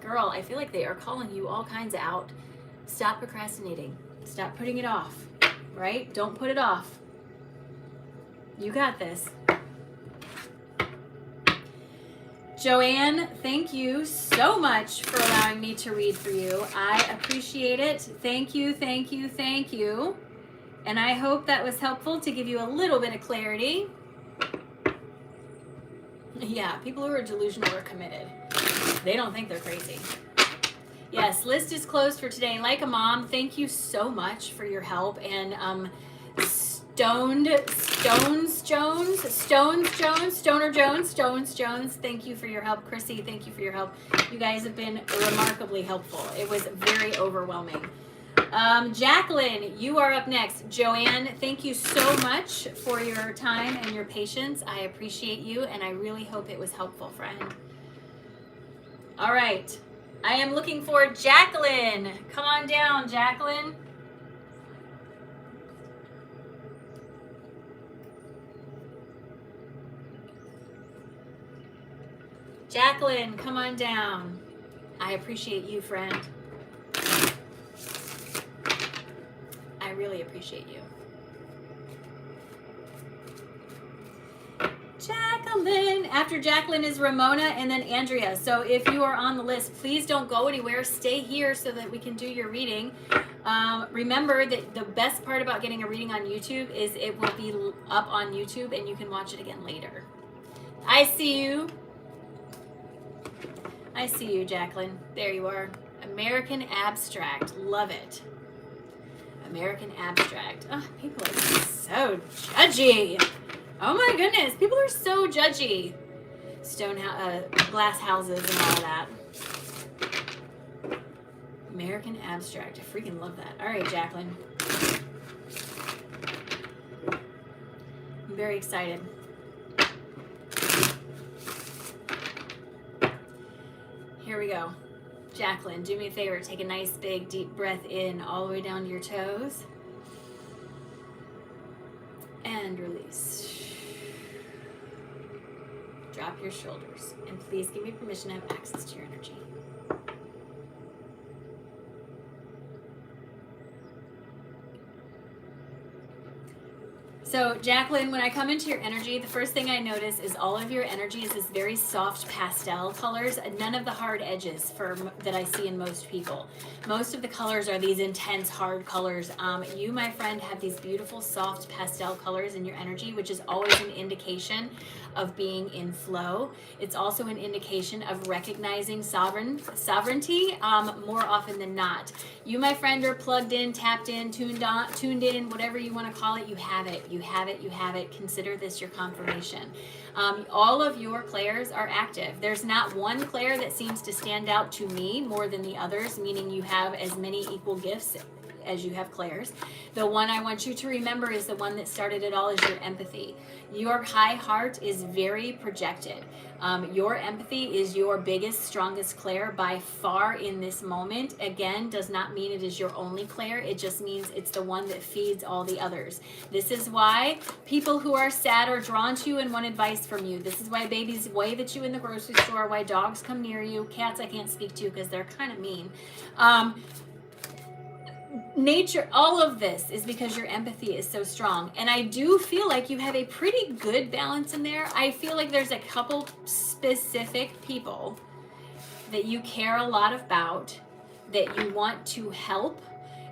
Girl, I feel like they are calling you all kinds out. Stop procrastinating. Stop putting it off, right? Don't put it off. You got this. Joanne, thank you so much for allowing me to read for you. I appreciate it. Thank you, thank you, thank you. And I hope that was helpful to give you a little bit of clarity. Yeah, people who are delusional are committed. They don't think they're crazy. Yes, list is closed for today. Like a Mom, thank you so much for your help. And Stoned Stones Jones, thank you for your help. Chrissy, thank you for your help. You guys have been remarkably helpful. It was very overwhelming. Jacqueline, you are up next. Joanne, thank you so much for your time and your patience. I appreciate you, and I really hope it was helpful, friend. All right. I am looking for Jacqueline. Come on down, Jacqueline. Jacqueline, come on down. I appreciate you, friend. I really appreciate you. Jacqueline. After Jacqueline is Ramona and then Andrea. So if you are on the list, please don't go anywhere. Stay here so that we can do your reading. Remember that the best part about getting a reading on YouTube is it will be up on YouTube and you can watch it again later. I see you. I see you, Jacqueline. There you are. American Abstract. Love it. American Abstract. Oh, people are so judgy. Oh my goodness. People are so judgy. Glass houses and all that. American Abstract. I freaking love that. All right, Jacqueline. I'm very excited. Here we go. Jacqueline, do me a favor. Take a nice big deep breath in all the way down to your toes. And release. Drop your shoulders. And please give me permission to have access to your energy. So Jacqueline, when I come into your energy, the first thing I notice is all of your energy is this very soft pastel colors, none of the hard edges that I see in most people. Most of the colors are these intense hard colors. You, my friend, have these beautiful soft pastel colors in your energy, which is always an indication of being in flow. It's also an indication of recognizing sovereignty more often than not. You, my friend, are plugged in, tapped in, tuned in, whatever you want to call it. You have it. You have it. You have it. Consider this your confirmation. All of your clairs are active. There's not one clair that seems to stand out to me more than the others, meaning you have as many equal gifts as you have clairs. The one I want you to remember is the one that started it all, is your empathy. Your high heart is very projected. Your empathy is your biggest, strongest clair by far in this moment. Again, does not mean it is your only clair. It just means it's the one that feeds all the others. This is why people who are sad are drawn to you and want advice from you. This is why babies wave at you in the grocery store, why dogs come near you. Cats I can't speak to because they're kind of mean. Nature, all of this is because your empathy is so strong. And I do feel like you have a pretty good balance in there. I feel like there's a couple specific people that you care a lot about, that you want to help,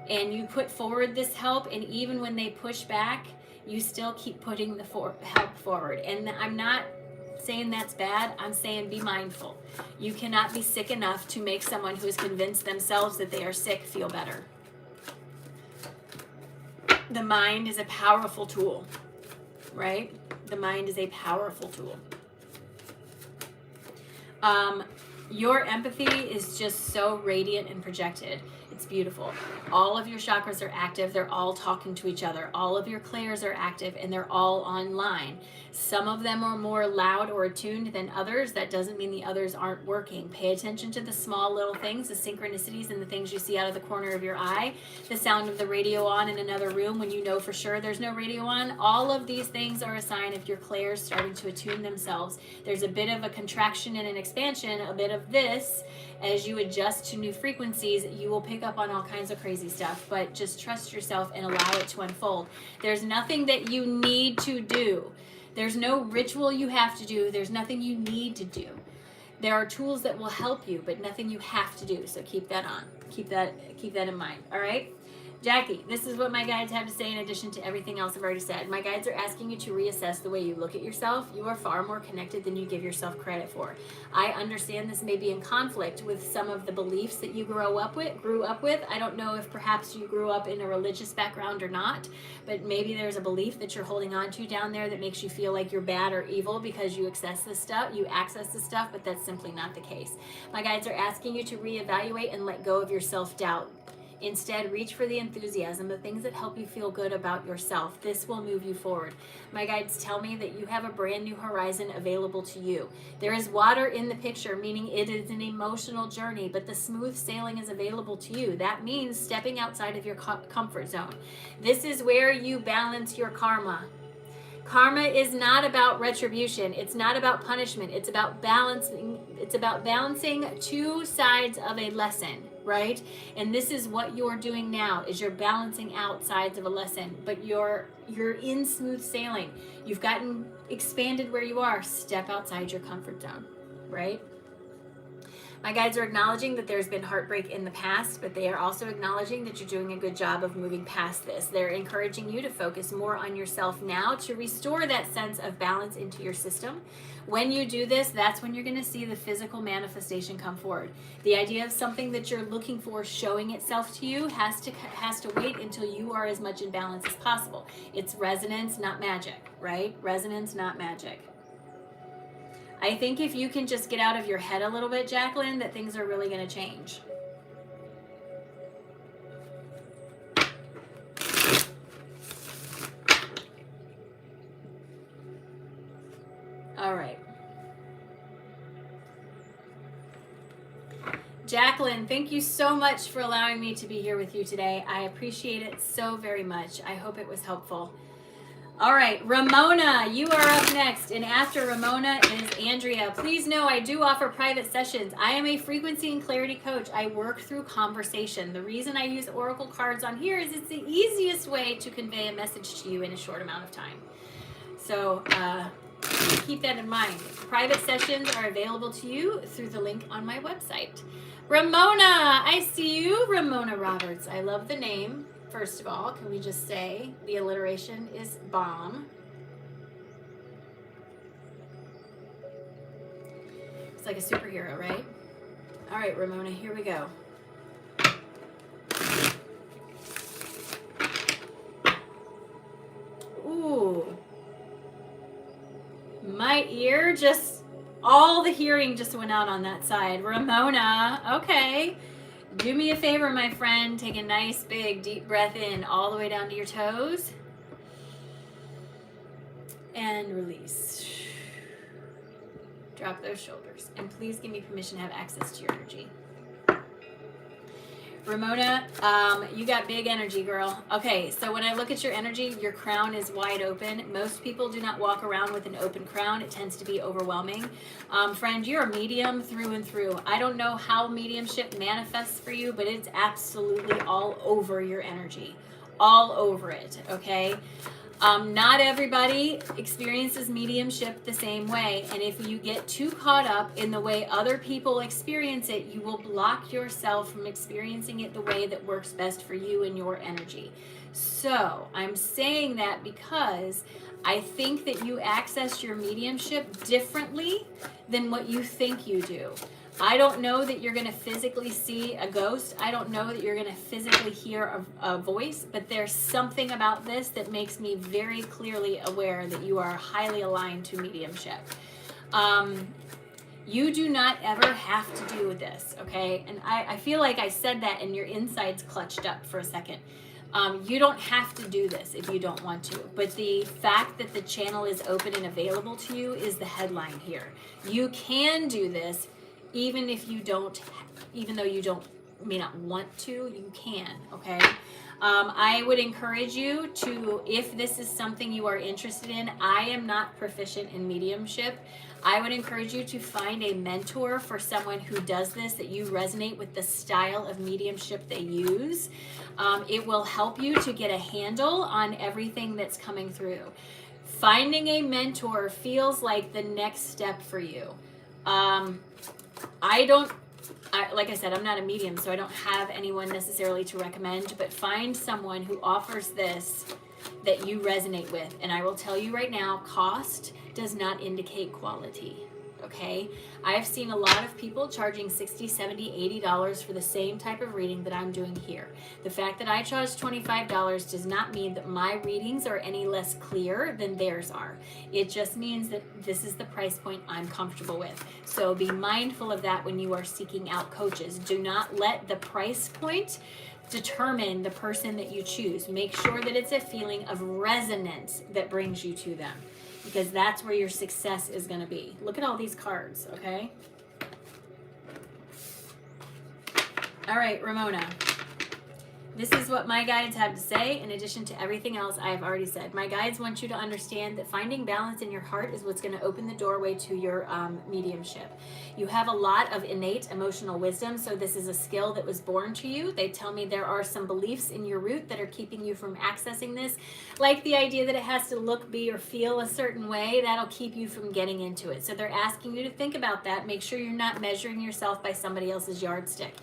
and you put forward this help, and even when they push back, you still keep putting the help forward. And I'm not saying that's bad. I'm saying be mindful. You cannot be sick enough to make someone who has convinced themselves that they are sick feel better. The mind is a powerful tool, right? The mind is a powerful tool. Your empathy is just so radiant and projected. It's beautiful. All of your chakras are active. They're all talking to each other. All of your clairs are active and they're all online. Some of them are more loud or attuned than others. That doesn't mean the others aren't working. Pay attention to the small little things, the synchronicities and the things you see out of the corner of your eye, the sound of the radio on in another room when you know for sure there's no radio on. All of these things are a sign of your clairs starting to attune themselves. There's a bit of a contraction and an expansion, a bit of this. As you adjust to new frequencies, you will pick up on all kinds of crazy stuff, but just trust yourself and allow it to unfold. There's nothing that you need to do. There's no ritual you have to do. There's nothing you need to do. There are tools that will help you, but nothing you have to do. So keep that on. Keep that in mind. All right. Jackie, this is what my guides have to say in addition to everything else I've already said. My guides are asking you to reassess the way you look at yourself. You are far more connected than you give yourself credit for. I understand this may be in conflict with some of the beliefs that you grew up with. I don't know if perhaps you grew up in a religious background or not, but maybe there's a belief that you're holding on to down there that makes you feel like you're bad or evil because you access this stuff, but that's simply not the case. My guides are asking you to reevaluate and let go of your self-doubt. Instead, reach for the enthusiasm, the things that help you feel good about yourself. This will move you forward. My guides tell me that you have a brand new horizon available to you. There is water in the picture, meaning it is an emotional journey, but the smooth sailing is available to you. That means stepping outside of your comfort zone. This is where you balance your karma. Karma is not about retribution. It's not about punishment. It's about balancing. It's about balancing two sides of a lesson, right? And this is what you're doing now, is you're balancing out sides of a lesson, but you're in smooth sailing. You've gotten expanded where you are. Step outside your comfort zone, right? My guides are acknowledging that there's been heartbreak in the past, but they are also acknowledging that you're doing a good job of moving past this. They're encouraging you to focus more on yourself now to restore that sense of balance into your system. When you do this, that's when you're going to see the physical manifestation come forward. The idea of something that you're looking for showing itself to you has to wait until you are as much in balance as possible. It's resonance, not magic, right? Resonance, not magic. I think if you can just get out of your head a little bit, Jacqueline, that things are really going to change. All right. Jacqueline, thank you so much for allowing me to be here with you today. I appreciate it so very much. I hope it was helpful. All right, Ramona, you are up next, and after Ramona is Andrea. Please know I do offer private sessions. I am a frequency and clarity coach. I work through conversation. The reason I use oracle cards on here is it's the easiest way to convey a message to you in a short amount of time. So keep that in mind. Private sessions are available to you through the link on my website. Ramona, I see you. Ramona Roberts. I love the name. First of all, can we just say the alliteration is bomb? It's like a superhero, right? All right, Ramona, here we go. Ooh. My ear just, all the hearing just went out on that side. Ramona, okay. Do me a favor, my friend. Take a nice, big, deep breath in all the way down to your toes. And release. Drop those shoulders. And please give me permission to have access to your energy. Ramona, you got big energy, girl. Okay, so when I look at your energy, your crown is wide open. Most people do not walk around with an open crown. It tends to be overwhelming. Friend, you're a medium through and through. I don't know how mediumship manifests for you, but it's absolutely all over your energy. All over it, okay? Not everybody experiences mediumship the same way, and if you get too caught up in the way other people experience it, you will block yourself from experiencing it the way that works best for you and your energy. So I'm saying that because I think that you access your mediumship differently than what you think you do. I don't know that you're going to physically see a ghost. I don't know that you're going to physically hear a voice, but there's something about this that makes me very clearly aware that you are highly aligned to mediumship. You do not ever have to do this, okay? And I feel like I said that and your insides clutched up for a second. You don't have to do this if you don't want to, but the fact that the channel is open and available to you is the headline here. You can do this even if you don't, even though you may not want to, you can, okay? I would encourage you to, if this is something you are interested in, I am not proficient in mediumship. I would encourage you to find a mentor for someone who does this, that you resonate with the style of mediumship they use. It will help you to get a handle on everything that's coming through. Finding a mentor feels like the next step for you. like I said, I'm not a medium, so I don't have anyone necessarily to recommend, but find someone who offers this that you resonate with. And I will tell you right now, cost does not indicate quality. Okay, I've seen a lot of people charging $60, $70, $80 for the same type of reading that I'm doing here. The fact that I charge $25 does not mean that my readings are any less clear than theirs are. It just means that this is the price point I'm comfortable with. So be mindful of that when you are seeking out coaches. Do not let the price point determine the person that you choose. Make sure that it's a feeling of resonance that brings you to them, because that's where your success is going to be. Look at all these cards, okay? All right, Ramona. This is what my guides have to say in addition to everything else I have already said. My guides want you to understand that finding balance in your heart is what's going to open the doorway to your mediumship. You have a lot of innate emotional wisdom, so this is a skill that was born to you. They tell me there are some beliefs in your root that are keeping you from accessing this, like the idea that it has to look, be, or feel a certain way. That'll keep you from getting into it. So they're asking you to think about that. Make sure you're not measuring yourself by somebody else's yardstick.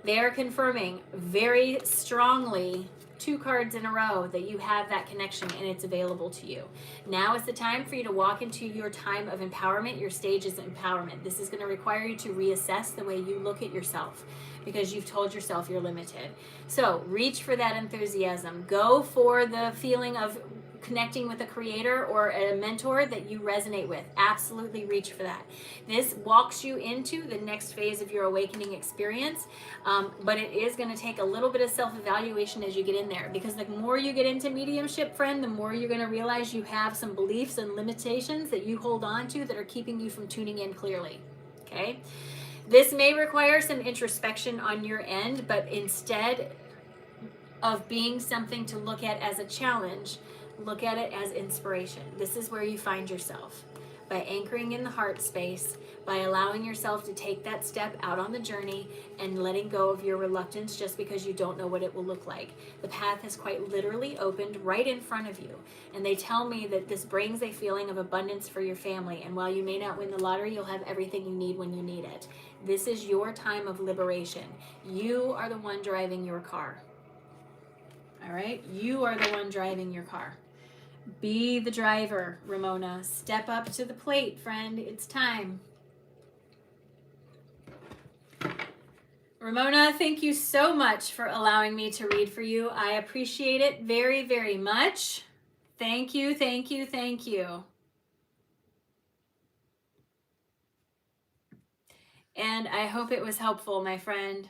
They are confirming very strongly, 2 cards in a row, that you have that connection and it's available to you. Now is the time for you to walk into your time of empowerment, your stages of empowerment. This is going to require you to reassess the way you look at yourself, because you've told yourself you're limited. So reach for that enthusiasm. Go for the feeling of connecting with a creator or a mentor that you resonate with. Absolutely reach for that. This walks you into the next phase of your awakening experience, but it is going to take a little bit of self-evaluation as you get in there, because the more you get into mediumship, friend, the more you're going to realize you have some beliefs and limitations that you hold on to that are keeping you from tuning in clearly. Okay? This may require some introspection on your end, but instead of being something to look at as a challenge, look at it as inspiration. This is where you find yourself. By anchoring in the heart space, by allowing yourself to take that step out on the journey and letting go of your reluctance just because you don't know what it will look like. The path has quite literally opened right in front of you. And they tell me that this brings a feeling of abundance for your family. And while you may not win the lottery, you'll have everything you need when you need it. This is your time of liberation. You are the one driving your car. All right? You are the one driving your car. Be the driver, Ramona. Step up to the plate, friend. It's time. Ramona, thank you so much for allowing me to read for you. I appreciate it very, very much. Thank you, thank you, thank you. And I hope it was helpful, my friend.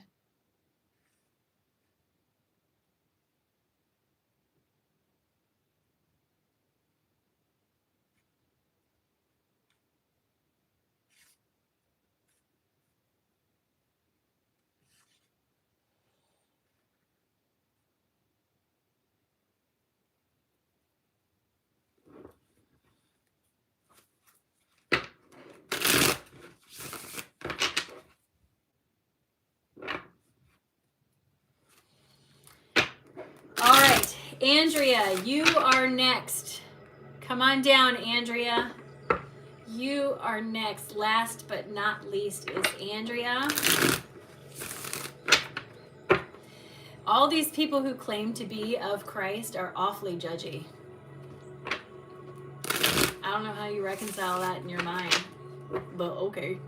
All right, Andrea, you are next. Come on down, Andrea. You are next. Last but not least is Andrea. All these people who claim to be of Christ are awfully judgy. I don't know how you reconcile that in your mind, but okay.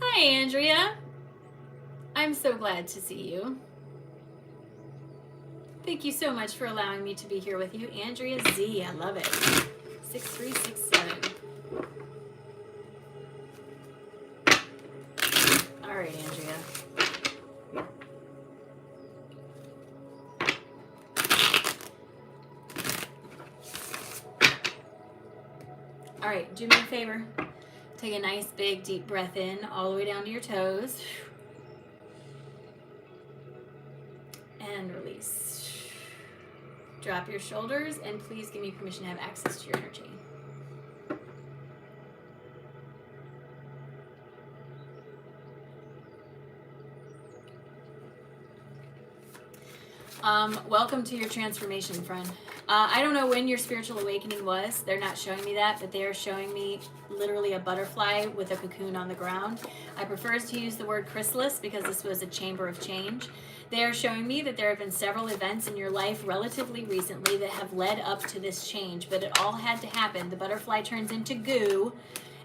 Hi, Andrea. I'm so glad to see you. Thank you so much for allowing me to be here with you. Andrea Z, I love it. 6367. All right, Andrea. All right, do me a favor. Take a nice big deep breath in all the way down to your toes. And release. Drop your shoulders and please give me permission to have access to your energy. Welcome to your transformation, friend. I don't know when your spiritual awakening was. They're not showing me that, but they are showing me literally a butterfly with a cocoon on the ground. I prefer to use the word chrysalis because this was a chamber of change. They are showing me that there have been several events in your life relatively recently that have led up to this change, but it all had to happen. The butterfly turns into goo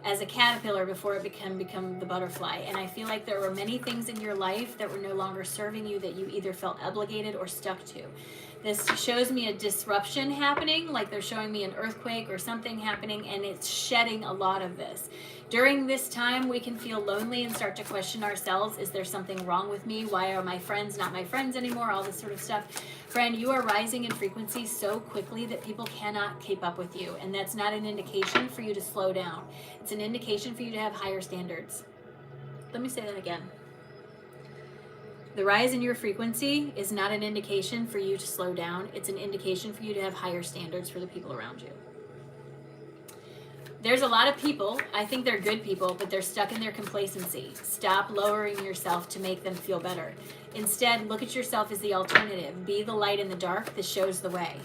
as a caterpillar before it can become the butterfly. And I feel like there were many things in your life that were no longer serving you that you either felt obligated or stuck to. This shows me a disruption happening, like they're showing me an earthquake or something happening, and it's shedding a lot of this. During this time, we can feel lonely and start to question ourselves. Is there something wrong with me? Why are my friends not my friends anymore? All this sort of stuff. Friend, you are rising in frequency so quickly that people cannot keep up with you, and that's not an indication for you to slow down. It's an indication for you to have higher standards. Let me say that again. The rise in your frequency is not an indication for you to slow down. It's an indication for you to have higher standards for the people around you. There's a lot of people, I think they're good people, but they're stuck in their complacency. Stop lowering yourself to make them feel better. Instead, look at yourself as the alternative. Be the light in the dark that shows the way.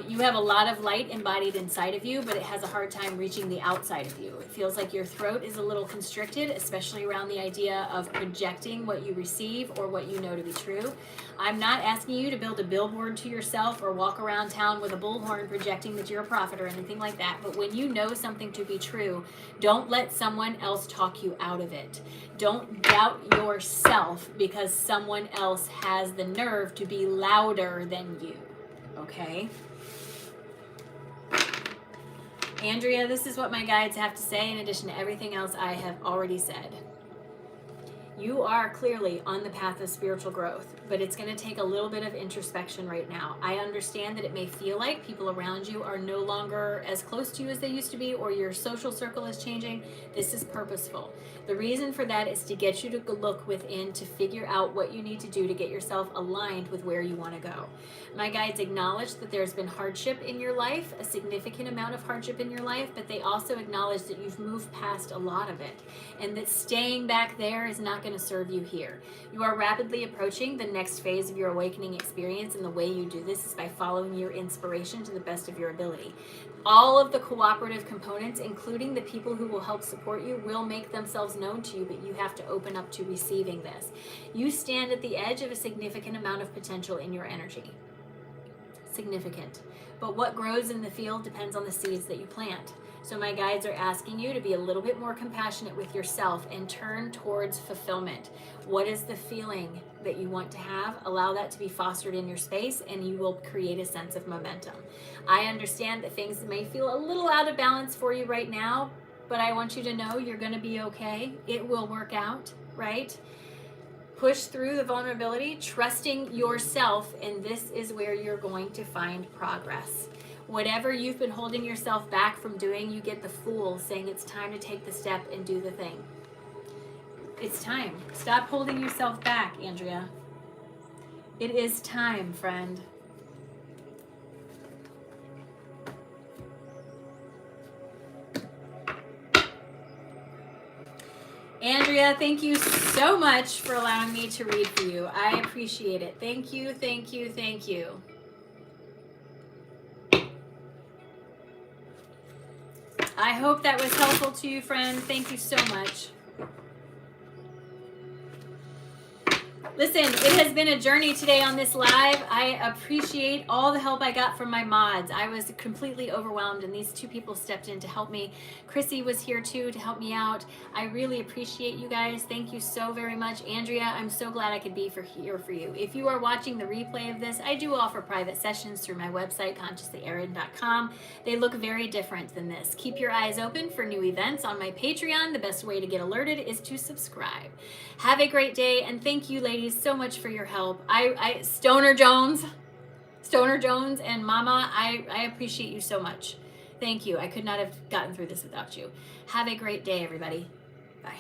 You have a lot of light embodied inside of you, but it has a hard time reaching the outside of you. It feels like your throat is a little constricted, especially around the idea of projecting what you receive or what you know to be true. I'm not asking you to build a billboard to yourself or walk around town with a bullhorn projecting that you're a prophet or anything like that. But when you know something to be true, don't let someone else talk you out of it. Don't doubt yourself because someone else has the nerve to be louder than you. Okay? Andrea, this is what my guides have to say in addition to everything else I have already said. You are clearly on the path of spiritual growth, but it's going to take a little bit of introspection right now. I understand that it may feel like people around you are no longer as close to you as they used to be, or your social circle is changing. This is purposeful. The reason for that is to get you to look within to figure out what you need to do to get yourself aligned with where you want to go. My guides acknowledge that there's been hardship in your life, a significant amount of hardship in your life, but they also acknowledge that you've moved past a lot of it, and that staying back there is not going to serve you here. You are rapidly approaching the next phase of your awakening experience, and the way you do this is by following your inspiration to the best of your ability. All of the cooperative components, including the people who will help support you, will make themselves known to you, but you have to open up to receiving this. You stand at the edge of a significant amount of potential in your energy. Significant. But what grows in the field depends on the seeds that you plant. So my guides are asking you to be a little bit more compassionate with yourself and turn towards fulfillment. What is the feeling that you want to have? Allow that to be fostered in your space, and you will create a sense of momentum. I understand that things may feel a little out of balance for you right now, but I want you to know you're going to be okay. It will work out, right? Push through the vulnerability, trusting yourself, and this is where you're going to find progress. Whatever you've been holding yourself back from doing, you get the fool saying it's time to take the step and do the thing. It's time. Stop holding yourself back, Andrea. It is time, friend. Andrea, thank you so much for allowing me to read for you. I appreciate it. Thank you, thank you, thank you. I hope that was helpful to you, friend. Thank you so much. Listen, it has been a journey today on this live. I appreciate all the help I got from my mods. I was completely overwhelmed, and these two people stepped in to help me. Chrissy was here too to help me out. I really appreciate you guys. Thank you so very much. Andrea, I'm so glad I could be here for you. If you are watching the replay of this, I do offer private sessions through my website, consciouslyerin.com. They look very different than this. Keep your eyes open for new events on my Patreon. The best way to get alerted is to subscribe. Have a great day, and thank you, ladies, so much for your help. Stoner Jones and Mama, I appreciate you so much. Thank you. I could not have gotten through this without you. Have a great day, everybody. Bye.